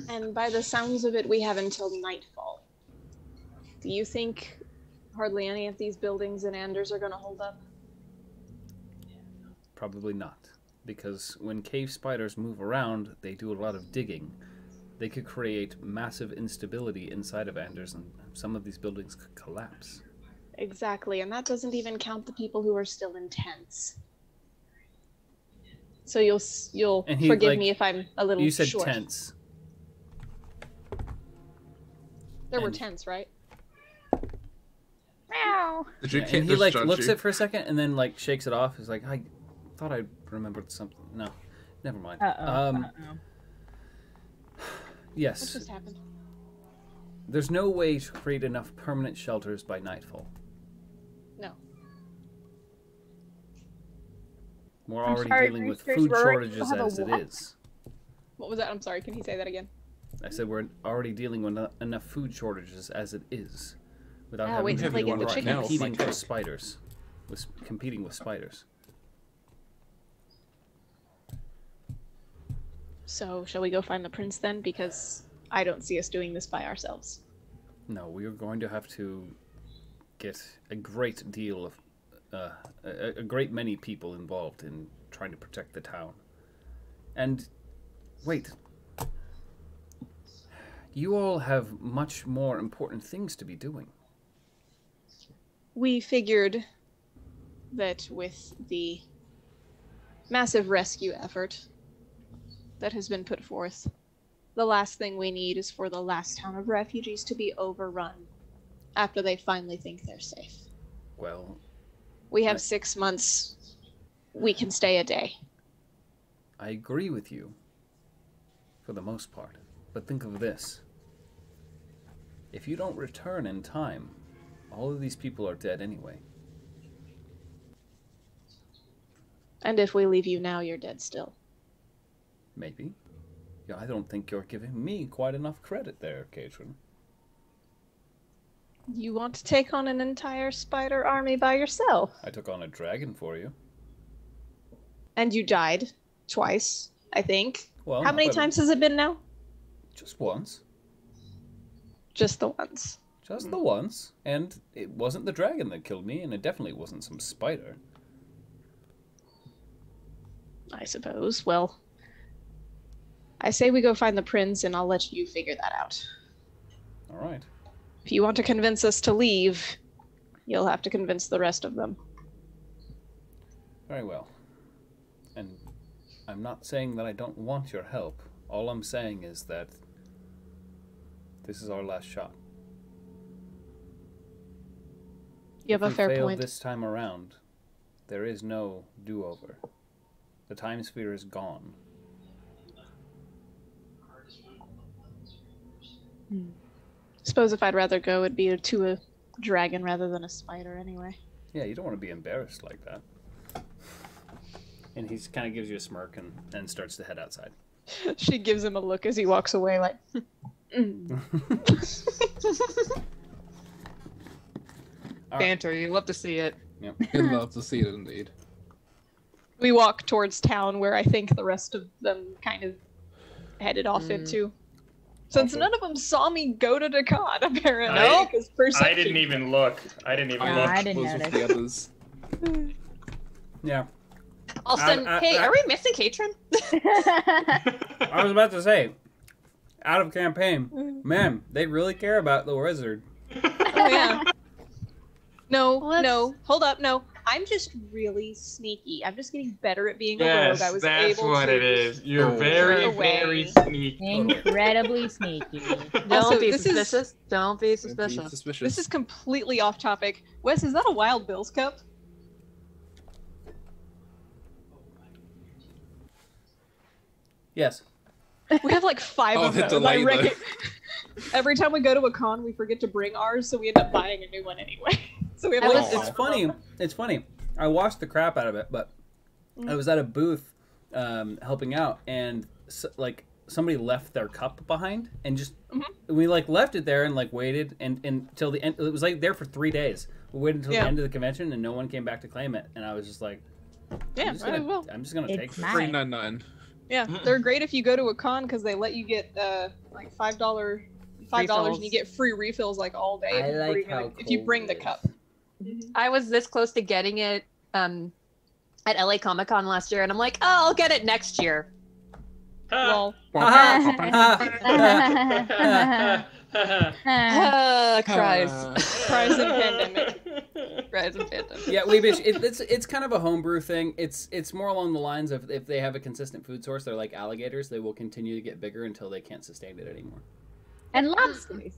And by the sounds of it, we have until nightfall. Do you think hardly any of these buildings in Anders are going to hold up? Probably not, because when cave spiders move around, they do a lot of digging. They could create massive instability inside of Anders, and some of these buildings could collapse. Exactly, and that doesn't even count the people who are still in tents. So you'll forgive me if I'm a little short. You said tents. There were tents, right? Meow. And he like looks at it for a second and then like shakes it off. He's like, I thought I remembered something. No, never mind. Yes. What just happened? There's no way to create enough permanent shelters by nightfall. No. We're already dealing with food shortages as it is. What was that? I'm sorry. Can you say that again? I said we're already dealing with enough food shortages as it is, without having to be competing with spiders. Competing with spiders. So, shall we go find the prince then? Because I don't see us doing this by ourselves. No, we are going to have to get a great deal of, a great many people involved in trying to protect the town. And, wait. You all have much more important things to be doing. We figured that with the massive rescue effort that has been put forth, the last thing we need is for the last town of refugees to be overrun after they finally think they're safe. Well, we have 6 months. We can stay a day. I agree with you for the most part, but think of this. If you don't return in time, all of these people are dead anyway. And if we leave you now, you're dead still. Maybe. Yeah, I don't think you're giving me quite enough credit there, Katrin. You want to take on an entire spider army by yourself? I took on a dragon for you. And you died twice, I think. Well, how many times has it been now? Just once. Just the once. Just the once. And it wasn't the dragon that killed me, and it definitely wasn't some spider. I suppose. Well, I say we go find the prince, and I'll let you figure that out. All right. If you want to convince us to leave, you'll have to convince the rest of them. Very well. And I'm not saying that I don't want your help. All I'm saying is that this is our last shot. You have a fair point. This time around, there is no do-over. The time sphere is gone. Suppose if I'd rather go, it'd be to a dragon rather than a spider anyway. Yeah, you don't want to be embarrassed like that. And he kind of gives you a smirk and starts to head outside. She gives him a look as he walks away, like. Banter, you love to see it. Yep. You'd love to see it indeed. We walk towards town, where I think the rest of them kind of headed off into. Since none of them saw me go to Dakot, apparently. No, perception. I didn't even look. I didn't even look. I didn't Was with notice. the others. Yeah. Also, hey, are we missing Katrin? I was about to say, out of campaign, man, they really care about the wizard. Oh, yeah. No, Well, no, hold up, no. I'm just really sneaky. I'm just getting better at being a Yes, rogue. I was that's able what to it is. You're Oh. very, Away. very sneaky. Incredibly sneaky. Don't Also, be this is- suspicious. Don't be Don't be suspicious. suspicious. This is completely off topic. Wes, is that a Wild Bill's cup? Yes. We have like 5 Oh, of the those. delay, though. Every time we go to a con, we forget to bring ours, so we end up buying a new one anyway. So we have like Oh. It's funny. It's funny. I watched the crap out of it, but I was at a booth helping out, and somebody left their cup behind, and just we like left it there and like waited and until the end. It was like there for 3 days. We waited until the end of the convention, and no one came back to claim it. And I was just like, Yeah, I'm just gonna take It's this. mine. $3.99. Yeah, they're great if you go to a con because they let you get like $5 and you get free refills like all day I like how if you bring the cold cup. I was this close to getting it at LA Comic Con last year, and I'm like, oh, I'll get it next year. Well, Cries. cries in pandemic. Cries and phantom. Yeah, it's kind of a homebrew thing. It's more along the lines of if they have a consistent food source, they're like alligators. They will continue to get bigger until they can't sustain it anymore. And lobsters.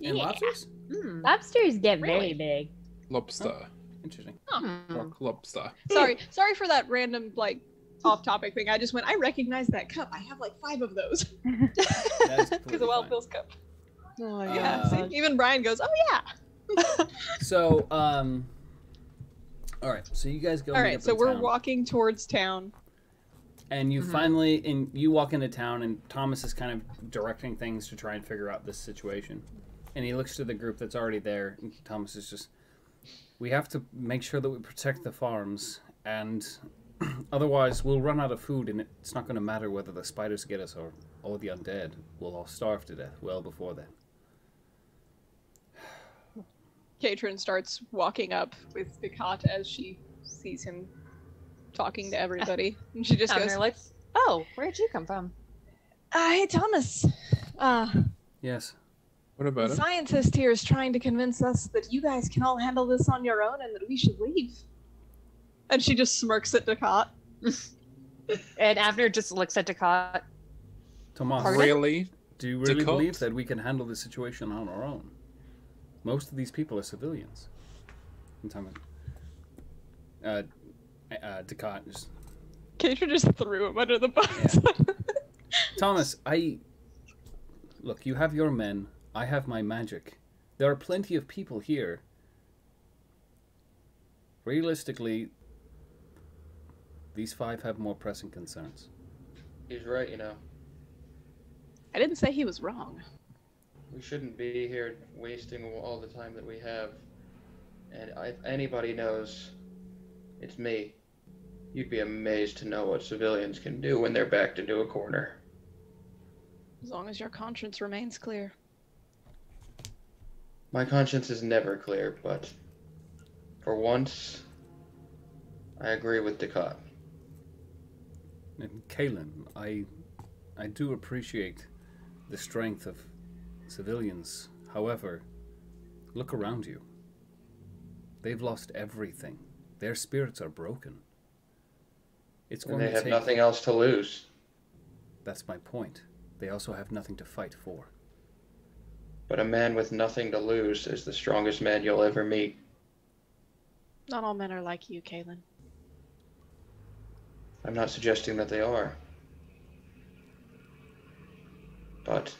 And lobsters? Mm. Lobsters get very Really? big. Lobster. Interesting. Rock lobster. Sorry for that random like off-topic thing. I just went. I recognize that cup. I have like 5 of those That is because completely of Wild fine. Bill's cup. Oh my Yeah, god. see? Even Brian goes, "Oh yeah." So, all right. So you guys go. All meet right, up so in we're town, walking towards town. and you you walk into town, and Thomas is kind of directing things to try and figure out this situation. And he looks to the group that's already there, and Thomas is just, we have to make sure that we protect the farms, and otherwise we'll run out of food, and it's not going to matter whether the spiders get us or the undead. We'll all starve to death well before then. Katrin starts walking up with Picot as she sees him talking to everybody, and she just And goes, they're like, oh, where'd you come from? "Hey, Thomas. Yes. What about The it? scientist here is trying to convince us that you guys can all handle this on your own and that we should leave." And she just smirks at Dakot. And Avner just looks at Dakot. Thomas, Pardon? Really? do you really Dakota? believe that we can handle the situation on our own? Most of these people are civilians. And Thomas, Dakot just, Katrin just threw him under the bus. Thomas, look, you have your men, I have my magic. There are plenty of people here. Realistically, these 5 have more pressing concerns. He's right, you know. I didn't say he was wrong. We shouldn't be here wasting all the time that we have. And if anybody knows, it's me. You'd be amazed to know what civilians can do when they're backed into a corner. As long as your conscience remains clear. My conscience is never clear, but for once, I agree with Dakot. And Kaelin, I do appreciate the strength of civilians. However, look around you. They've lost everything. Their spirits are broken. It's And going they to have take... nothing else to lose. That's my point. They also have nothing to fight for. But a man with nothing to lose is the strongest man you'll ever meet. Not all men are like you, Kaylin. I'm not suggesting that they are. But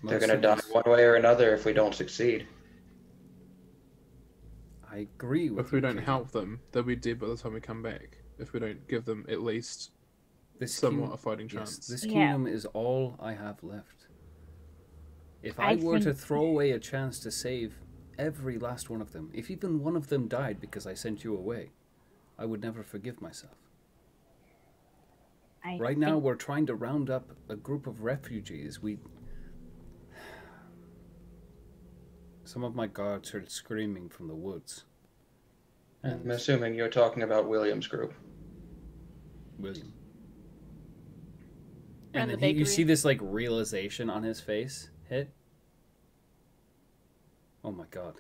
they're going to die one way or another if we don't succeed. I agree with If we don't help them, they'll be dead by the time we come back. If we don't give them at least somewhat a fighting chance. Yes, this kingdom is all I have left. If I were to throw away a chance to save every last one of them, if even one of them died because I sent you away, I would never forgive myself. Right now, we're trying to round up a group of refugees. Some of my guards heard screaming from the woods. And I'm assuming you're talking about William's group. William. And then you see this, like, realization on his face hit. Oh my god.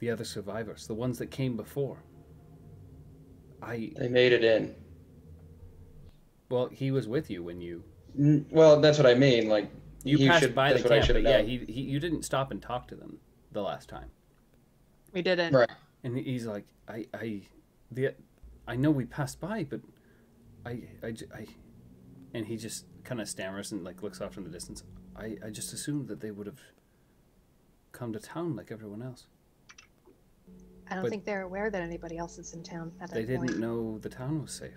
The other survivors, the ones that came before. They made it in. Well, he was with you when you... Well, that's what I mean, like... You passed by the camp, but yeah, you didn't stop and talk to them the last time. We didn't. Right. And he's like, I know we passed by, but and he just kind of stammers and like looks off in the distance. I just assumed that they would have come to town like everyone else. I don't think they're aware that anybody else is in town at that point. They didn't know the town was safe.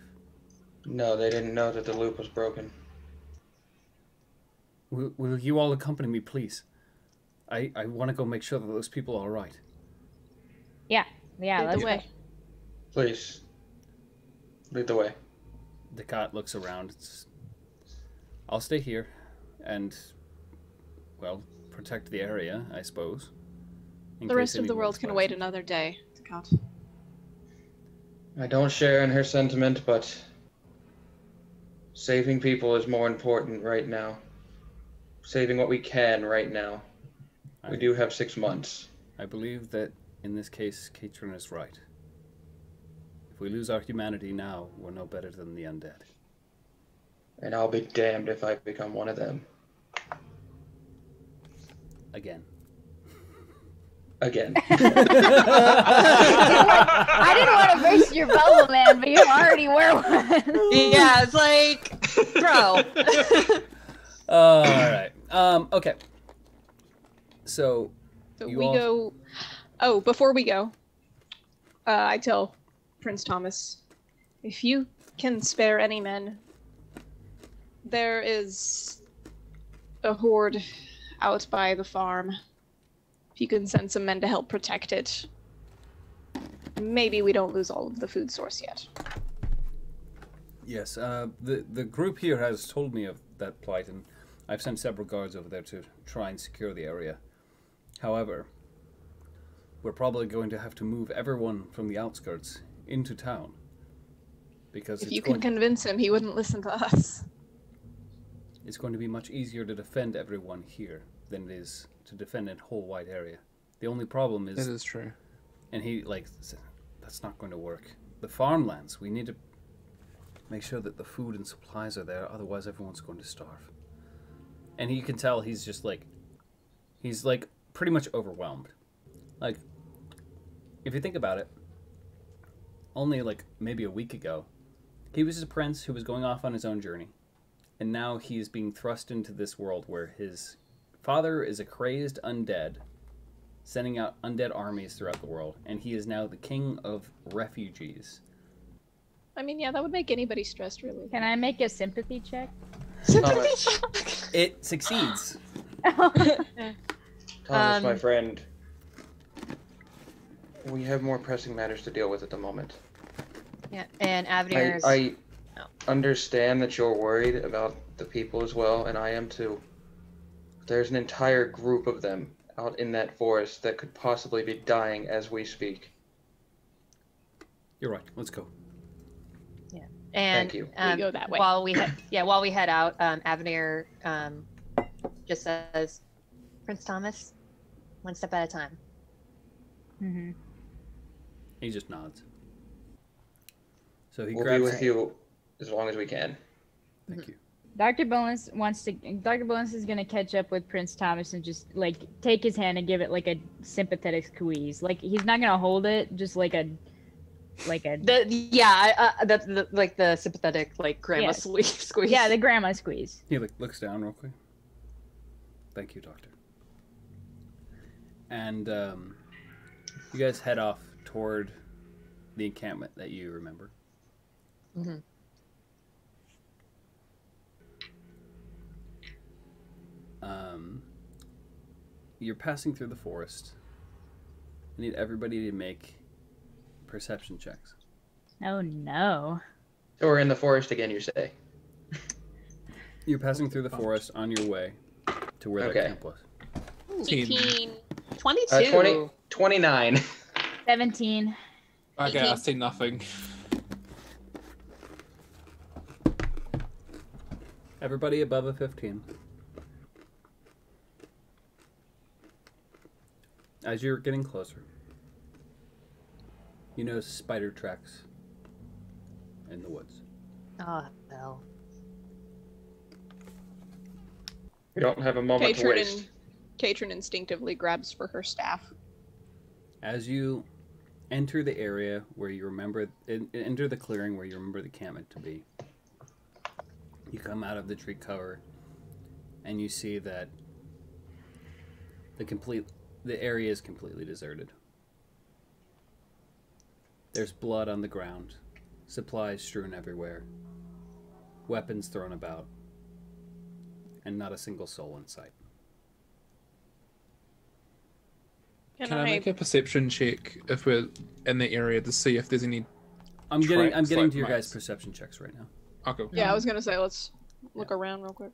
No, they didn't know that the loop was broken. Will you all accompany me, please? I want to go make sure that those people are all right. Yeah, Lead the way. Please. Lead the way. The cat looks around. I'll stay here and, well, protect the area, I suppose. The rest of the world can wait another day, Ducat. I don't share in her sentiment, but saving people is more important right now. Saving what we can right now. We do have 6 months. I believe that in this case, Katrin is right. If we lose our humanity now, we're no better than the undead. And I'll be damned if I become one of them. Again. Again. I didn't want to burst your bubble, man, but you already were one. Yeah, it's like, bro. All right. Okay. So we go. Oh, before we go, I tell Prince Thomas, if you can spare any men, there is a horde out by the farm. If you can send some men to help protect it, maybe we don't lose all of the food source yet. Yes, the group here has told me of that plight, and I've sent several guards over there to try and secure the area. However, we're probably going to have to move everyone from the outskirts into town. Because if you can convince him, he wouldn't listen to us. It's going to be much easier to defend everyone here than it is to defend a whole wide area. The only problem is... It is true. And he, like, that's not going to work. The farmlands, we need to make sure that the food and supplies are there, otherwise everyone's going to starve. And you can tell he's just, like, he's, like, pretty much overwhelmed. Like, if you think about it, only, like, maybe a week ago, he was a prince who was going off on his own journey. And now he is being thrust into this world where his father is a crazed undead, sending out undead armies throughout the world. And he is now the king of refugees. I mean, yeah, that would make anybody stressed, really. Can I make a sympathy check? It succeeds. Thomas, my friend, we have more pressing matters to deal with at the moment. Yeah, and Avenir's... I understand that you're worried about the people as well, and I am too. There's an entire group of them out in that forest that could possibly be dying as we speak. You're right. Let's go. Yeah, and thank you. We go that way. While we head out, Avenir just says, "Prince Thomas, one step at a time." Mm-hmm. He just nods. So he we'll grabs... be with you as long as we can. Thank you. Dr. Bonus is gonna catch up with Prince Thomas and just like take his hand and give it like a sympathetic squeeze. Like he's not gonna hold it, just like a that's like the sympathetic like grandma squeeze. Yeah, the grandma squeeze. He looks down real quick. Thank you, Doctor. And you guys head off toward the encampment that you remember. Mm-hmm. You're passing through the forest. I need everybody to make perception checks. Oh no. So we're in the forest again, you say? You're passing through the forest on your way to where that camp was. 18. 22. 29. 17. Okay, I see nothing. Everybody above a 15. As you're getting closer, you notice spider tracks in the woods. Oh, hell. We don't have a moment to waste. Katrin instinctively grabs for her staff. As you enter the area where you remember, enter the clearing where you remember the encampment to be, you come out of the tree cover, and you see that the area is completely deserted. There's blood on the ground, supplies strewn everywhere, weapons thrown about, and not a single soul in sight. Can I make a perception check if we're in the area to see if there's any? I'm getting to your guys' perception checks right now. Okay. Yeah, I was gonna say let's look around real quick.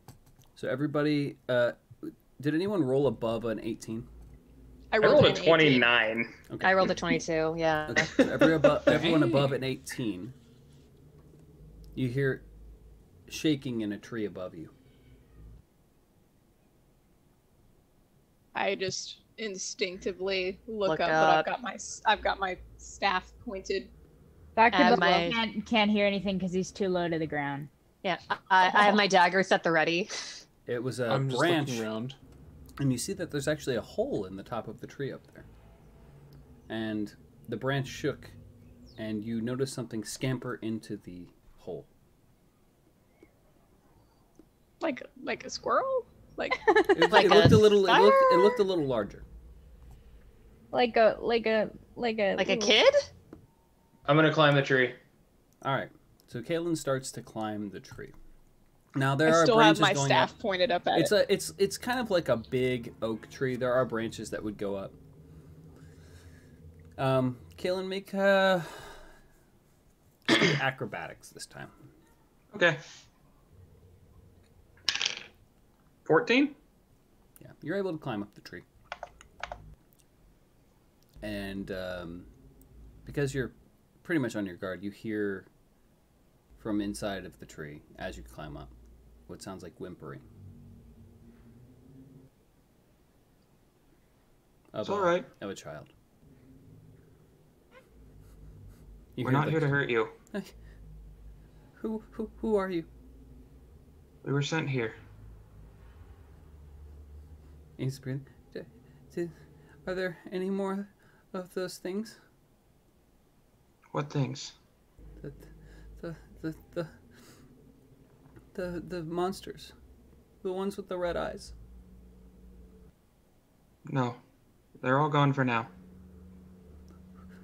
So everybody, did anyone roll above an 18? I rolled a 29. Okay. I rolled a 22. Yeah. Okay. So everyone above an 18. You hear shaking in a tree above you. I just instinctively look up, but I've got my staff pointed. Dr. can't hear anything because he's too low to the ground. Yeah, I have my dagger set the ready. It was a branch, and you see that there's actually a hole in the top of the tree up there. And the branch shook, and you notice something scamper into the hole. Like a squirrel? It looked a little larger. Like a kid? I'm gonna climb the tree. All right. So Kaylin starts to climb the tree. Now there I are still branches have my going staff up. pointed up at it. It's kind of like a big oak tree. There are branches that would go up. Kaylin, make acrobatics this time. Okay. 14? Yeah, you're able to climb up the tree. And because you're pretty much on your guard, you hear from inside of the tree as you climb up what sounds like whimpering. It's all right. Of a child. We're not here to hurt you. Who are you? We were sent here. He's breathing. Are there any more of those things? What things? The monsters. The ones with the red eyes. No. They're all gone for now.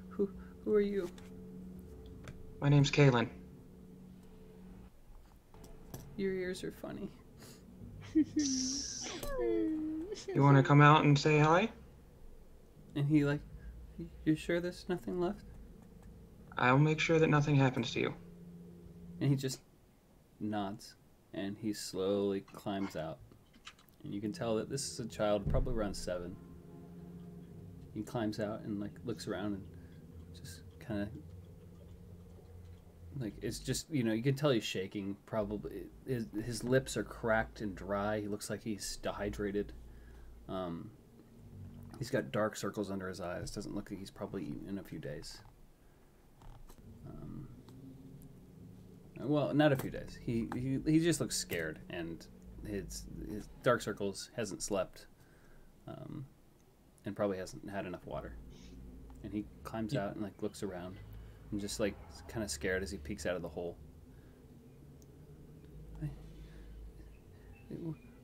Who are you? My name's Kaylin. Your ears are funny. You want to come out and say hi? And he you sure there's nothing left? I'll make sure that nothing happens to you. And he just nods, and he slowly climbs out. And you can tell that this is a child, probably around 7. He climbs out and looks around and just kind of it's just, you can tell he's shaking. Probably his lips are cracked and dry. He looks like he's dehydrated. He's got dark circles under his eyes. Doesn't look like he's probably eaten in a few days. Well, not a few days. He just looks scared, and his dark circles hasn't slept, and probably hasn't had enough water. And he climbs out and like looks around, and just like kind of scared as he peeks out of the hole.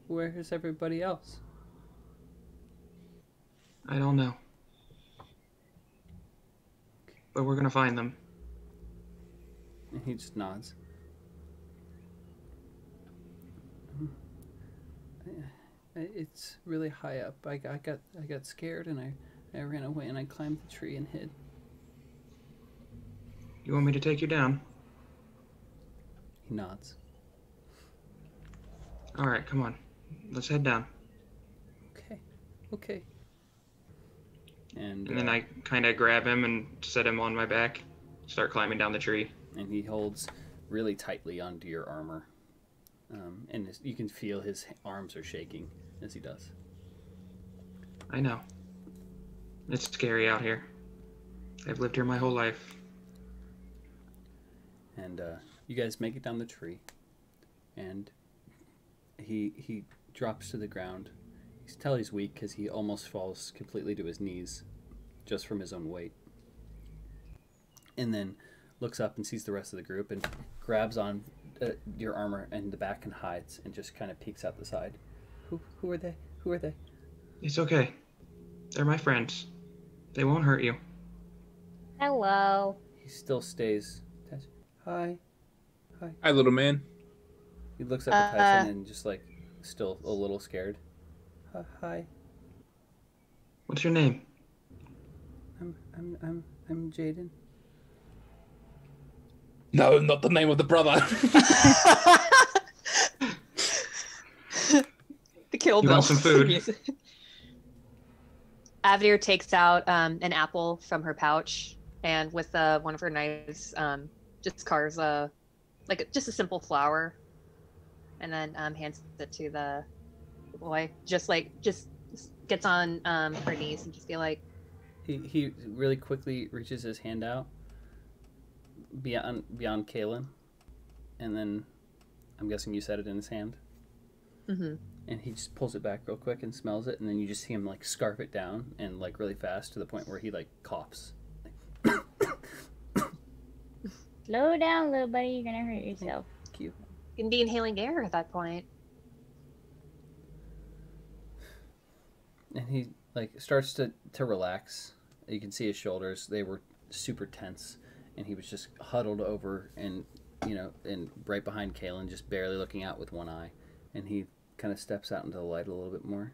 Where is everybody else? I don't know. But we're gonna find them. And he just nods. It's really high up. I got scared and I ran away and I climbed the tree and hid. You want me to take you down? He nods. All right, come on. Let's head down. Okay. And then I kind of grab him and set him on my back, start climbing down the tree. And he holds really tightly onto your armor. And you can feel his arms are shaking as he does. I know. It's scary out here. I've lived here my whole life. And you guys make it down the tree. And he drops to the ground. You can tell he's weak because he almost falls completely to his knees just from his own weight. And then looks up and sees the rest of the group and grabs on your armor and the back and hides and just kind of peeks out the side. Who are they? Who are they? It's okay. They're my friends. They won't hurt you. Hello. He still stays. Hi. Hi, little man. He looks up at Tyson and just like still a little scared. Hi. What's your name? I'm Jaden. No, not the name of the brother. The Kill You Bill. want some food? Avenir takes out an apple from her pouch and with one of her knives just carves just a simple flower, and then hands it to the boy. Just gets on her knees and just be like. He really quickly reaches his hand out beyond Kaylin, and then I'm guessing you set it in his hand. Mm-hmm. And he just pulls it back real quick and smells it, and then you just see him like scarf it down and like really fast to the point where he like coughs. Slow down, little buddy. You're gonna hurt yourself. Cute. You can be inhaling air at that point. And he like starts to relax. You can see his shoulders; they were super tense, and he was just huddled over and and right behind Kaylin, just barely looking out with one eye. And he kind of steps out into the light a little bit more.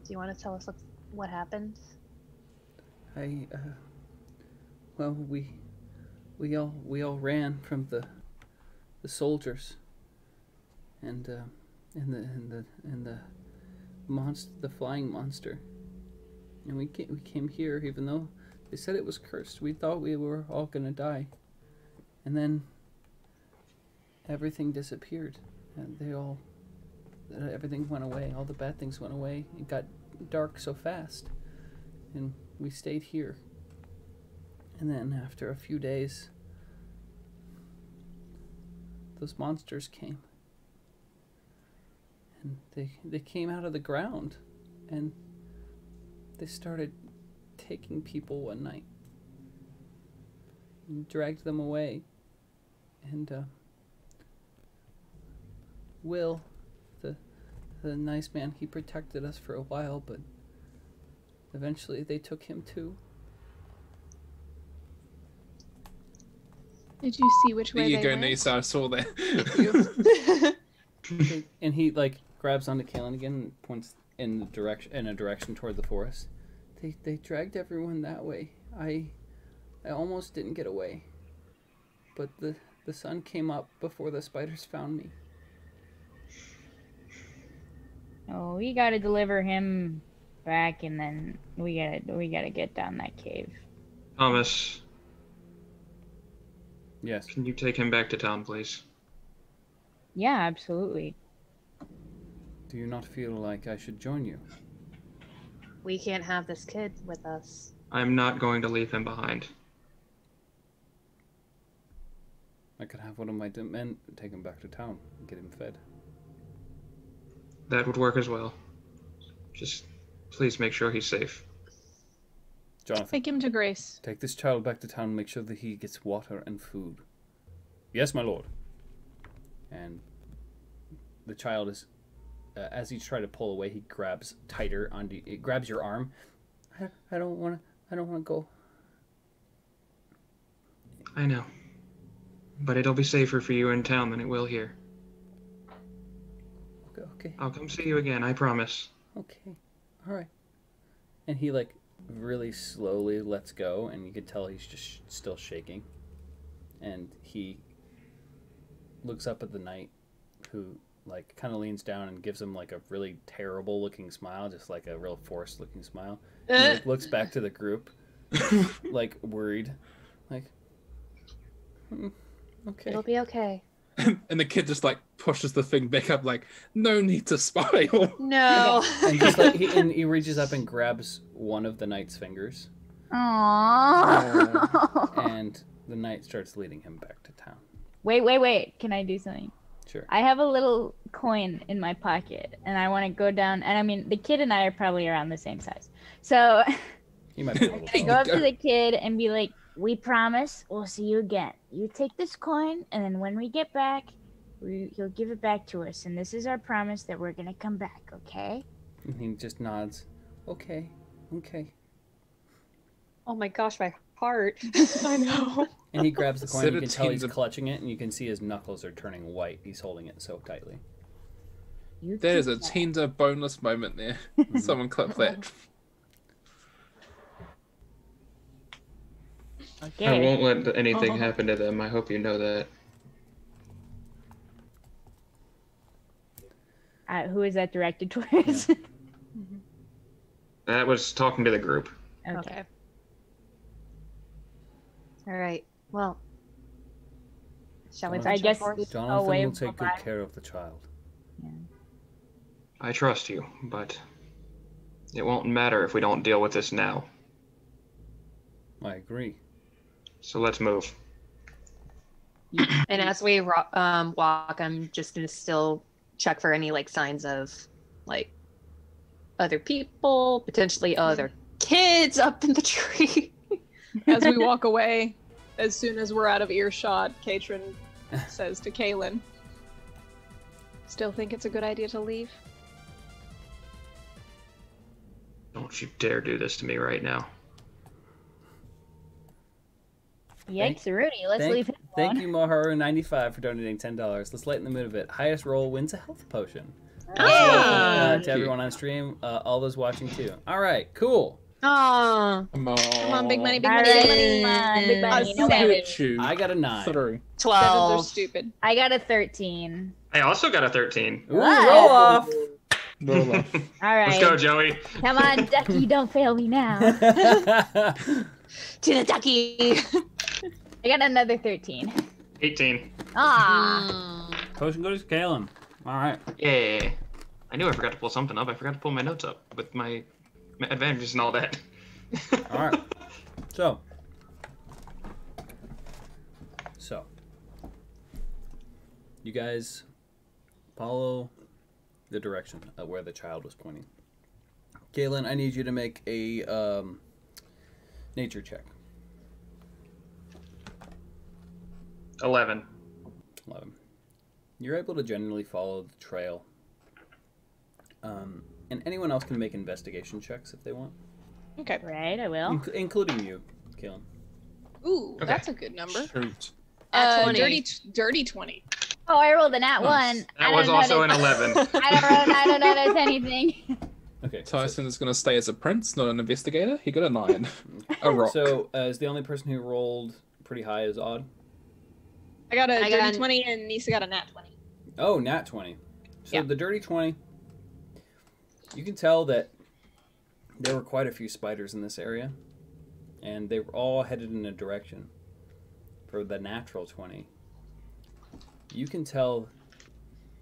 Do you want to tell us what happened? Well, we all ran from the soldiers, and the flying monster, and we came here even though they said it was cursed. We thought we were all gonna die, and then everything disappeared, and everything went away. All the bad things went away. It got dark so fast, and we stayed here. And then after a few days, those monsters came. And they came out of the ground, and they started taking people one night and dragged them away. And Will, the nice man, he protected us for a while, but eventually they took him too. Did you see which way There you they go, went? Nisa. I saw that. And he like grabs onto Kaylin again and points in a direction toward the forest. They dragged everyone that way. I almost didn't get away, but the sun came up before the spiders found me. Oh, we gotta deliver him back, and then we gotta get down that cave. Thomas, Yes. can you take him back to town, please? Yeah, absolutely. Do you not feel like I should join you? We can't have this kid with us. I'm not going to leave him behind. I could have one of my men take him back to town and get him fed. That would work as well. Just please make sure he's safe. Jonathan, Take him to Grace. take this child back to town and make sure that he gets water and food. Yes, my lord. And the child is, as he's trying to pull away, he grabs tighter onto. It grabs your arm. I don't want to go. I know. But it'll be safer for you in town than it will here. Okay. I'll come see you again, I promise. Okay. All right. And he like really slowly lets go, and you can tell he's just still shaking. And he looks up at the knight, who like kind of leans down and gives him like a really terrible looking smile, just like a real forced looking smile. He like, looks back to the group, like worried, like. Okay. It'll be okay. And the kid just like pushes the thing back up, like, no need to smile. No. And just like he reaches up and grabs one of the knight's fingers. Aww. And the knight starts leading him back to town. Wait. Can I do something? Sure. I have a little coin in my pocket, and I want to go down. And I mean, the kid and I are probably around the same size. So He might be a little I go up to the kid and be like, we promise we'll see you again. You take this coin, and then when we get back, you'll give it back to us. And this is our promise that we're going to come back, okay? And he just nods. Okay. Oh my gosh, my heart. I know. And he grabs the coin. You can tell he's Sedative- clutching it, and you can see his knuckles are turning white. He's holding it so tightly. You There is a keep that. tender boneless moment there. Someone clip that. Okay. I won't let anything happen to them. I hope you know that. Who is that directed towards? That was talking to the group. Okay. All right. Well, shall we? Jonathan- I venture guess forth? Jonathan wait, will take good bye. care of the child. I trust you, but it won't matter if we don't deal with this now. I agree. So let's move. And as we walk, I'm just gonna still check for any like signs of like other people, potentially other kids up in the tree. As we walk away, as soon as we're out of earshot, Katrin says to Kaylin, "Still think it's a good idea to leave?" Don't you dare do this to me right now. Yikes, Rudy. Let's leave him alone. Thank you, Moharu95, for donating $10. Let's lighten the mood a bit. Highest roll wins a health potion. To everyone on stream, all those watching too. All right, cool. Oh, Come on. Come on, big money, big All money, right, big money. come on, big money. No Seven. way. I got a 9. 3. 7s are 12. stupid. I got a 13. I also got a 13. Ooh, roll off. Roll off. All right. Let's go, Joey. Come on, Ducky, don't fail me now. To the ducky. I got another 13. 18. Ah. Potion goes to Kalen. All right. Yeah. I knew I forgot to pull something up. I forgot to pull my notes up with my advantages and all that. All right. So, you guys follow the direction of where the child was pointing. Kaylin, I need you to make a nature check. 11. 11. You're able to generally follow the trail. And anyone else can make investigation checks if they want. Okay. Right, I will. Including you, Kaylin. Ooh, Okay. that's a good number. Shoot. Nat 20. Dirty 20. Oh, I rolled a nat 1. That was also an 11. I don't notice anything. Okay. Tyson is going to stay as a prince, not an investigator. He got a 9. A rock. So, is the only person who rolled pretty high is Odd? I got a I dirty got- 20 and Nisa got a nat 20. Oh, nat 20. So Yeah. the dirty 20, you can tell that there were quite a few spiders in this area, and they were all headed in a direction. For the natural 20, you can tell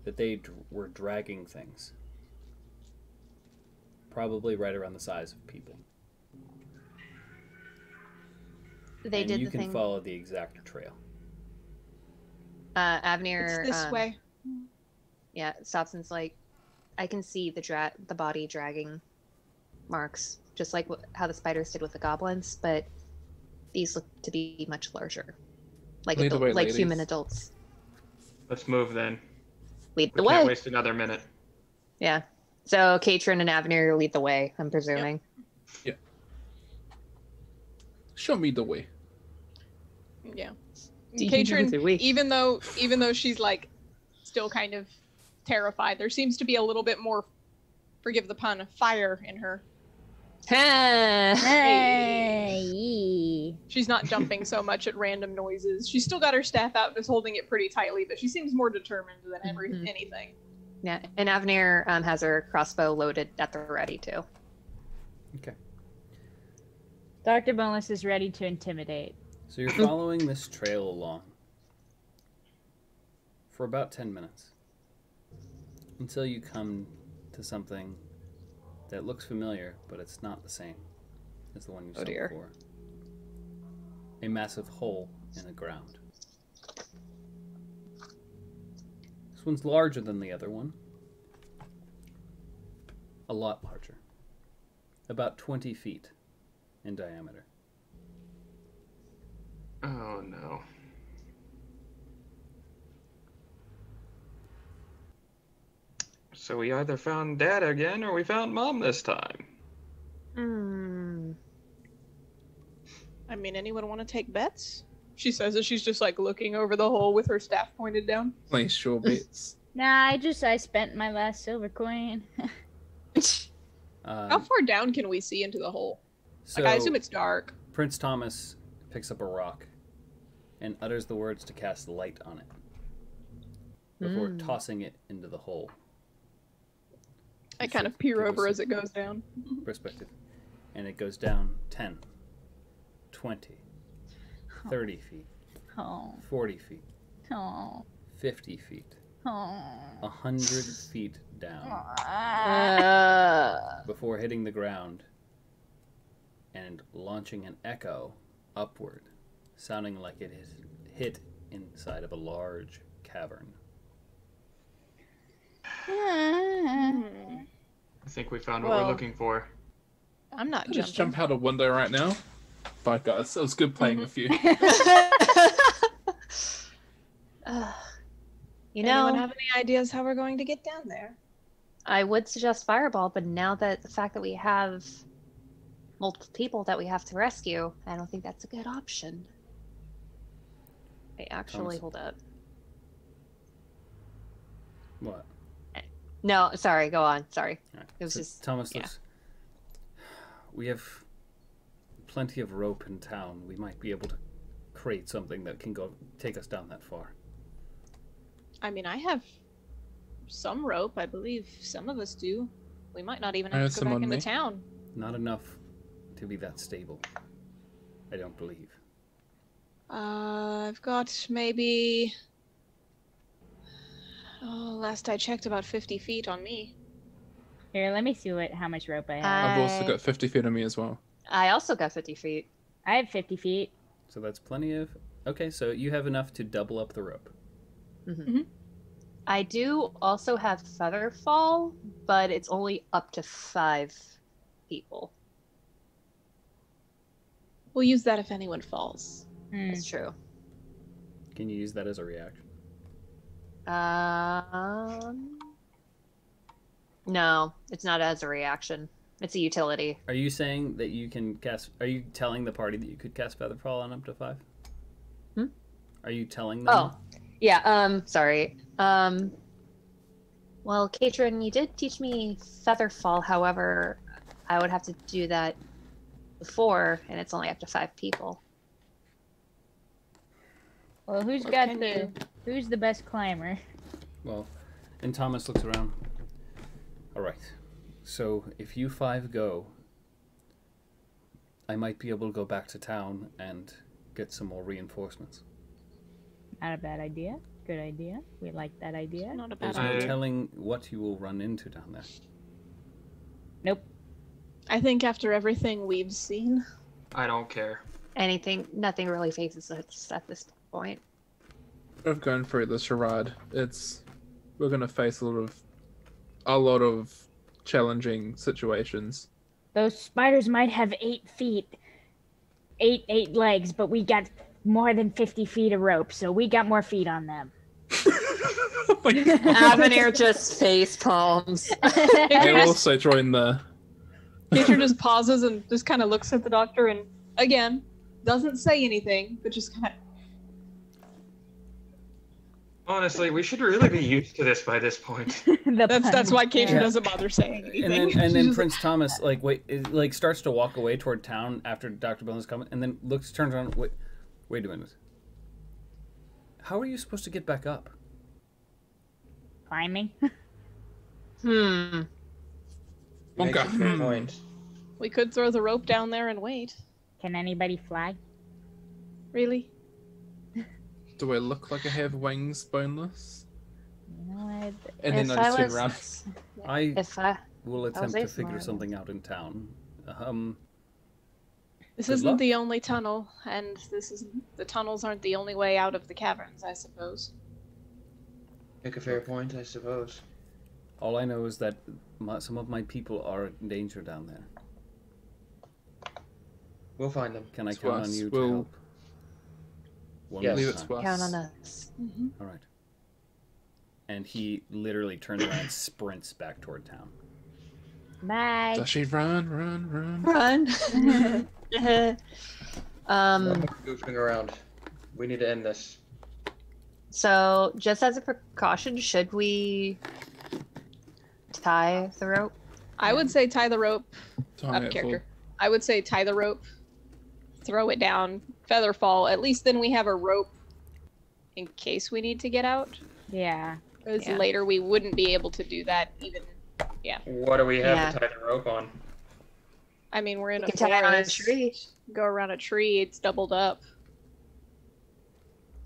that they were dragging things. Probably right around the size of people. They and did you the can thing. follow the exact trail. Avnir. It's this way. Yeah, stops and's like, I can see the body dragging marks, just like how the spiders did with the goblins, but these look to be much larger, like human adults. Let's move then. Lead the We way. can't waste another minute. Yeah. So Katrin and Avnir lead the way, I'm presuming. Yeah. Show me the way. Yeah. Do you Katrin, know the way? even though she's like still kind of terrified, there seems to be a little bit more, forgive the pun, fire in her. Hey. She's not jumping so much at random noises. She's still got her staff out and is holding it pretty tightly, but she seems more determined than anything. Yeah, and Avnir has her crossbow loaded at the ready too. Okay. Dr. Boneless is ready to intimidate. So you're following this trail along for about 10 minutes until you come to something that looks familiar, but it's not the same as the one you saw before. A massive hole in the ground. This one's larger than the other one. A lot larger. About 20 feet in diameter. Oh no. So we either found Dad again or we found Mom this time. I mean, anyone want to take bets? She says as she's just like looking over the hole with her staff pointed down. Place sure bets. Nah, I spent my last silver coin. How far down can we see into the hole? So I assume it's dark. Prince Thomas picks up a rock and utters the words to cast light on it before tossing it into the hole. I kind of peer over as it goes down. Perspective. And it goes down 10, 20, 30 feet, 40 feet, 50 feet, 100 feet down before hitting the ground and launching an echo upward, sounding like it has hit inside of a large cavern. I think we found what we're looking for. I'm not I'll jumping. just jump out a window right now. Bye guys, it was good playing with you. Anyone have any ideas how we're going to get down there? I would suggest Fireball, but now that the fact that we have multiple people that we have to rescue, I don't think that's a good option. Wait, actually, hold up. What? No, sorry, go on. Sorry. Right. It was So just... Thomas looks... We have plenty of rope in town. We might be able to create something that can take us down that far. I mean, I have some rope. I believe some of us do. We might not even have to go back into town. Not enough to be that stable. I don't believe. I've got maybe... Oh, last I checked, about 50 feet on me. Here, let me see how much rope I have. I've also got 50 feet on me as well. I also got 50 feet. I have 50 feet. So that's plenty of... Okay, so you have enough to double up the rope. I do also have Feather Fall, but it's only up to 5 people. We'll use that if anyone falls. That's true. Can you use that as a reaction? No, it's not as a reaction. It's a utility. Are you saying that you can cast... Are you telling the party that you could cast Featherfall on up to 5? Are you telling them? Oh, yeah, sorry. Well, Katrin, you did teach me Featherfall, however, I would have to do that before, and it's only up to 5 people. Well, who's the best climber? Well, and Thomas looks around. All right. So if you 5 go, I might be able to go back to town and get some more reinforcements. Not a bad idea. Good idea. We like that idea. Not a bad There's no idea. telling what you will run into down there. Nope. I think after everything we've seen... I don't care. Nothing really phases us at this point. of going through the charade. We're gonna face a lot of challenging situations. Those spiders might have 8 feet, eight legs, but we got more than 50 feet of rope, so we got more feet on them. Oh my God. Avenir just face palms. I also join the. Teacher just pauses and just kind of looks at the doctor and, again, doesn't say anything, but just kind of. Honestly, we should really be used to this by this point. That's why Keisha doesn't bother saying anything. And then Prince Thomas starts to walk away toward town after Dr. Bones comes, and then turns around. Wait a minute. How are you supposed to get back up? Climbing. Makes a fair point. We could throw the rope down there and wait. Can anybody fly? Really? Do I look like I have wings, boneless? You know what? And then I just turn around. I will attempt to figure something out in town. This isn't the only tunnel, and the tunnels aren't the only way out of the caverns, I suppose. Make a fair point, I suppose. All I know is that some of my people are in danger down there. We'll find them. Can I count on you to help? Yes. Count on us. Mm-hmm. All right. And he literally turns around and sprints back toward town. Bye. Does she run? Run. Goofing around. We need to end this. So, just as a precaution, should we tie the rope? I would say tie the rope. Tie it Character. I would say tie the rope, throw it down, feather fall. At least then we have a rope in case we need to get out. Yeah. Because later we wouldn't be able to do that even. Yeah. What do we have to tie the rope on? I mean, we're in a tie it on a forest. tree. Go around a tree. It's doubled up.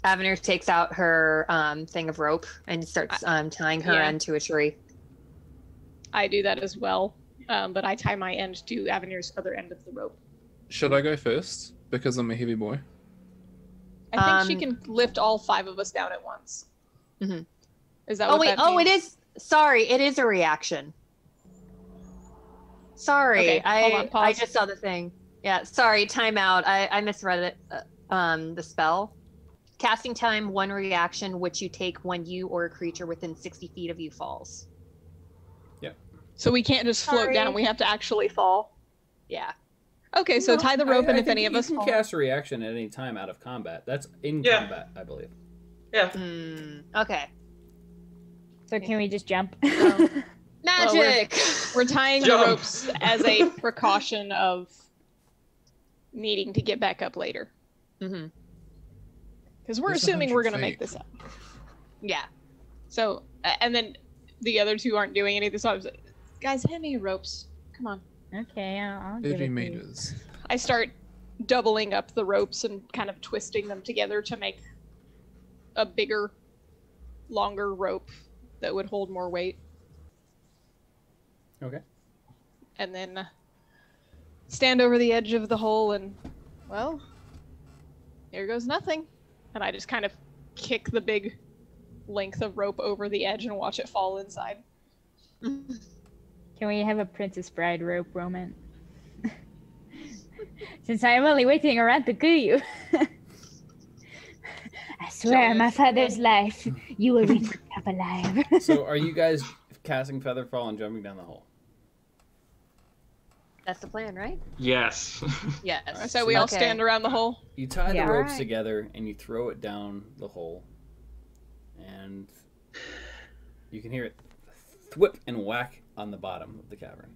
Avenir takes out her thing of rope and starts tying her end to a tree. I do that as well, but I tie my end to Avenir's other end of the rope. Should I go first? Because I'm a heavy boy. I think she can lift all 5 of us down at once. Mm-hmm. Is that what that means? It is. Sorry, it is a reaction. Sorry, Okay, hold on, pause. I just saw the thing. Yeah, sorry, timeout. I misread it. The spell. Casting time, 1 reaction, which you take when you or a creature within 60 feet of you falls. Yeah. So we can't just float down. We have to actually fall. Yeah. Okay, so tie the rope, and if any of us fall. You can cast a reaction at any time out of combat. That's in combat, I believe. Yeah. Okay. So can we just jump? Magic! We're tying the ropes as a precaution of needing to get back up later. Mm-hmm. Because we're assuming we're going to make this up. Yeah. So, and then the other 2 aren't doing anything. So I was like, guys, hand me your ropes. Come on. Okay, I'll give it 30 to you. meters. I start doubling up the ropes and kind of twisting them together to make a bigger, longer rope that would hold more weight. Okay. And then stand over the edge of the hole and, well, here goes nothing. And I just kind of kick the big length of rope over the edge and watch it fall inside. Can we have a Princess Bride rope moment? Since I am only waiting around to kill you. I swear on my father's life, you will reach the top alive. So are you guys casting Featherfall and jumping down the hole? That's the plan, right? Yes. Yes. So we all stand around the hole? You tie the Yeah. ropes together and you throw it down the hole. And you can hear it thwip and whack on the bottom of the cavern.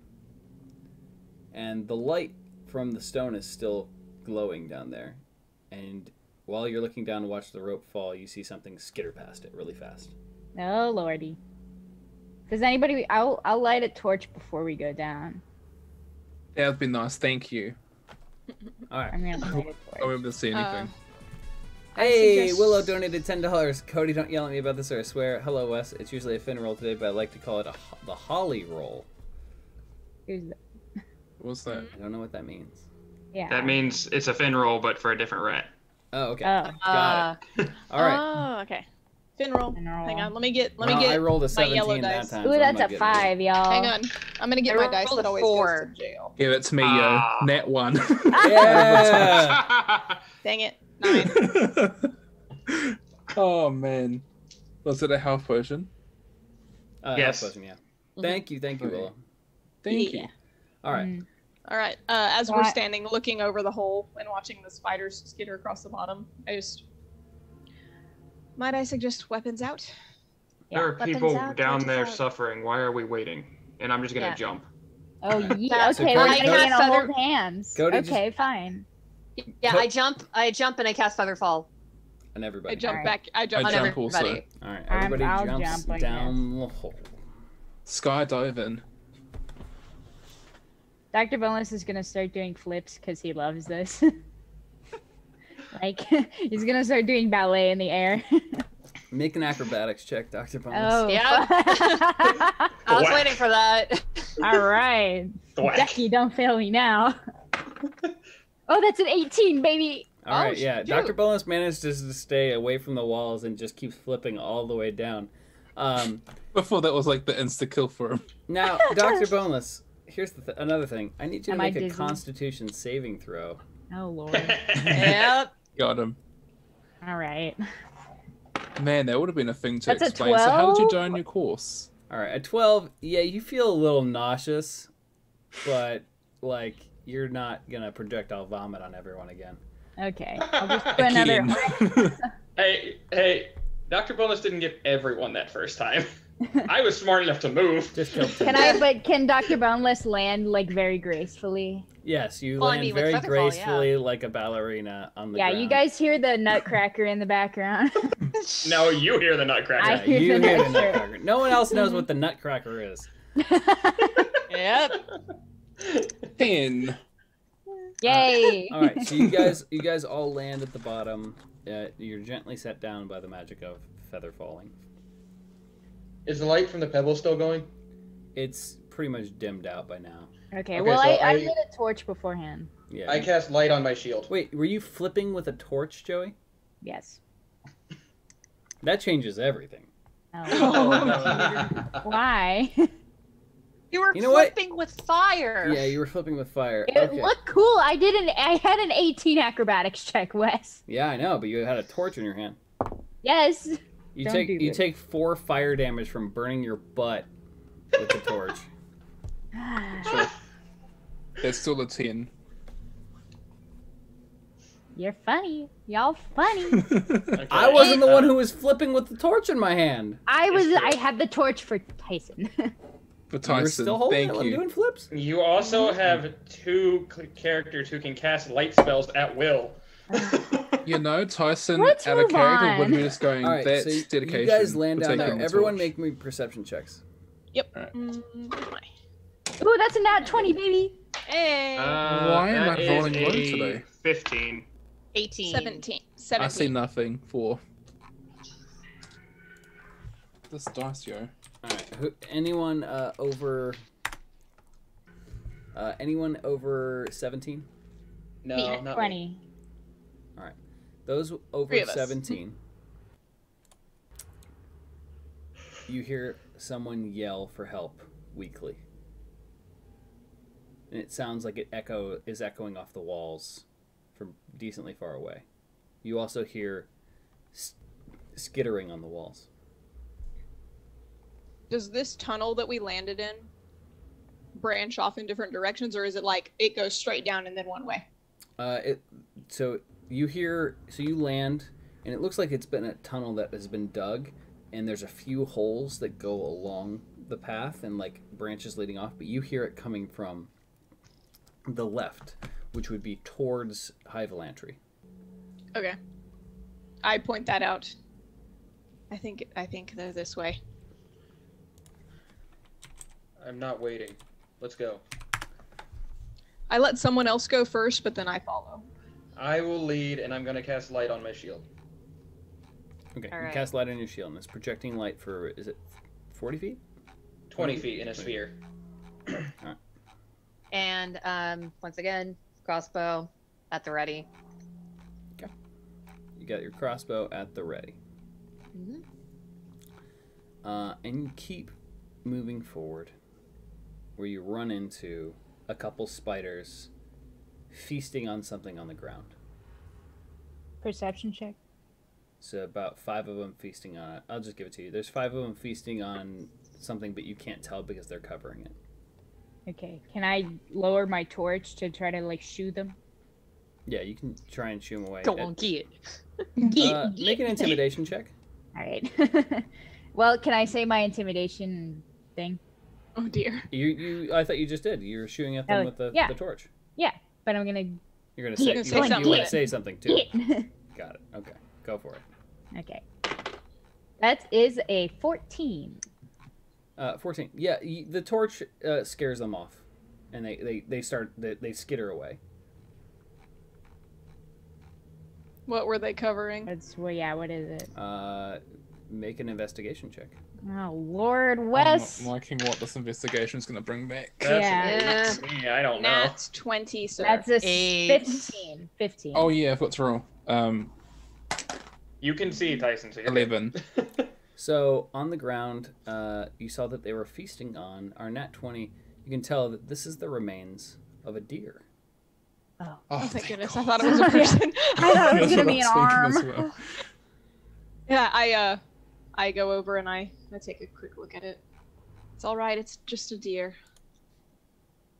And the light from the stone is still glowing down there. And while you're looking down to watch the rope fall, you see something skitter past it really fast. Oh lordy. Does anybody? I'll light a torch before we go down. That would be nice. Thank you. All right. I'm gonna light a I torch. won't be able to see anything. Hey, suggest- Willow donated $10. Cody, don't yell at me about this or I swear. Hello, Wes. It's usually a Finn roll today, but I like to call it the Holly roll. Who's that? What's that? I don't know what that means. Yeah. That means it's a fin roll, but for a different rat. Oh, okay. Got it. All right. Oh, okay. Finroll. Hang on. Let me get I rolled a 17 yellow that dice. time. Ooh, so that's I'm a 5, y'all. Hang on. I'm gonna get my dice that always goes to jail. Give it to me, yo. Nat 1. Yeah. Dang it. 9. Oh, man. Was it a health potion? Yes. Potion, yeah. Thank you, Willow. Thank you. All right. All right. As we're standing looking over the hole and watching the spiders skitter across the bottom, might I suggest weapons out? There are people down there suffering. Why are we waiting? And I'm just gonna jump. Oh, yeah. So Okay, Cody, we're gonna hold hands. Cody okay, fine. Yeah, I jump, and I cast Featherfall. And everybody. I jump back. I I jump jump also. All right, everybody I'll jumps jump, I down the hole. Skydiving. Dr. Boneless is gonna start doing flips because he loves this. Like, he's gonna start doing ballet in the air. Make an acrobatics check, Dr. Bonus. Oh, Yeah. I was waiting for that. All right. Becky, don't fail me now. Oh, that's an 18, baby. All right, yeah. Dr. Bonus managed to stay away from the walls and just keeps flipping all the way down. Before that was like the insta-kill for him. Now, Dr. Boneless, here's another thing. I need you to make a dizzy? Constitution saving throw. Oh, Lord. Yep. Got him. All right. Man, that would have been a thing to That's a explain. So how did you 12? die on your course? All right, at 12, yeah, you feel a little nauseous, but, like, you're not going to projectile vomit on everyone again. Okay. I'll just do another. Hey, Dr. Bonus didn't get everyone that first time. I was smart enough to move. Just kill Can Dr. Boneless land, like, very gracefully? Yes, you Well, I land mean, with very Featherfall, gracefully like a ballerina on the ground. Yeah, you guys hear the nutcracker in the background. No, you hear the nutcracker. I hear You the hear the nutcracker. nutcracker. No one else knows what the nutcracker is. Yep. 10. Yay! All right, so you guys all land at the bottom. You're gently set down by the magic of feather falling. Is the light from the pebble still going? It's pretty much dimmed out by now. Okay, Okay, well, so I I- lit a torch beforehand. Yeah. I cast light on my shield. Wait, were you flipping with a torch, Joey? Yes. That changes everything. Oh. Why? You were You know what? flipping with fire. Yeah, you were flipping with fire. It Okay. looked cool. I had an 18 acrobatics check, Wes. Yeah, I know, but you had a torch in your hand. Yes. You Don't take do you this. take 4 fire damage from burning your butt with the torch. There's still a 10. You're funny. Y'all funny. Okay. I wasn't the one who was flipping with the torch in my hand. I had the torch for Tyson. For You were Tyson, still holding thank it while you. doing flips? You also have 2 characters who can cast light spells at will. You know, Tyson Let's out of move character on. would be just going, All right, that's so dedication. you guys land for down taking there. the Everyone torch. make me perception checks. Yep. Alright. Ooh, that's a nat 20, baby. Hey. Why am that I is rolling low a today? 15. 18. 17. I 17. see nothing. 4. This dice, yo. All right. Anyone over 17? No, Me. not me. 20. Those over 3 of us. 17. You hear someone yell for help weakly. And it sounds like it is echoing off the walls from decently far away. You also hear skittering on the walls. Does this tunnel that we landed in branch off in different directions, or is it like it goes straight down and then one way? So you land, and it looks like it's been a tunnel that has been dug, and there's a few holes that go along the path and like branches leading off, but you hear it coming from the left, which would be towards High Velantry. Okay. I point that out. I think they're this way. I'm not waiting. Let's go. I let someone else go first, but then I follow. I will lead, and I'm going to cast light on my shield. Okay, All you right. cast light on your shield, and it's projecting light for, is it 40 feet? 20 feet in a sphere. And once again, crossbow at the ready. You got your crossbow at the ready. Mm-hmm. And you keep moving forward, where you run into a couple spiders feasting on something on the ground. Perception check. So about 5 of them feasting on it. I'll just give it to you. There's 5 of them feasting on something, but you can't tell because they're covering it. Okay. Can I lower my torch to try to like shoo them? Yeah, you can try and shoo them away. Go on, get. Make an intimidation check. All right. Well, can I say my intimidation thing? Oh dear. I thought you just did. You were shooting at them with the torch. Yeah, but I'm gonna. You're gonna say Yeah, you want to say something too. Yeah. Got it. Okay, go for it. Okay. That is a 14. 14. Yeah, the torch scares them off, and they skitter away. What were they covering? What is it? Make an investigation check. Oh Lord, Wes. I'm not liking what this investigation is gonna bring back. That's I don't know. That's 20, sir. That's a 8. 15. Oh yeah, what's wrong? You can see, Tyson. So you're 11. So on the ground, you saw that they were feasting on our nat 20. You can tell that this is the remains of a deer. Oh, thank goodness! I thought it was a person. I thought it was That's gonna what be an I was thinking as arm. well. Yeah, I go over and I take a quick look at it. It's all right. It's just a deer.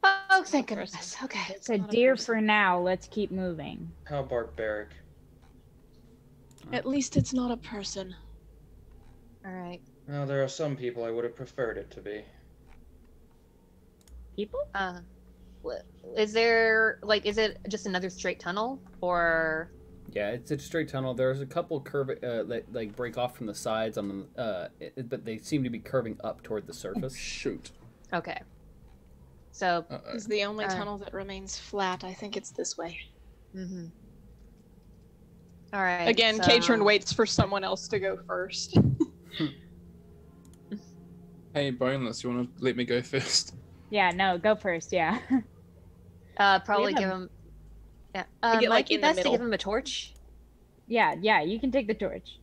Oh, thank goodness. Okay. It's a deer for now. Let's keep moving. How barbaric. At least it's not a person. All right. Well, there are some people I would have preferred it to be. People? Is there is it just another straight tunnel or? Yeah, it's a straight tunnel. There's a couple curve that break off from the sides on but they seem to be curving up toward the surface. Shoot. Okay. So. This is the only tunnel that remains flat. I think it's this way. Mm-hmm. All right. Again, Katrin waits for someone else to go first. Hey, Boneless, you want to let me go first? Yeah, no, go first. Yeah. Probably give him. Yeah. get, Might be in the best to middle. give him a torch. Yeah, you can take the torch.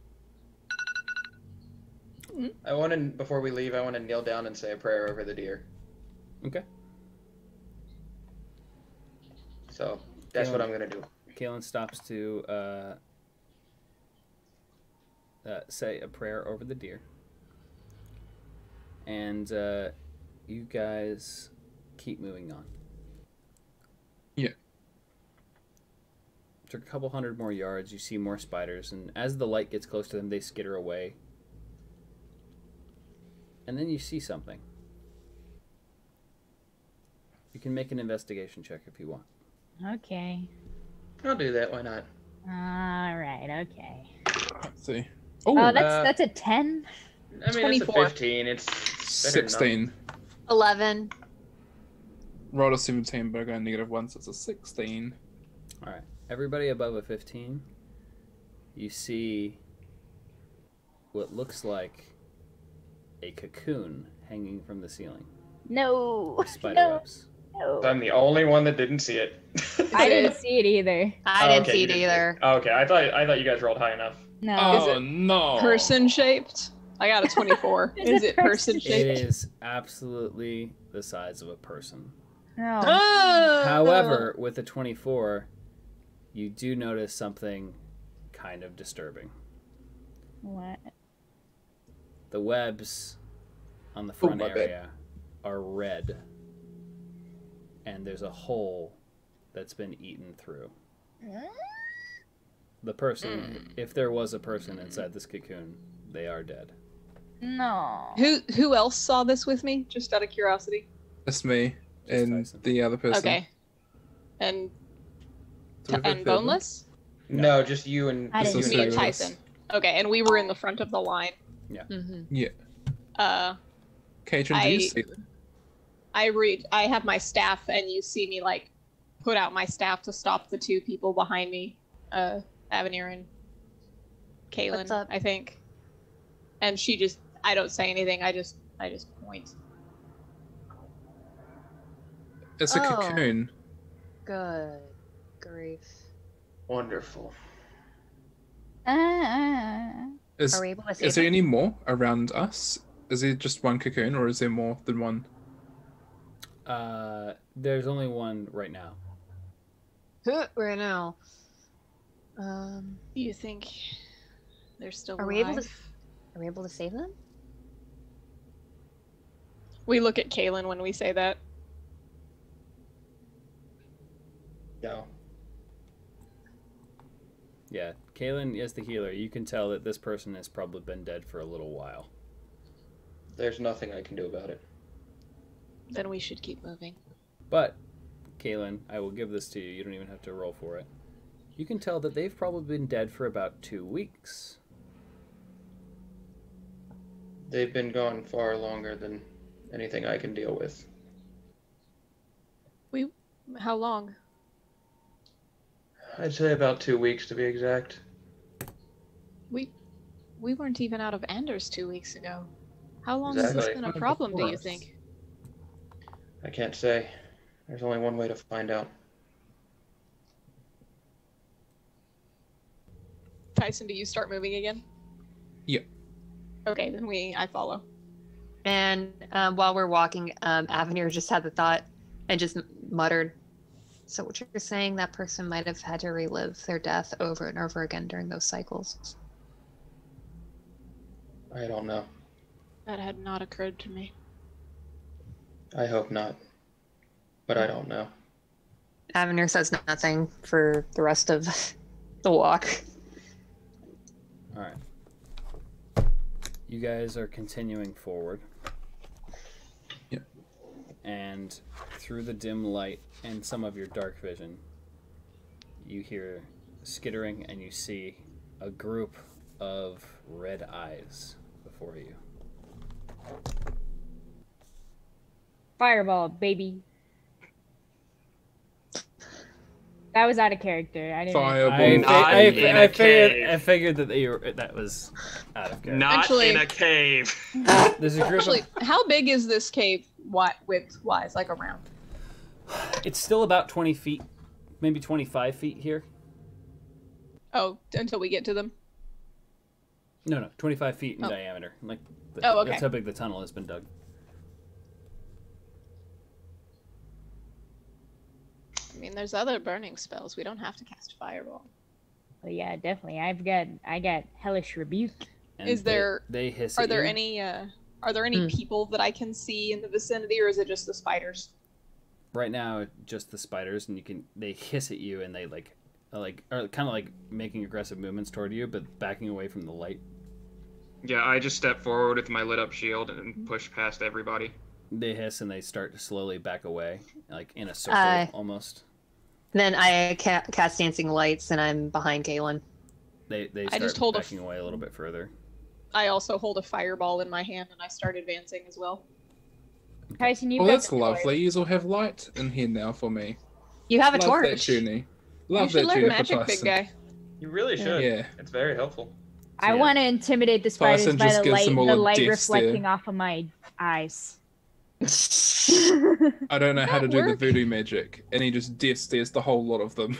Before we leave, I want to kneel down and say a prayer over the deer. Okay. So that's what I'm gonna do. Kaelin stops to say a prayer over the deer. And you guys keep moving on. Yeah. After a couple hundred more yards, you see more spiders, and as the light gets close to them, they skitter away. And then you see something. You can make an investigation check if you want. Okay. I'll do that. Why not? All right. Okay. Let's see. Oh, Oh, that's a 10. I mean, 24. it's a 15. It's better than 16. 11. Roll a 17, but I got a -1, so it's a 16. All right. Everybody above a 15, you see what looks like a cocoon hanging from the ceiling. No. With spider No. webs. No. I'm the only one that didn't see it. I didn't see it either. I didn't Okay, see you it didn't either. Okay, I thought you guys rolled high enough. No. Oh, no. Person shaped? I got a 24. Is Is it it person It shaped? is absolutely the size of a person. No. However, with a 24, you do notice something kind of disturbing. What? The webs on the front my bad. area are red. And there's a hole that's been eaten through. The person, if there was a person inside this cocoon, they are dead. No. Who else saw this with me? Just out of curiosity. It's me and Tyson. the other person. Okay. And So we've got and the other- boneless? No, just you and I didn't you see Me it. and Tyson. Okay, and we were in the front of the line. Mm-hmm. Yeah. Katrin, do you see them? I have my staff, and you see me put out my staff to stop the two people behind me, Avenir and Kaylin, What's up? I think. And I don't say anything. I just point. It's a Oh. cocoon. Good grief. Wonderful. Is, Are we able to save is there them? any more around us? Is there just one cocoon, or is there more than one? There's only one right now. Right now. Do you think they're still Are alive? we able to? Are we able to save them? We look at Kaylin when we say that. No. Yeah, Kaylin is the healer. You can tell that this person has probably been dead for a little while. There's nothing I can do about it. Then we should keep moving. But, Kaylin, I will give this to you. You don't even have to roll for it. You can tell that they've probably been dead for about 2 weeks. They've been gone far longer than anything I can deal with. How long? I'd say about 2 weeks to be exact. We weren't even out of Anders 2 weeks ago. How long has Exactly. this been a problem, do you think? I can't say. There's only one way to find out. Tyson, do you start moving again? Yep. Okay, then I follow. And while we're walking, Avenir just had the thought and just muttered, "So what you're saying, that person might have had to relive their death over and over again during those cycles?" I don't know. That had not occurred to me. I hope not. But I don't know. Avenir says nothing for the rest of the walk. All right. You guys are continuing forward. Yep. And through the dim light and some of your dark vision, you hear skittering and you see a group of red eyes before you. Fireball, baby. That was out of character. I didn't. Fireball. I figured that that was out of character. Not Actually- in a cave. There's a group Actually, of, how big is this cave width-wise, like around? it's still about 20 feet, maybe 25 feet here. Oh, until we get to them? No, 25 feet in Oh. diameter. Like, Oh, okay. That's how big the tunnel has been dug. I mean, there's other burning spells. We don't have to cast Fireball. Oh yeah, definitely. I got hellish rebuke. And Is there- They hiss Are at there you. any people that I can see in the vicinity, or is it just the spiders? Right now, just the spiders, and they hiss at you, and they are kind of like making aggressive movements toward you, but backing away from the light. Yeah, I just step forward with my lit up shield and push past everybody. They hiss and they start to slowly back away, like in a circle almost. Then I cast Dancing Lights, and I'm behind Galen. They I just start hold a backing away a little bit further. I also hold a fireball in my hand, and I start advancing as well. Tyson, you've Oh, got that's the lovely. You'll have light in here now for me. You have a Love torch. that tuning. You Love should that learn tuning for magic, big Tyson. guy. You really should. Yeah. It's very helpful. I Yeah. want to intimidate the spiders Tyson by just the gives light, them all the a light death reflecting stare. off of my eyes. I don't know how to that do the work? voodoo magic, and he just death stares the whole lot of them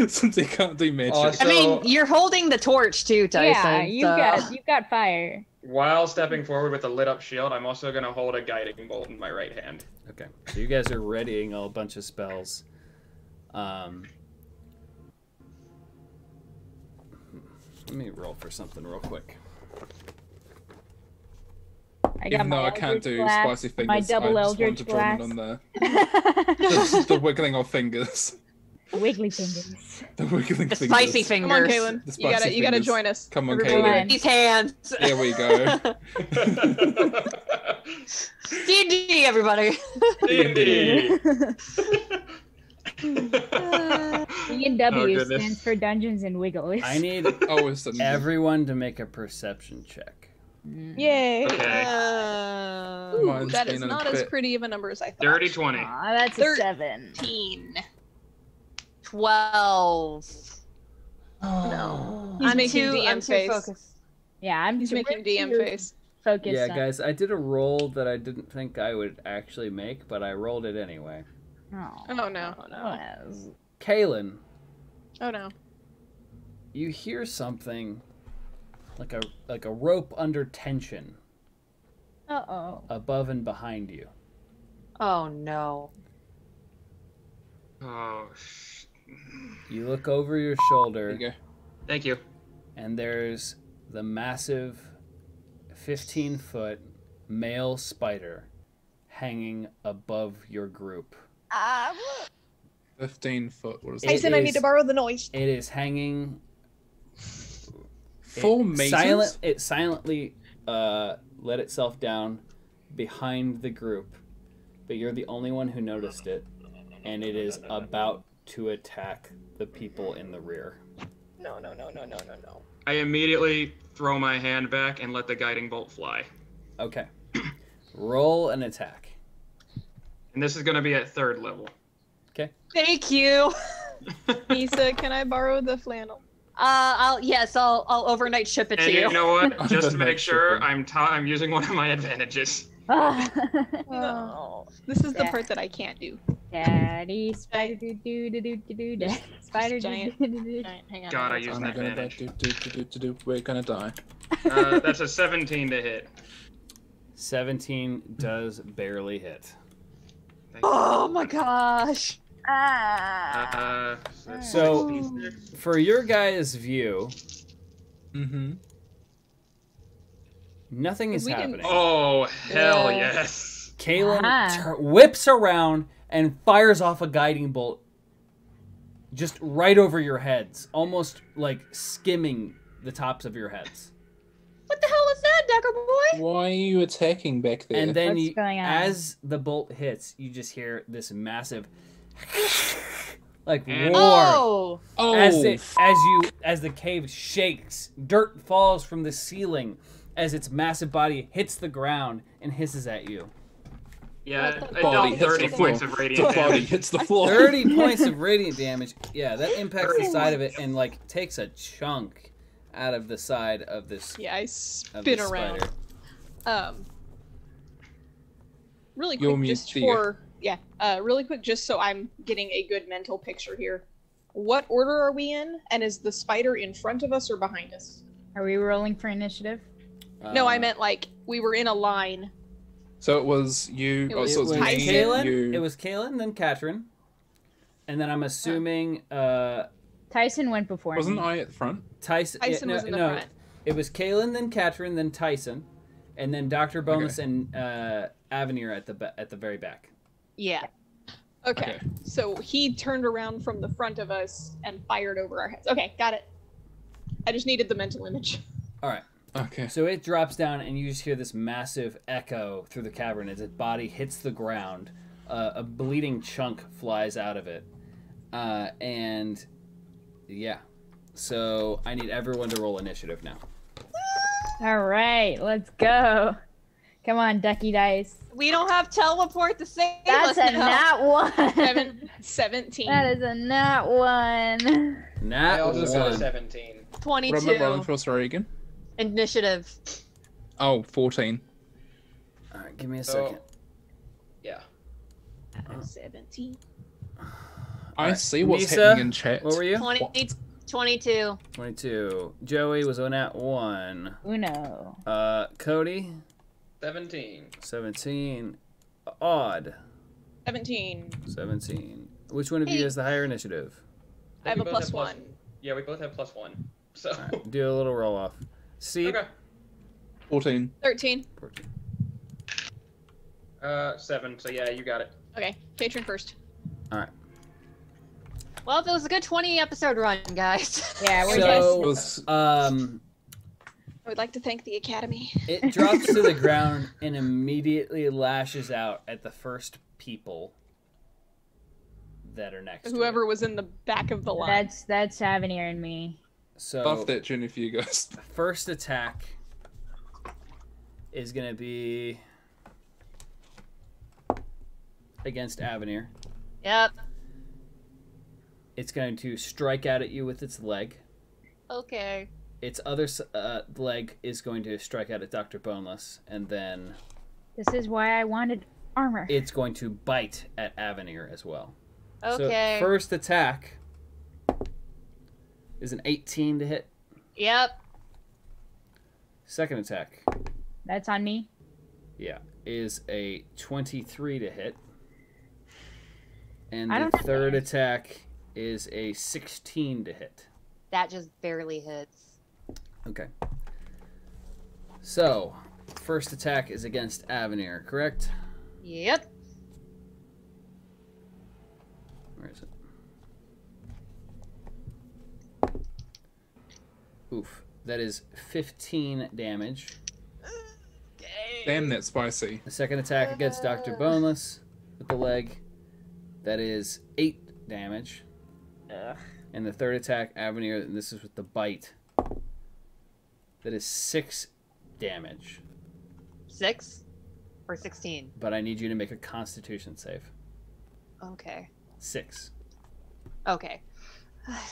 since he can't do magic. Awesome. I mean, you're holding the torch too, Tyson. Yeah, you've got fire. While stepping forward with a lit up shield, I'm also going to hold a guiding bolt in my right hand. Okay, so you guys are readying a bunch of spells. Let me roll for something real quick. I got Even my though I can't Eldritch do Blast, spicy fingers, my double I just want Eldritch to join in on Blast. the wiggling of fingers. Wiggly fingers. The wiggling The fingers. spicy Come fingers. on, Kaylin. The You gotta spicy you gotta fingers. join us. Come on, Everybody. Kaylin. These hands. There we go. D&D, everybody. D&D. D&W goodness. stands for Dungeons and Wiggles. I need Oh, it's a everyone to make a perception check. Yay! Okay. Ooh, Mine's that is been a not as bit- pretty of a number as I thought. Dirty 20. Aw, that's a 7. 13. 12. No. He's making DM I'm too face. focused. Yeah, I'm He's we're making DM too face. Focused Yeah, on- guys, I did a roll that I didn't think I would actually make, but I rolled it anyway. Oh, Oh no. yes. Kaylin, Oh no. you hear something like a rope under tension. Uh-oh. Above and behind you. Oh no. Oh. You look over your shoulder. There you go. Thank you. And there's the massive 15-foot male spider hanging above your group. 15 foot. What is Tyson, that? I need to borrow the noise. It is hanging. 4 meters? It silently let itself down behind the group, but you're the only one who noticed it, and it is about to attack the people in the rear. No. I immediately throw my hand back and let the guiding bolt fly. Okay. Roll an attack. And this is going to be at 3rd level. Okay. Thank you. Nisa, can I borrow the flannel? I'll overnight ship it And to you. you know what? Just to make Overnight sure, shipping. I'm using one of my advantages. No. This is the part that I can't do. Daddy spider do do do do do do. Spider Giant. do do do. Giant, hang on. God, I hang on. used I'm an gonna die. advantage. We're gonna die. That's a 17 to hit. 17 does barely hit. Thank you. Oh my gosh. So- 66. For your guys' view, Mm-hmm. nothing is We can- happening. Oh, hell Yeah. yes. Kaylin Ah. whips around and fires off a guiding bolt just right over your heads, almost like skimming the tops of your heads. What the hell was that, Decker boy? Why are you attacking back there? And then What's going on? as the bolt hits, you just hear this massive like And- roar. Oh. As the cave shakes, dirt falls from the ceiling as its massive body hits the ground and hisses at you. Yeah, What the I body dealt hits 30 the floor. points of The radiant body damage. hits the floor. 30 points of radiant damage. Yeah, that impacts the side of it and like takes a chunk out of the side of this Yeah, I of spin this around. spider. Really You're quick, mute, just Theo. for really quick, just so I'm getting a good mental picture here. What order are we in? And is the spider in front of us or behind us? Are we rolling for initiative? No, I Uh, meant like we were in a line. So it was you. It Oh, was so it was me, Tyson. Kaylin. you. It was Kaylin, then Katrin, and then I'm assuming Tyson went before Wasn't me. I at the front? Tyson. Tyson was in the front. It was Kaylin, then Katrin, then Tyson, and then Dr. Bonus Okay. and Avenir at the very back. Yeah. Okay. Okay. So he turned around from the front of us and fired over our heads. Okay, got it. I just needed the mental image. All right. Okay. So it drops down, and you just hear this massive echo through the cavern as its body hits the ground. A bleeding chunk flies out of it, and yeah. So I need everyone to roll initiative now. All right, let's go. Come on, Ducky Dice. We don't have teleport to save That's us a now. nat one. 17. That is a nat one. Nat I also got a one. 17. What am I 22. rolling for? Sorry again. Initiative. Oh, 14. All right, give me a So- second. Yeah. 17. I Alright, see what's Nisa, happening in chat. What were you? 22. 22. Joey was on at 1. Uno. Cody, 17. 17. Odd, 17. 17. Which one of you Hey. has the higher initiative? I have We a both plus one. Yeah, we both have +1. So. All right, do a little roll off. Steve, Okay. 14. 13. 14. 7. So yeah, you got it. Okay, patron first. Well, it was a good 20 episode run, guys. Yeah, we're It So, was I would like to thank the Academy. it drops to the ground and immediately lashes out at the first people that are next. Whoever to it. was in the back of the line. that's Avenir and me. So above that journey for you guys. first attack is gonna be against Avenir. Yep. It's going to strike out at you with its leg. Okay. Its other leg is going to strike out at Dr. Boneless, and then This is why I wanted armor. it's going to bite at Avenir as well. Okay. So first attack is an 18 to hit. Yep. Second attack. That's on me. Yeah, is a 23 to hit. And I the don't have third that. attack is a 16 to hit. That just barely hits. Okay. So, first attack is against Avenir, correct? Yep. Where is it? Oof. That is 15 damage. Damn, that's spicy. The second attack against Dr. Boneless with the leg. That is 8 damage. And the third attack, Avenir, and this is with the bite. That is 6 damage. 6 or 16? But I need you to make a Constitution save. Okay. 6. Okay.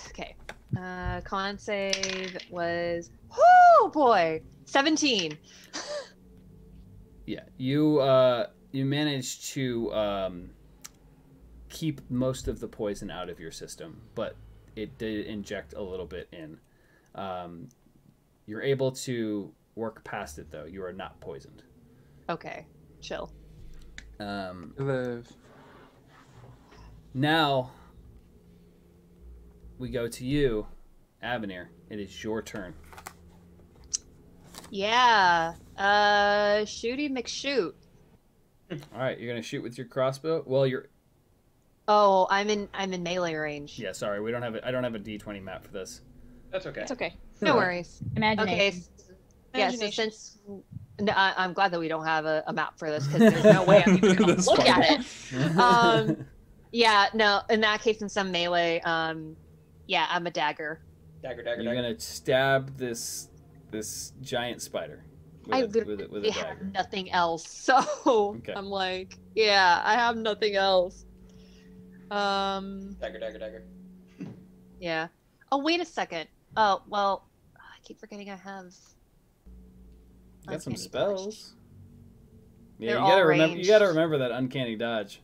Okay. Con save was, oh boy, 17. Yeah, you managed to keep most of the poison out of your system, but it did inject a little bit in. You're able to work past it, though. You are not poisoned. Okay, chill. Now we go to you, Avenir. It is your turn. Yeah. Shooty McShoot. All right, you're gonna shoot with your crossbow. Well, you're. Oh, I'm in melee range. Yeah, sorry, we don't have. I don't have a D20 map for this. That's okay. It's okay. No worries. Imagination. Okay. Yeah, so Imagination. since no, I'm glad that we don't have a map for this because there's no way I'm even gonna That's look fine. at it. Yeah, no. In that case, in some melee, yeah, I'm a dagger. Dagger. You're gonna stab this giant spider. I With a literally dagger. have nothing else, so Okay. I'm like, yeah, I have nothing else. Dagger. Yeah. Oh, wait a second. Oh, well, I keep forgetting I have. You got some Uncanny spells. Yeah, They're you gotta all remember. You ranged. gotta remember that uncanny dodge.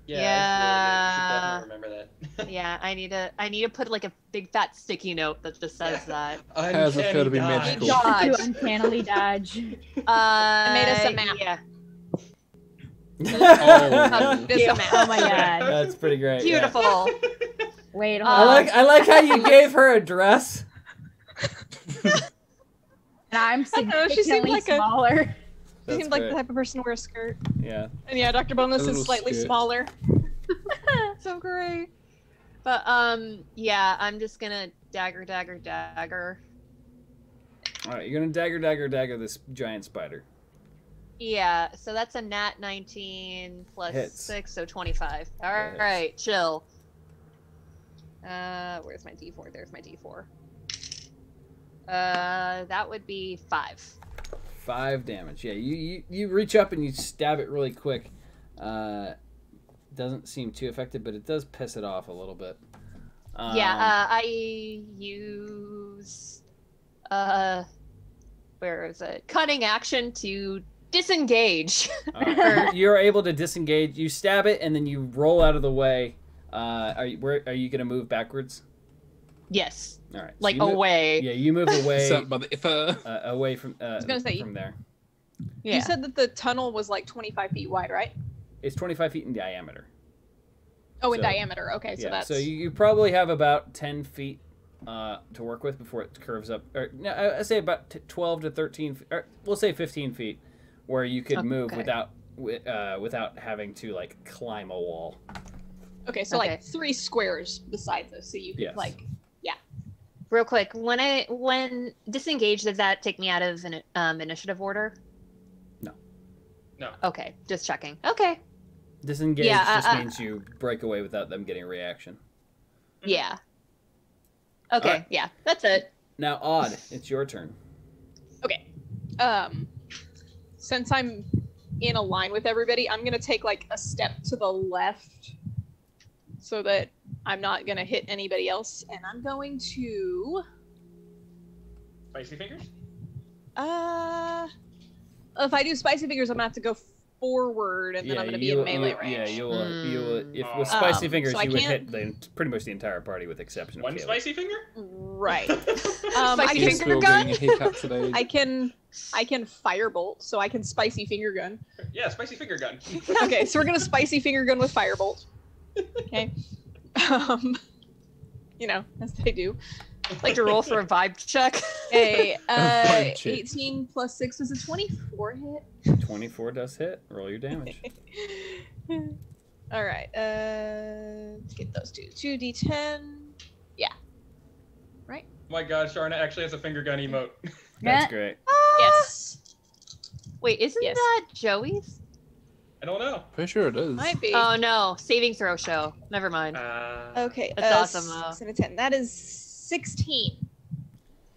Yeah. Yeah. You should definitely remember that. Yeah, I need to put like a big fat sticky note that just says that. How's it feel to be Uncanny magical? dodge. To uncannily dodge. I made us a map. Yeah. Oh. Just a map. Oh my god. That's pretty great. yeah. Beautiful. Wait, hold I on. like how you gave her a dress. And I'm know, she seemed significantly like a- smaller. She That's seemed like great. the type of person to wear a skirt. Yeah. And yeah, Dr. Boneless A is little slightly skirt. smaller. So great. But yeah, I'm just gonna dagger. All right, you're gonna dagger this giant spider. Yeah, so that's a nat 19 plus Hits. 6, so 25. All Hits. right, chill. Where's my D4? There's my D4. That would be 5. 5 damage. Yeah, you reach up and you stab it really quick. Doesn't seem too effective, but it does piss it off a little bit. I use where is it? Cunning action to disengage. You're able to disengage. You stab it and then you roll out of the way. Are you gonna move backwards? Yes. All right. so Like you move- away. Yeah, you move away. Set by the ether. Away from gonna say- from there. Yeah. You said that the tunnel was like 25 feet wide, right? It's 25 feet in diameter. Oh, in So- diameter. Okay, so Yeah, that's... so you probably have about 10 feet to work with before it curves up. Or no, I say about 12 to 13. Or we'll say 15 feet, where you could move Okay. without having to like climb a wall. Okay, so Okay. like 3 squares beside this, so you could Yes. like... Real quick, when disengage, does that take me out of an initiative order? No. No. Okay, just checking. Okay. Disengage Yeah, just means you break away without them getting a reaction. Yeah. Okay, Alright. yeah, that's it. Now, Odd, it's your turn. Okay. Since I'm in a line with everybody, I'm gonna take like a step to the left so that I'm not gonna hit anybody else, and I'm going to Spicy fingers? if I do spicy fingers, I'm gonna have to go forward, and then I'm gonna be in melee range. Yeah, you will. If with Oh. spicy fingers, So I you would can't- hit pretty much the entire party, with the exception of One Caleb. spicy finger? Right. Spicy I finger can, Still gun? getting a hiccup today. I can I can firebolt, so I can spicy finger gun. Yeah, spicy finger gun. Okay, so we're gonna spicy finger gun with firebolt. Okay. You know, as they do. Like to roll for a vibe check. Okay, Vibe check. 18 plus 6 was a 24 hit. 24 does hit. Roll your damage. All right, let's get those two. 2d10. Yeah. Right? Oh my god, Sharna actually has a finger gun emote. That's great. Yes. Wait, isn't Yes. that Joey's? I don't know. Pretty sure it is. Might be. Oh no, saving throw show. Never mind. Okay, That's awesome, though. 6 and a 10. That is 16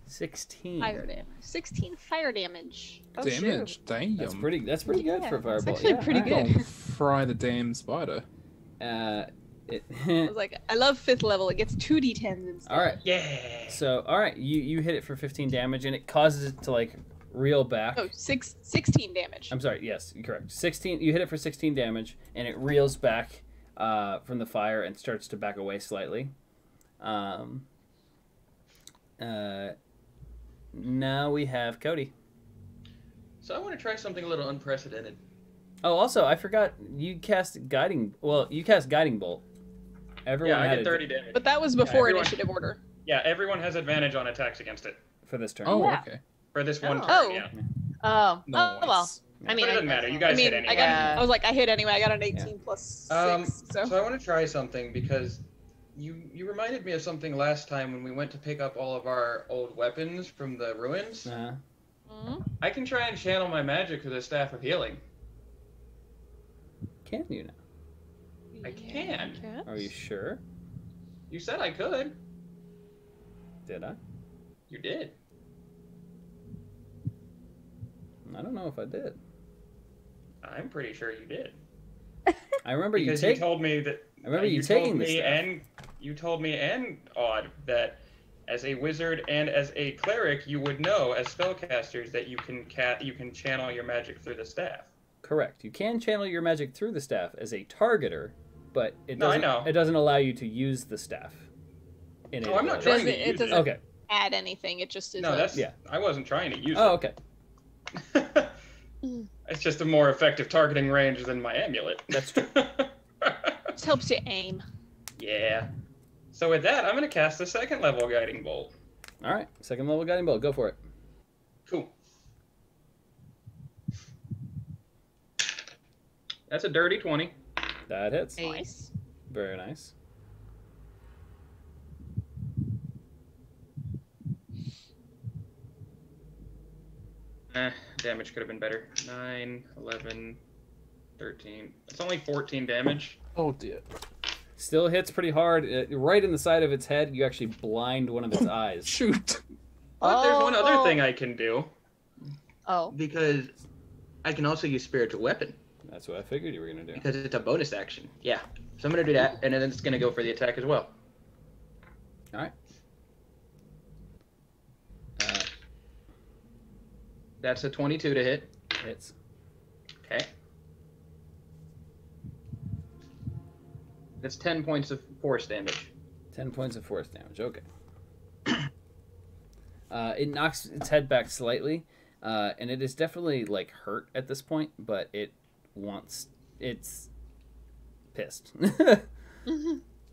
16. fire damage. 16 fire damage. Oh, Damage. shoot. Damn. That's pretty good for a It's fireball. actually yeah, pretty alright. good. Don't fry the damn spider. I was like, I love 5th level. It gets 2d10s instead. all right. Yeah. So, all right, you hit it for 15 damage, and it causes it to like reel back. Oh, 16 damage. I'm sorry. Yes, you're correct. 16. You hit it for 16 damage, and it reels back from the fire and starts to back away slightly. Now we have Cody. So I want to try something a little unprecedented. Oh, also, I forgot you cast guiding. Well, you cast guiding bolt. Everyone Yeah, I had get it 30 damage. But that was before everyone- initiative order. Yeah, everyone has advantage on attacks against it. for this turn. Oh, Yeah. okay. For this one Oh. turn, Oh. yeah. Oh, Nice. oh well. I mean, But it doesn't matter. You guys I mean, hit anyway. I got. Yeah. I was like, I hit anyway. I got an 18 plus 6. So I want to try something because you reminded me of something last time when we went to pick up all of our old weapons from the ruins. Uh-huh. Mhm. I can try and channel my magic through the Staff of Healing. Can you now? I can. Okay. Are you sure? You said I could. Did I? You did. I don't know if I did. I'm pretty sure you did. I remember Because you you take. told me that. I remember you told taking me this stuff. and you told me and Odd that as a wizard and as a cleric you would know as spellcasters that you can channel your magic through the staff. Correct. You can channel your magic through the staff as a targeter, but it No, I doesn't. know. It doesn't allow you to use the staff. In No, I'm not ability. trying to It use doesn't- it. Okay. Add anything. It just is. No, that's Yeah. I wasn't trying to use Oh, okay. it. It's just a more effective targeting range than my amulet. That's true. just helps you aim. Yeah. So with that, I'm gonna cast the second level guiding bolt. All right. Second level guiding bolt. Go for it. Cool. That's a dirty 20. That hits. Hey. Nice. Very nice. Damage could have been better. 9, 11, 13. It's only 14 damage. Oh dear. Still hits pretty hard. Right in the side of its head, you actually blind one of its eyes. Shoot. But there's one other Oh. thing I can do. Oh. Because I can also use spiritual weapon That's what I figured you were gonna do. because it's a bonus action. Yeah. So I'm gonna do that, and then it's gonna go for the attack as well. All right. That's a 22 to hit. Hits. Okay. That's 10 points of force damage. 10 points of force damage. Okay. It knocks its head back slightly, and it is definitely like hurt at this point, but it wants. It's pissed.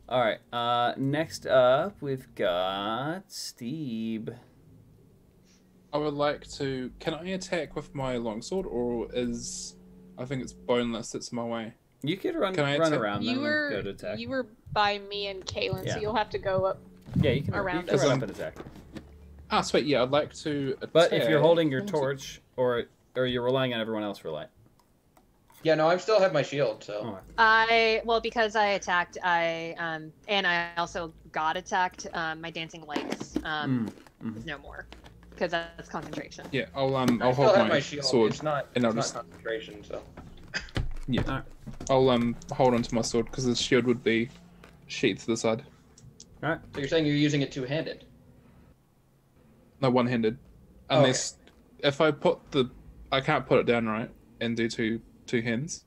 All right. Next up, we've got Steve. I would like to. Can I attack with my longsword, or is I think it's boneless that's my way? You could run Can I attack? around them You and go were to attack. you were by me and Kaylin, Yeah. so you'll have to go up. Yeah, you can around you can us. run up and attack. Ah, sweet. Yeah, I'd like to. Attack. But if you're holding your torch, or you're relying on everyone else for light. Yeah, no, I still have my shield, so. Oh. Because I attacked, and I also got attacked. My dancing lights is no more because that's concentration. Yeah, I'll I hold still have my my shield. sword. It's not, and I'll it's just- not concentration, so. Yeah, Alright. I'll hold onto my sword because the shield would be sheathed to the side. So you're saying you're using it two-handed? No, one-handed. Unless if I put I can't put it down right and do two hands.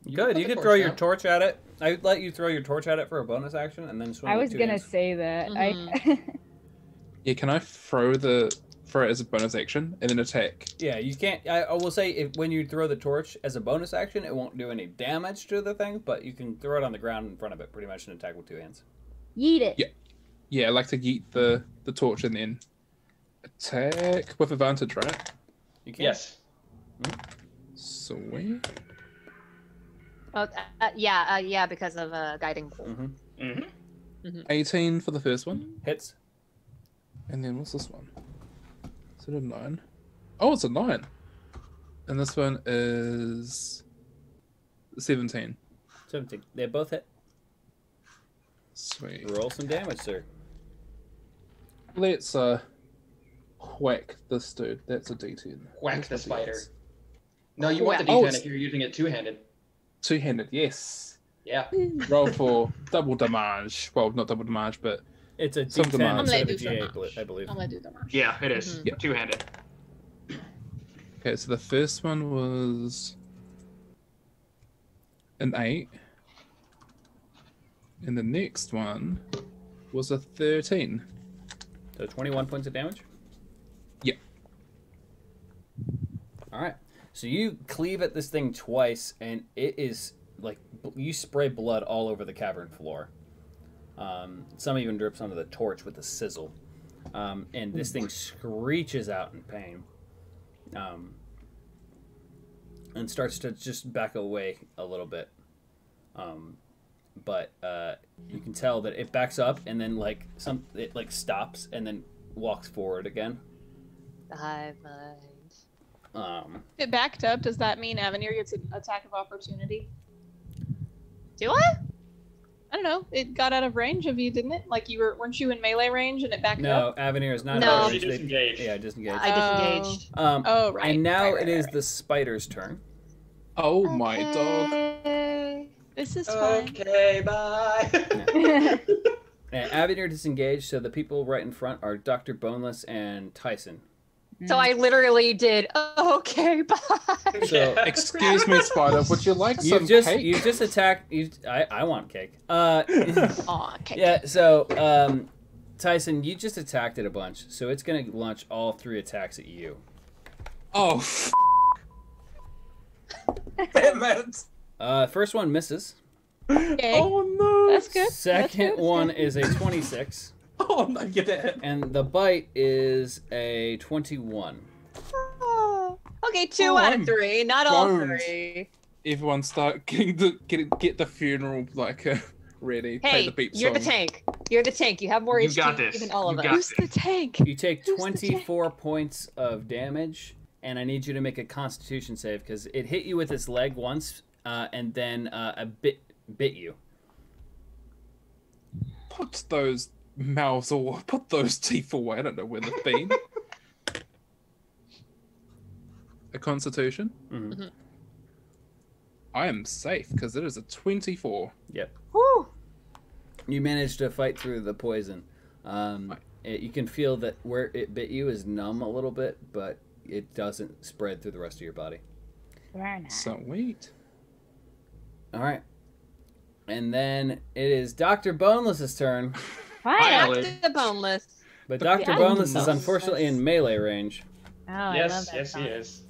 Good. put You the could torch throw your down. torch at it. I'd let you throw your torch at it for a bonus action, and then swing. I with was two gonna hands. say that. Mhm. Yeah, can I throw the throw it as a bonus action and then attack. Yeah, you can't. I will say when you throw the torch as a bonus action, it won't do any damage to the thing, but you can throw it on the ground in front of it, pretty much, and attack with 2 hands. Yeet it. Yeah. Yeah, I like to yeet the torch and then attack with advantage, right? You can. Yes. Sweet. Oh, yeah, because of guiding bolt. 18 for the first one. Hits. And then what's this one? Is it a 9? Oh, it's a 9. And this one is 17. 17. They both hit. Sweet. Roll some damage, sir. Let's whack this dude. That's a D10. Whack the spider. No, you Whack. want the D10 if you're using it two-handed. Two-handed, yes. Yeah. Roll for double damage. Well, not double damage, but It's a Some D10 damage. instead of a I'm gonna do D8, I believe. I'm gonna do damage. Yeah, it is. Yeah. Two-handed. okay. So the first one was an 8, and the next one was a 13. So 21 points of damage? Yeah. Alright. So you cleave at this thing twice, and it is like you spray blood all over the cavern floor. Some even drips onto the torch with a sizzle. And this thing screeches out in pain. And starts to just back away a little bit. But you can tell that it backs up and then it stops and then walks forward again. The hive mind. It backed up. Does that mean Avenir gets an attack of opportunity? Do I? I don't know. It got out of range of you, didn't it? Like weren't you in melee range and it backed No, up? Avenir is not. No. in She range. disengaged. Yeah, disengaged. I disengaged. Oh, right. And now right, it is right. the spider's turn. Oh my dog. Okay. This is fine. Okay, bye. And Avenir disengaged, so the people right in front are Dr. Boneless and Tyson. So I literally did. Okay, bye. So Excuse me, Spider. Would you like some cake? You just attacked. I want cake. Aw, okay. Yeah. So Tyson, you just attacked it a bunch, so it's gonna launch all 3 attacks at you. Oh. Damn it. First one misses. Okay. Oh no. That's good. Second That's one good. is a 26, Oh no, you did. and the bite is a 21. Okay, 2 Oh, out I'm of 3, not all boned. 3. Everyone start get the funeral ready. Play Hey, the beep you're the song. tank. You're the tank. You have more You HP got this. than all of You us. got Who's the tank? You take Who's the 24 points of damage, and I need you to make a Constitution save because it hit you with its leg once, and then bit you. Put those mouths or put those teeth away. I don't know where they've been. A Constitution. Mm-hmm. I am safe because it is a 24. Yep. Whew. You managed to fight through the poison. You can feel that where it bit you is numb a little bit, but it doesn't spread through the rest of your body. Very nice. Sweet. All right. And then it is Dr. Boneless's turn. Finally. Back to the boneless. But Dr. Yeah. Boneless is unfortunately in melee range. Oh, I love Yes, that yes, song. he is.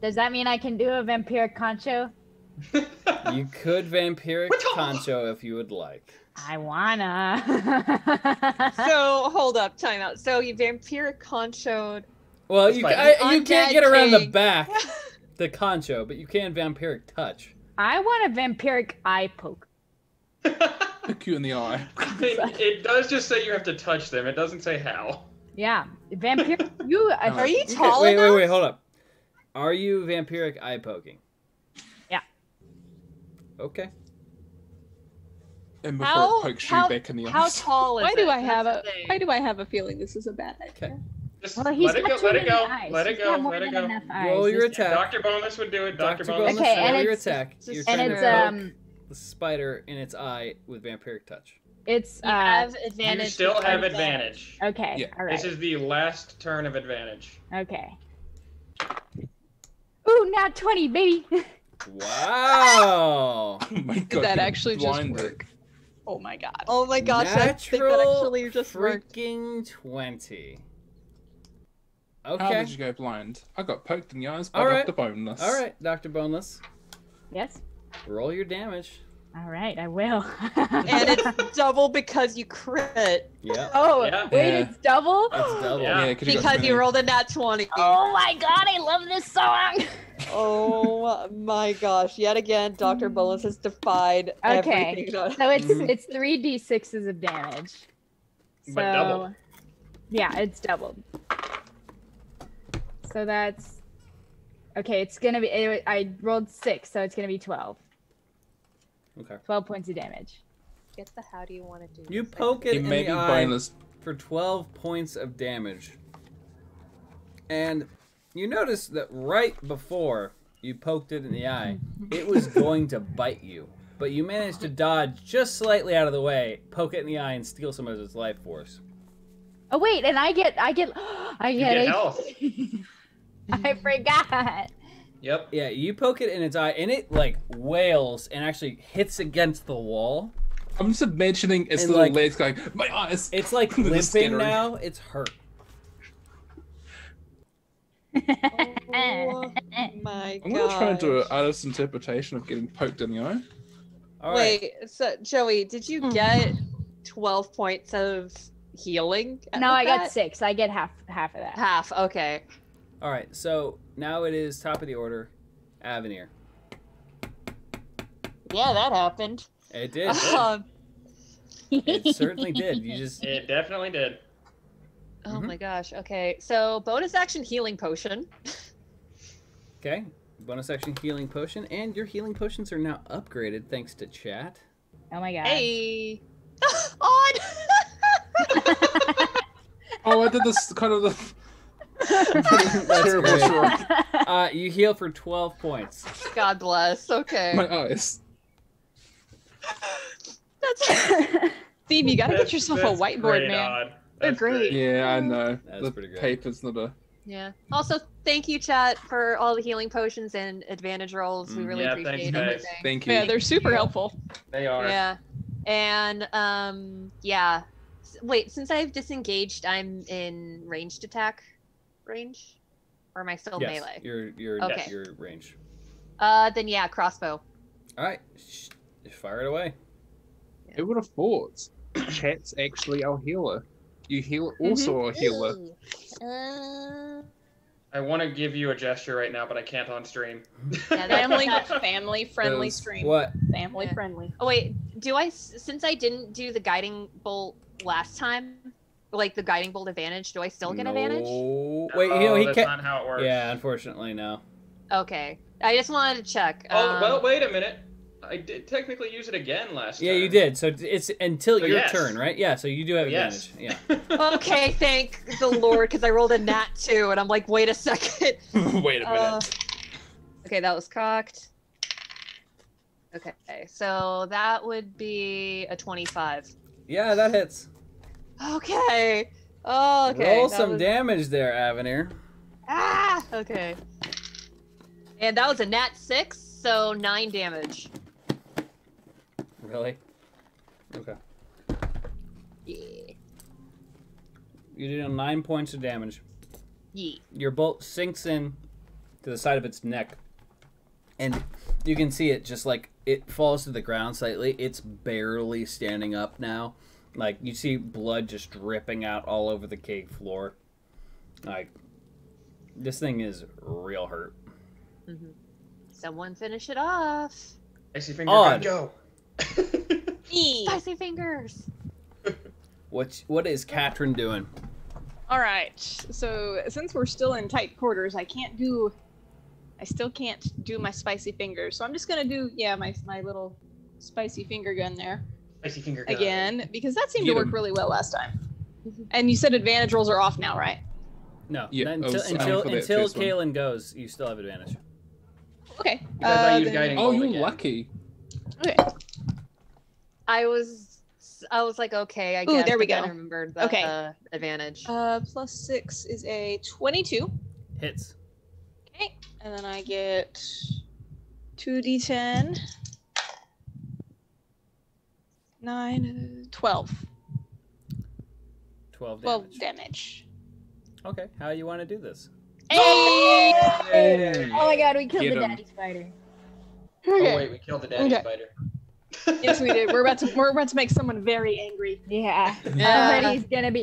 Does that mean I can do a vampiric concho? You could vampiric concho if you would like. I wanna. So, hold up, time out. So, you vampiric conchoed. Well, you can't get around the king. back, the concho, but you can vampiric touch. I want a vampiric eye poke. Look you in the eye. It does just say you have to touch them. It doesn't say how. Yeah, vampiric. You Are you Okay, tall wait, enough? wait, hold up. Are you vampiric eye poking? Yeah. Okay. And before it pokes you back in the how eyes. tall is Why it? do I have That's a the thing. Why do I have a feeling this is a bad idea? Okay. Just Well, he's let it got go. too Let it many go. eyes. Let it He's go. got more Let it than go. enough eyes. Roll your This- attack. Dr. Bonus would do it. Dr. Dr. Bonus. Bonus, Okay, and roll your it's- attack. You're and trying And to it's poke the spider in its eye with vampiric touch. it's You have advantage. You still with have advantage. advantage. okay. Yeah. All right. This is the last turn of advantage. Okay. Ooh, not 20, baby. Wow. Oh my god. Did that you're actually just blinded. work? Oh my god. Oh my gosh, I think that Natural actually just worked. freaking 20. How Okay. did you go blind? I got poked in the eyes by All right. Dr. Boneless. All right, Dr. Boneless. Yes. Roll your damage. All right, I will. And it's double because you crit. Yeah. Oh, Yeah. wait, Yeah. it's double? It's double. Yeah. Yeah, 'cause you got Because you 20. rolled a nat 20. Oh my god, I love this song! Oh my gosh. Yet again, Dr. Bolus has defied Okay. everything. So it's Mhm. it's 3d6s of damage. So, But double. Yeah, it's doubled. So that's okay. It's gonna be. I rolled 6, so it's gonna be 12. Okay. 12 points of damage. Get the how do you want to do You this? poke it He in may the be eye boneless. for 12 points of damage. And you notice that right before you poked it in the eye, it was going to bite you. But you managed to dodge just slightly out of the way, poke it in the eye, and steal some of its life force. Oh wait, and I get You get health. I forgot. Yep. Yeah, you poke it in its eye, and it, like, wails and actually hits against the wall. I'm just imagining its And, little like, legs going, my eyes! It's, like, With the limping scattering. now. It's hurt. Oh my I'm going to try and do an gosh. artist's interpretation of getting poked in the eye. All right. Wait, so Joey, did you get 12 points of healing? No, I with got that? 6. I get half of that. Half, okay. All right, so now it is top of the order, Avenir. Yeah, that happened. It did. Um, It certainly did. You just It definitely did. oh Mhm. my gosh, okay. So, bonus action healing potion. okay. Bonus action healing potion, and your healing potions are now upgraded thanks to chat. Oh my god. Hey! On! Oh, I did this kind of the That's terrible great. shrug. You heal for 12 points. God bless, okay. My eyes. That's Steve, you gotta That's- get yourself a that's whiteboard, great, man. Odd. They're That's great. Yeah, I know. That's the pretty great. paper's not a... Yeah. Also, thank you, chat, for all the healing potions and advantage rolls. We really Yeah, thanks, appreciate guys. everything. Thank you. Yeah, they're super you. helpful. They are. Yeah. And yeah. Wait, since I've disengaged, I'm in ranged attack range, or am I still yes, melee? Your Okay. your range. Then yeah, crossbow. All right, fire it away. Who would have thought? Chat's actually our healer. You heal also a healer. I want to give you a gesture right now, but I can't on stream. Yeah, Family friendly Those- stream. What? Family Yeah. friendly. Oh wait, do I? Since I didn't do the guiding bolt last time, like the guiding bolt advantage, do I still get advantage? No. Wait, you know he that's can't. not how it works. Yeah, unfortunately, no. Okay, I just wanted to check. Oh, well, wait a minute. I did technically use it again last time. Yeah, you did. So it's until So your yes. turn, right? Yeah. So you do have Yes. advantage. Yeah. Okay, thank the Lord, because I rolled a nat 2, and I'm like, wait a second. Wait a minute. Okay, that was cocked. Okay, so that would be a 25. Yeah, that hits. Okay. Oh, okay. Roll that some was- damage there, Avenir. Ah, okay. And that was a nat 6, so 9 damage. Really? Okay. Yeah. You did 9 points of damage. Yeet. Your bolt sinks in to the side of its neck, and you can see it just like it falls to the ground slightly. It's barely standing up now. Like you see blood just dripping out all over the cave floor. Like this thing is real hurt. Mm-hmm. Someone finish it off. Icy finger, Odd. go. Spicy fingers. What is Katrin doing? All right. So since we're still in tight quarters, I still can't do my spicy fingers. So I'm just gonna do my little spicy finger gun there Icy finger, go. again because that seemed Get to work 'em. really well last time. And you said advantage rolls are off now, right? No, Yeah, not I was until for that until first one. Kaylin goes, you still have advantage. Okay. Because I use then- guiding Oh, bolt you're again. lucky. Okay. I was like, okay, I Ooh, guess. there we but then go. I remembered the Okay. advantage. Plus 6 is a 22. Hits. Okay. And then I get 2d10. 9, 12. 12 damage. 12 damage. Okay, how you want to do this? Hey! Oh my god, we killed Get the 'em. daddy spider. Okay. Oh wait, we killed the daddy Okay. spider. Yes, we did. We're about to make someone very angry. Yeah. Yeah.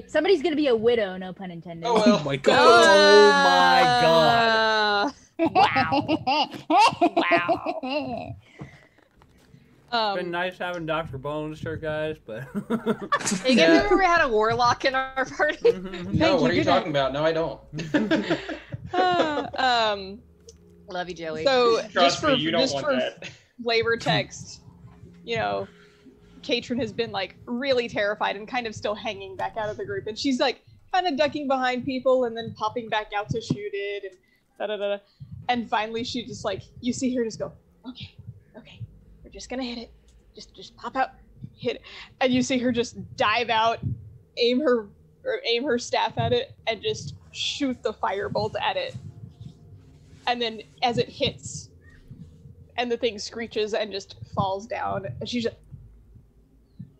Somebody's gonna be a widow, no pun intended. Oh well. Oh my god. Oh my god. Wow. Wow. It's been nice having Dr. Bones here, guys, but... You guys remember we had a warlock in our party? No, what are you talking about? No, I don't. Love you, Joey. So Trust me, you don't want that. flavor text, you know, Katrin has been like really terrified and kind of still hanging back out of the group, and she's like kind of ducking behind people and then popping back out to shoot it and da da da. And finally, she just like, you see her just go, okay, we're just gonna hit it, just pop out, hit it, and you see her just dive out, aim her staff at it, and just shoot the firebolt at it. And then as it hits, and the thing screeches and just falls down, and she's just,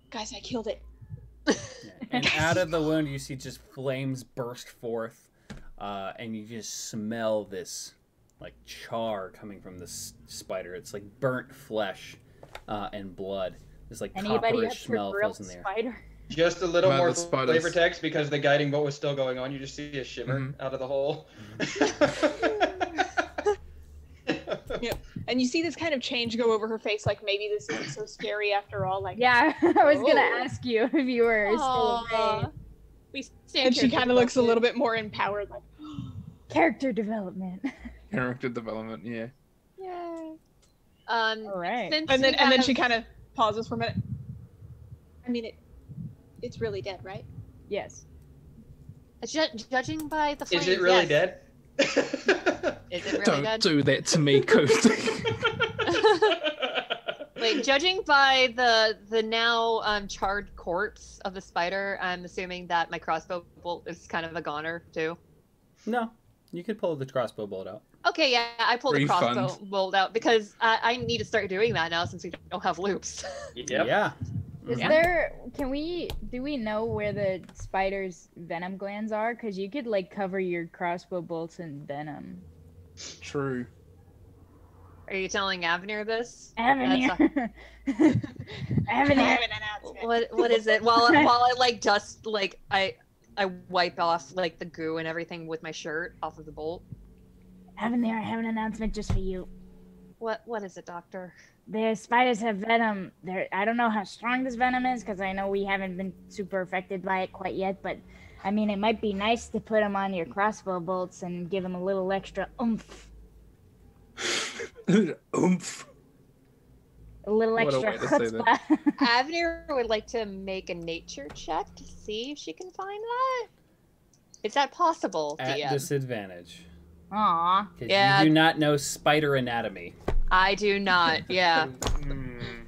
guys, I killed it. And out of the wound, you see just flames burst forth, and you just smell this like char coming from this spider. It's like burnt flesh and blood. This like copperish smell fills in the air. Spider? Just a little Man, more the spiders. flavor text because the guiding bolt was still going on. You just see a shimmer out of the hole. Yep. And you see this kind of change go over her face, like maybe this isn't so scary after all. Like, Yeah, I was gonna Oh. ask you if you were still Aw. away. We stand and she here kind of looks a little bit more empowered, like, Character development. Character development, yeah. Yay. All right. Since and we then have- she kind of pauses for a minute. I mean, it's really dead, right? Yes. Judging by the flames, Is it really yes. dead? Is it really Don't dead? do that to me, Cody. Like, judging by the now charred corpse of the spider, I'm assuming that my crossbow bolt is kind of a goner too. No, you could pull the crossbow bolt out. Okay, yeah, I pulled the Refund. crossbow bolt out because I need to start doing that now since we don't have loops. Yep. Yeah. Is there? Do we know where the spider's venom glands are? Because you could like cover your crossbow bolts in venom. True. Are you telling Avenir this? Avenir. Avenir. What is it? While I like dust, like I wipe off like the goo and everything with my shirt off of the bolt. Avenir, I have an announcement just for you. What is it, Doctor? The spiders have venom. I don't know how strong this venom is because I know we haven't been super affected by it quite yet, but I mean, it might be nice to put them on your crossbow bolts and give them a little extra oomph. Oomph. A little What a extra way to say that. chutzpah. Avenir would like to make a nature check to see if she can find that. Is that possible, At DM? disadvantage. Aw. 'Cause Yeah. you do not know spider anatomy. I do not. Yeah.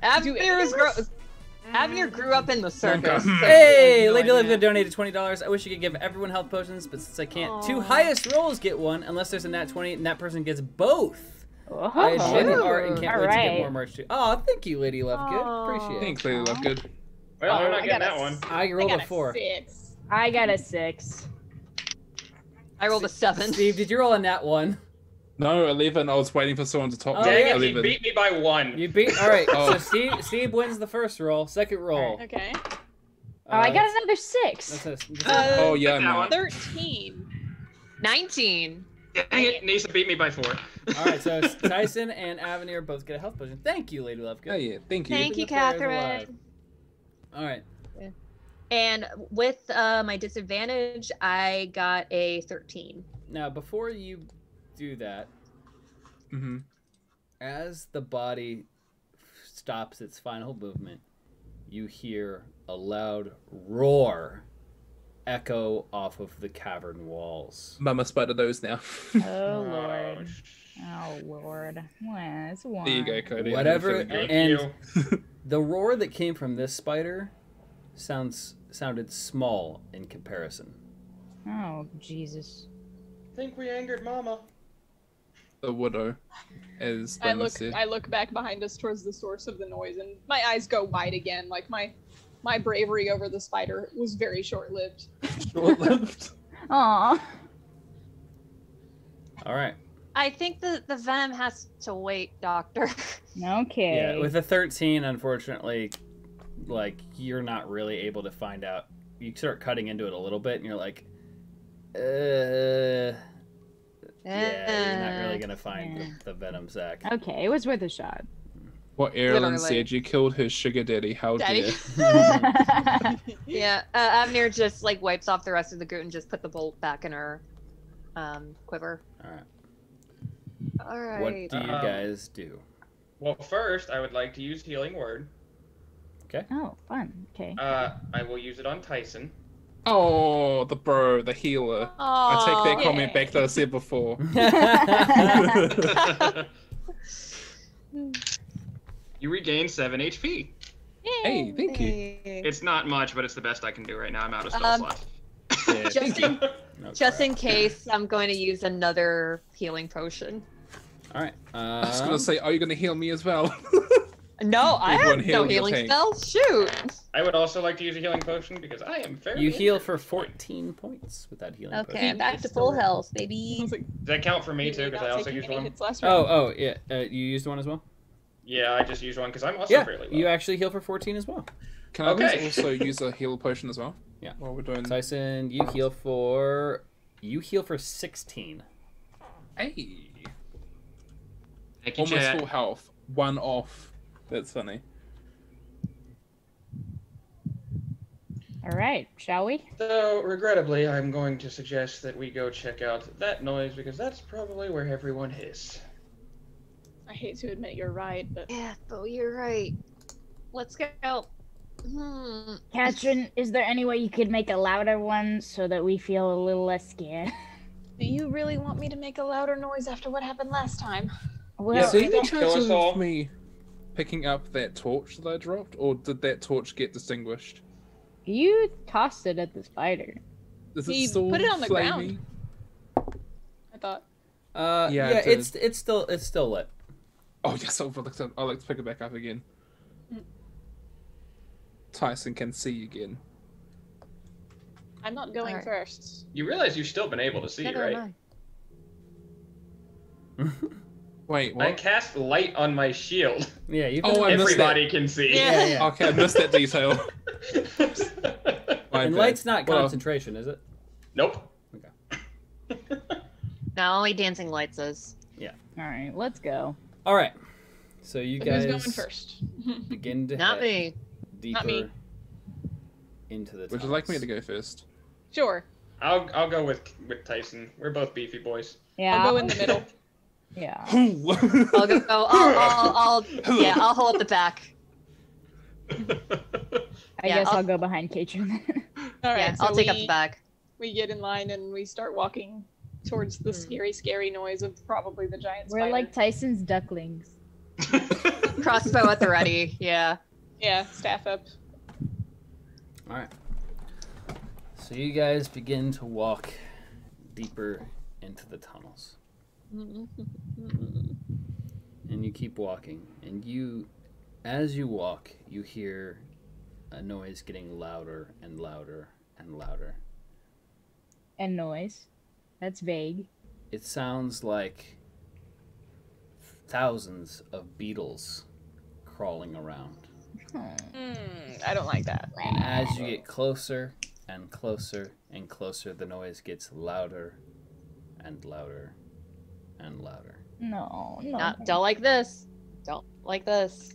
Avenir grew up in the circus. Okay. so Hey, he has no Lady idea. Live donated $20. I wish you could give everyone health potions, but since I can't, two highest rolls get one, unless there's a nat 20 and that person gets both. I enjoy the art and can't wait to get more merch too. Oh, thank you, Lady Lovegood. Appreciate it. Thanks, Lady Lovegood. Well, I'm I not getting got that a one. I rolled a 4. 6. I got a 6. I rolled a 7. Steve, did you roll a nat 1? No, 11. I was waiting for someone to top Oh, me. Dang yeah. it, he 11. beat me by 1. You beat. All right. Oh. So Steve wins the first roll. Second roll. Okay. Oh, I got another 6. Oh, yeah, that no. one. 13. 19. Dang it, Nisa beat me by 4. All right. So Tyson and Avenir both get a health potion. Thank you, Lady Lovegood. Oh, yeah. Thank you. Thank you, Keeping the players alive. Catherine. All right. And with my disadvantage, I got a 13. Now, before you do that, Mm-hmm. as the body stops its final movement, you hear a loud roar echo off of the cavern walls. Mama spider those now. Oh, Lord. Oh, Lord. Well, it's one. There you go, Cody. Whatever, I'm feeling good. and the roar that came from this spider sounded small in comparison. Oh, Jesus. I think we angered Mama. The widow, as I Donna said. look back behind us towards the source of the noise, and my eyes go wide again. Like my bravery over the spider was very short-lived. Short-lived. Aw. All right. I think the venom has to wait, Doctor. Okay. Yeah, with a 13, unfortunately, like, you're not really able to find out. You start cutting into it a little bit, and you're like, yeah, you're not really going to find the venom sac. Okay, it was worth a shot. What Erilyn Literally. said, you killed his sugar daddy. How Daddy. dare. Yeah, Avnir just, like, wipes off the rest of the goot and just put the bolt back in her quiver. All right. All right. What do you guys do? Well, first, I would like to use Healing Word. Okay. Oh, fun. Okay. I will use it on Tyson. Oh, the bro, the healer. I take that comment back that I said before. You regain 7 HP. Hey, thank you. It's not much, but it's the best I can do right now. I'm out of spell slots. Yeah, thank you. Just in case, I'm going to use another healing potion. All right. I was gonna say, are you gonna heal me as well? No, I Everyone have heal no your healing tank. spells. Shoot. I would also like to use a healing potion because I am very. You heal injured for at this point. 14 points with that healing Okay, potion. I'm back to full health, baby. Does that count for me too? You're Because I not also taking used any one. hits last round. Oh, yeah. You used one as well? Yeah, I just used one because I'm also Yeah, fairly low. you actually heal for 14 as well. Can I Okay. also use a heal potion as well? Yeah. While we're doing. Tyson, you heal for 16. Hey. Thank you, Almost chat. full health. One off. That's funny. All right, shall we? So, regrettably, I'm going to suggest that we go check out that noise because that's probably where everyone is. I hate to admit you're right, but Yeah, but you're right. Let's go. Katrin, is there any way you could make a louder one so that we feel a little less scared? do you really want me to make a louder noise after what happened last time? Well, Is there any don't kill chance us all. of me picking up that torch that I dropped, or did that torch get distinguished? you tossed it at the spider. Is He it still put it on the flaming? ground. I thought. Yeah, Yeah, it did. it's still lit. Oh yes, I'll like to pick it back up again. Tyson can see again. I'm not going Alright. first. You realize you've still been able to see, Neither right? am Wait, I what? cast light on my shield. Yeah, you Oh, I missed Everybody can see. Yeah, yeah. Okay, I missed that detail. My And bad. light's not Well, concentration, is it? Nope. No, only dancing lights is. All right, let's go. All right. So you So guys who's going first? begin to Not head me. deeper Not me. into the Would you like me tunnels. to go first? Sure. I'll go with Tyson. We're both beefy boys. Yeah. I'll go in the middle. Yeah. I'll go. I'll hold up the back. I Yeah, guess I'll- I'll go behind Katrin. All right. Yeah, so I'll take up the back. We get in line and we start walking towards the scary noise of probably the giant We're spider. like Tyson's ducklings. Crossbow at the ready. Yeah. Yeah, staff up. All right. So you guys begin to walk deeper into the tunnels. And you keep walking, and as you walk, you hear a noise getting louder and louder and louder. And noise. That's vague. It sounds like thousands of beetles crawling around. I don't like that. And as you get closer and closer and closer, the noise gets louder and louder and louder. No. Don't like this. Don't like this.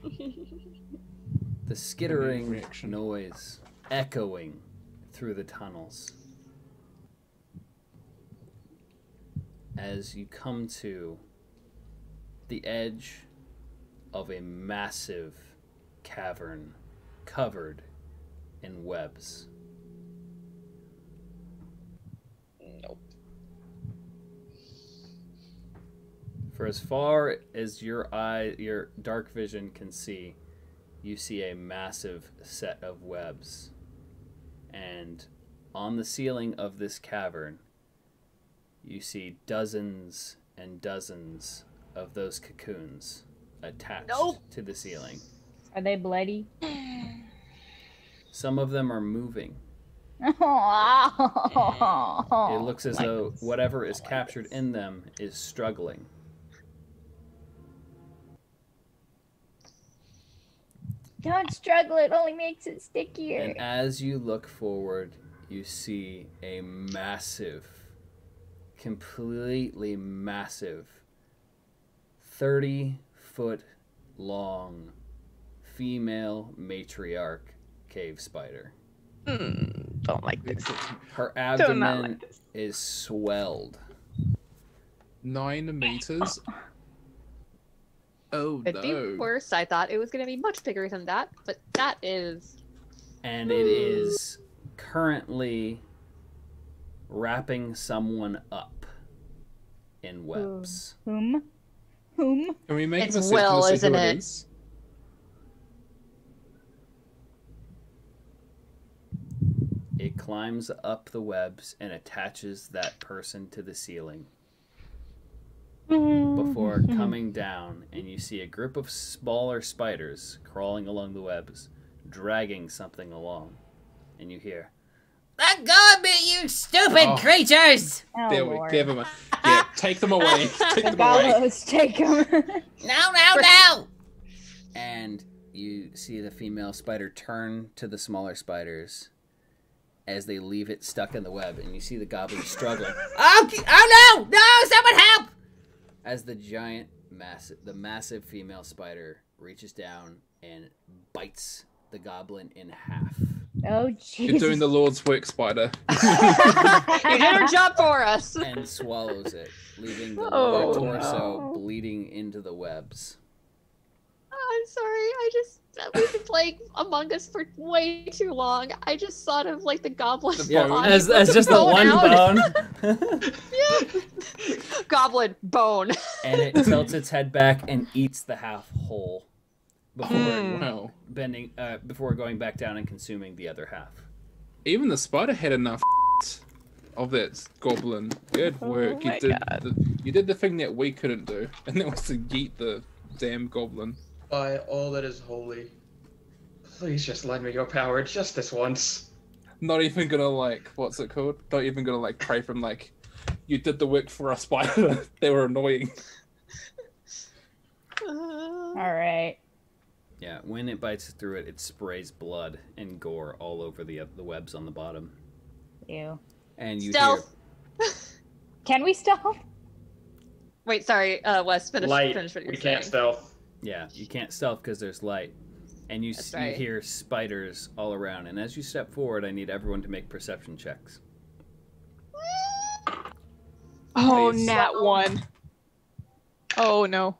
The skittering reaction. noise echoing through the tunnels. As you come to the edge of a massive cavern covered in webs. Nope. For as far as your dark vision can see, you see a massive set of webs. And on the ceiling of this cavern, you see dozens and dozens of those cocoons attached to the ceiling. Are they bloody? Some of them are moving. It looks as though whatever is captured in them is struggling. Don't struggle, it only makes it stickier. And as you look forward, you see a massive, completely massive, 30-foot long female matriarch cave spider. Don't like this. Her abdomen is swelled. 9 meters? Oh It'd be worse. I thought it was going to be much bigger than that, but that is... And it is currently wrapping someone up in webs. Whom? Can we make It's a perception Will, to see isn't who it? is? It climbs up the webs and attaches that person to the ceiling before coming down, and you see a group of smaller spiders crawling along the webs, dragging something along, and you hear, "Let go of me, you stupid creatures!" Oh, There we Lord. give them a... Yeah, take them away. Take The them away. gallows, take them. No! And you see the female spider turn to the smaller spiders as they leave it stuck in the web, and you see the goblin struggling. Oh no! No! Someone help! As the massive female spider reaches down and bites the goblin in half. Oh, Jesus. You're doing the Lord's work, spider. You did her job for us. And swallows it, leaving the lower torso bleeding into the webs. I'm sorry. We've been playing Among Us for way too long. I just thought of like the goblin. Yeah, body as with just the one out. bone. Yeah. Goblin bone. And it tilts its head back and eats the half whole before before going back down and consuming the other half. Even the spider had enough of that goblin. Good work. You did the thing that we couldn't do, and that was to yeet the damn goblin. By all that is holy, please just lend me your power just this once. Not even gonna like, what's it called? Not even gonna like pray from like, you did the work for us, spider. They were annoying. All right. Yeah, when it bites through it, it sprays blood and gore all over the webs on the bottom. Ew. And you Stealth. Can we stealth? Wait, sorry, Wes, finish Light. what you're We saying. can't stealth. Yeah, you can't stealth because there's light. And you right. hear spiders all around. And as you step forward, I need everyone to make perception checks. Oh, Nice. nat 1. Oh, no.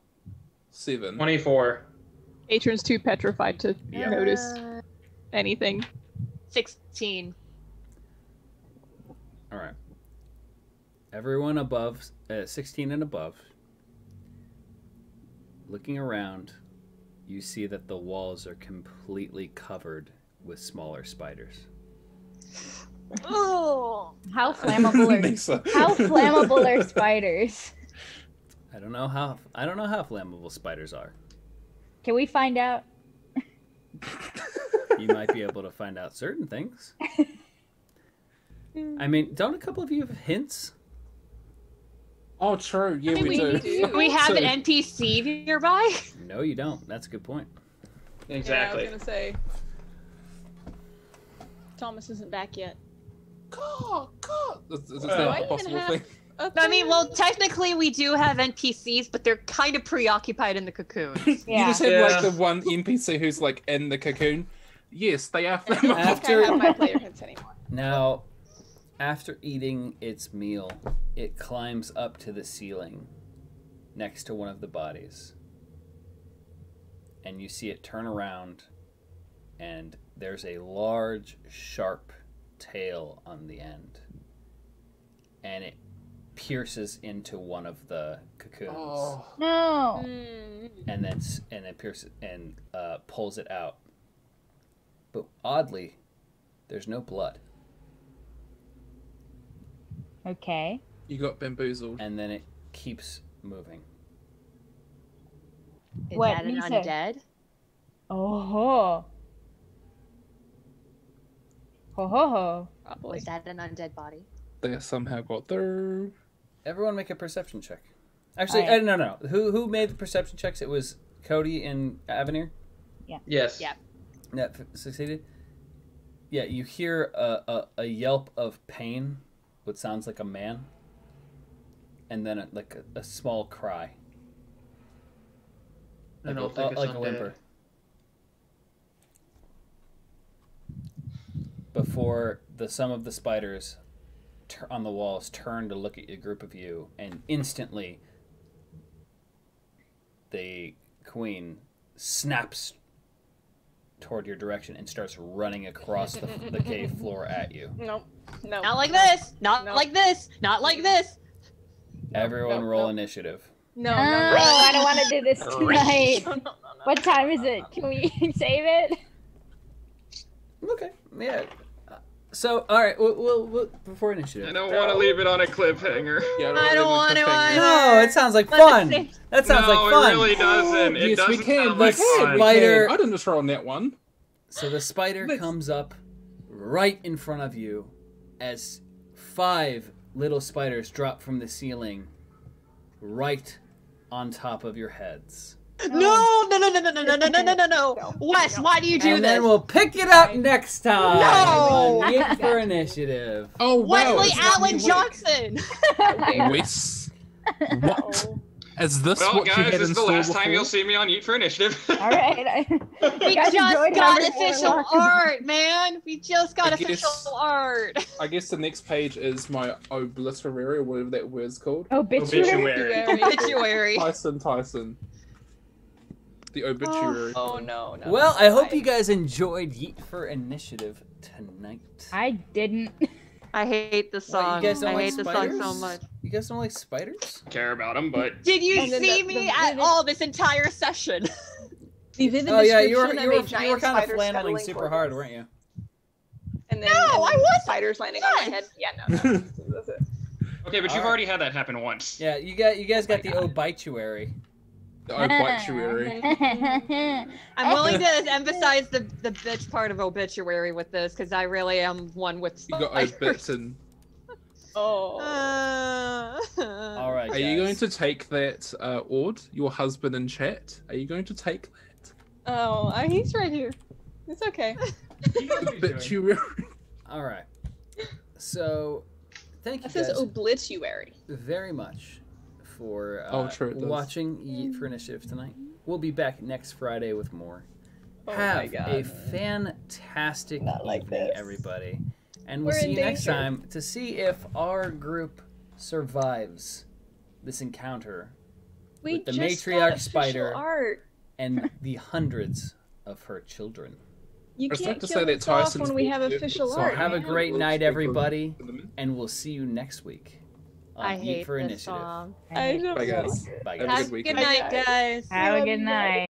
7. 24. Atron's too petrified to notice anything. 16. All right. Everyone above 16 and above. Looking around, you see that the walls are completely covered with smaller spiders. Oh. How flammable are spiders? I don't know how flammable spiders are. Can we find out? You might be able to find out certain things. I mean, don't a couple of you have hints? Oh, true. Yeah, I mean, we do. Do we have an NPC nearby? No, you don't. That's a good point. Exactly. Yeah, I was gonna say. Thomas isn't back yet. Is Well, that I a even possible have- thing? I mean, well, technically we do have NPCs, but they're kind of preoccupied in the cocoons. You Yeah. just have Yeah. like the one NPC who's like in the cocoon. Yes, they are. I don't think I have my player hints anymore. Now, after eating its meal, it climbs up to the ceiling next to one of the bodies. And you see it turn around, and there's a large, sharp tail on the end. And it pierces into one of the cocoons. Oh. No. And then it pierces and pulls it out. But oddly, there's no blood. Okay. You got bamboozled. And then it keeps moving. Is What, that an Lisa? undead? Oh. Ho ho ho. Probably. Was that an undead body? They somehow got through. Everyone make a perception check. Actually, Alright. no. Who made the perception checks? It was Cody and Avenir Yes. Yeah. that succeeded. Yeah, you hear a yelp of pain, what sounds like a man, and then a small cry. I don't think it's like undead. a whimper. Before some of the spiders on the walls turn to look at a group of you, and instantly the queen snaps toward your direction and starts running across the cave floor at you. No. Not like this. Not No. like this. Not like this. Everyone no, roll no. initiative. No, I don't want to do this tonight. No. What time is it? Can we save it? Okay, yeah. So, all right, we'll before initiative. I don't want to leave it on a cliffhanger. Yeah, I don't want to either. No, it sounds like Let's fun. see. That sounds no, like fun. it really doesn't. It Yes, doesn't we can. sound like We can. fun. Spider- I didn't just roll on that one. So the spider Let's- comes up right in front of you as 5 little spiders drop from the ceiling right on top of your heads. No. Wes, why do you do And this? then we'll pick it up next time No! on Yeet for Initiative. Oh, wow. Wesley it's not Allen me. Johnson. Wes. What? Is this Well, what you guys, had this in is the store last time before? you'll see me on Eat for Initiative. All right. We guys just enjoyed got having official more luck. art, man. We just got I guess- official art. I guess the next page is my obliterary, or whatever that word's called. Obituary. Obituary. Tyson. The obituary. Oh no. Well, I hope you guys enjoyed Yeet for Initiative tonight. I didn't. I hate the What, song. you guys don't I like hate the song spiders? so much. You guys don't like spiders? Care about them, but Did you And then see the me at all this entire session? The vivid Oh yeah, you were description of a giant kind of spider flanneling scuttling super towards hard, us. weren't you? And then, No, and then I wasn't. spiders landing on my head. Yeah, no. That's it. okay, but you've Alright. already had that happen once. Yeah, you guys got the obituary. The obituary. I'm willing to emphasize the bitch part of obituary with this because I really am one with You got spiders. obitten. Oh. All right. Are you going to take that, Ord, your husband in chat? Are you going to take that? Oh, he's right here. It's okay. Obituary. All right. So, thank you That says guys obituary. very much for Oh, true, it does. watching Yeet for Initiative tonight. We'll be back next Friday with more. Oh my Have God. a fantastic Not like evening, this. everybody. And We're we'll see in you next danger. time to see if our group survives this encounter We with the just matriarch got official spider art. and the hundreds of her children. You I was can't about to kill say that us off Tyson's when we have good, official so So art. have a man. great night, People- everybody, and we'll see you next week on I Yeet hate for this Initiative. song. I don't Bye, guys. Bye, Have a guys. Have good a weekend. good night, guys. Have a good night.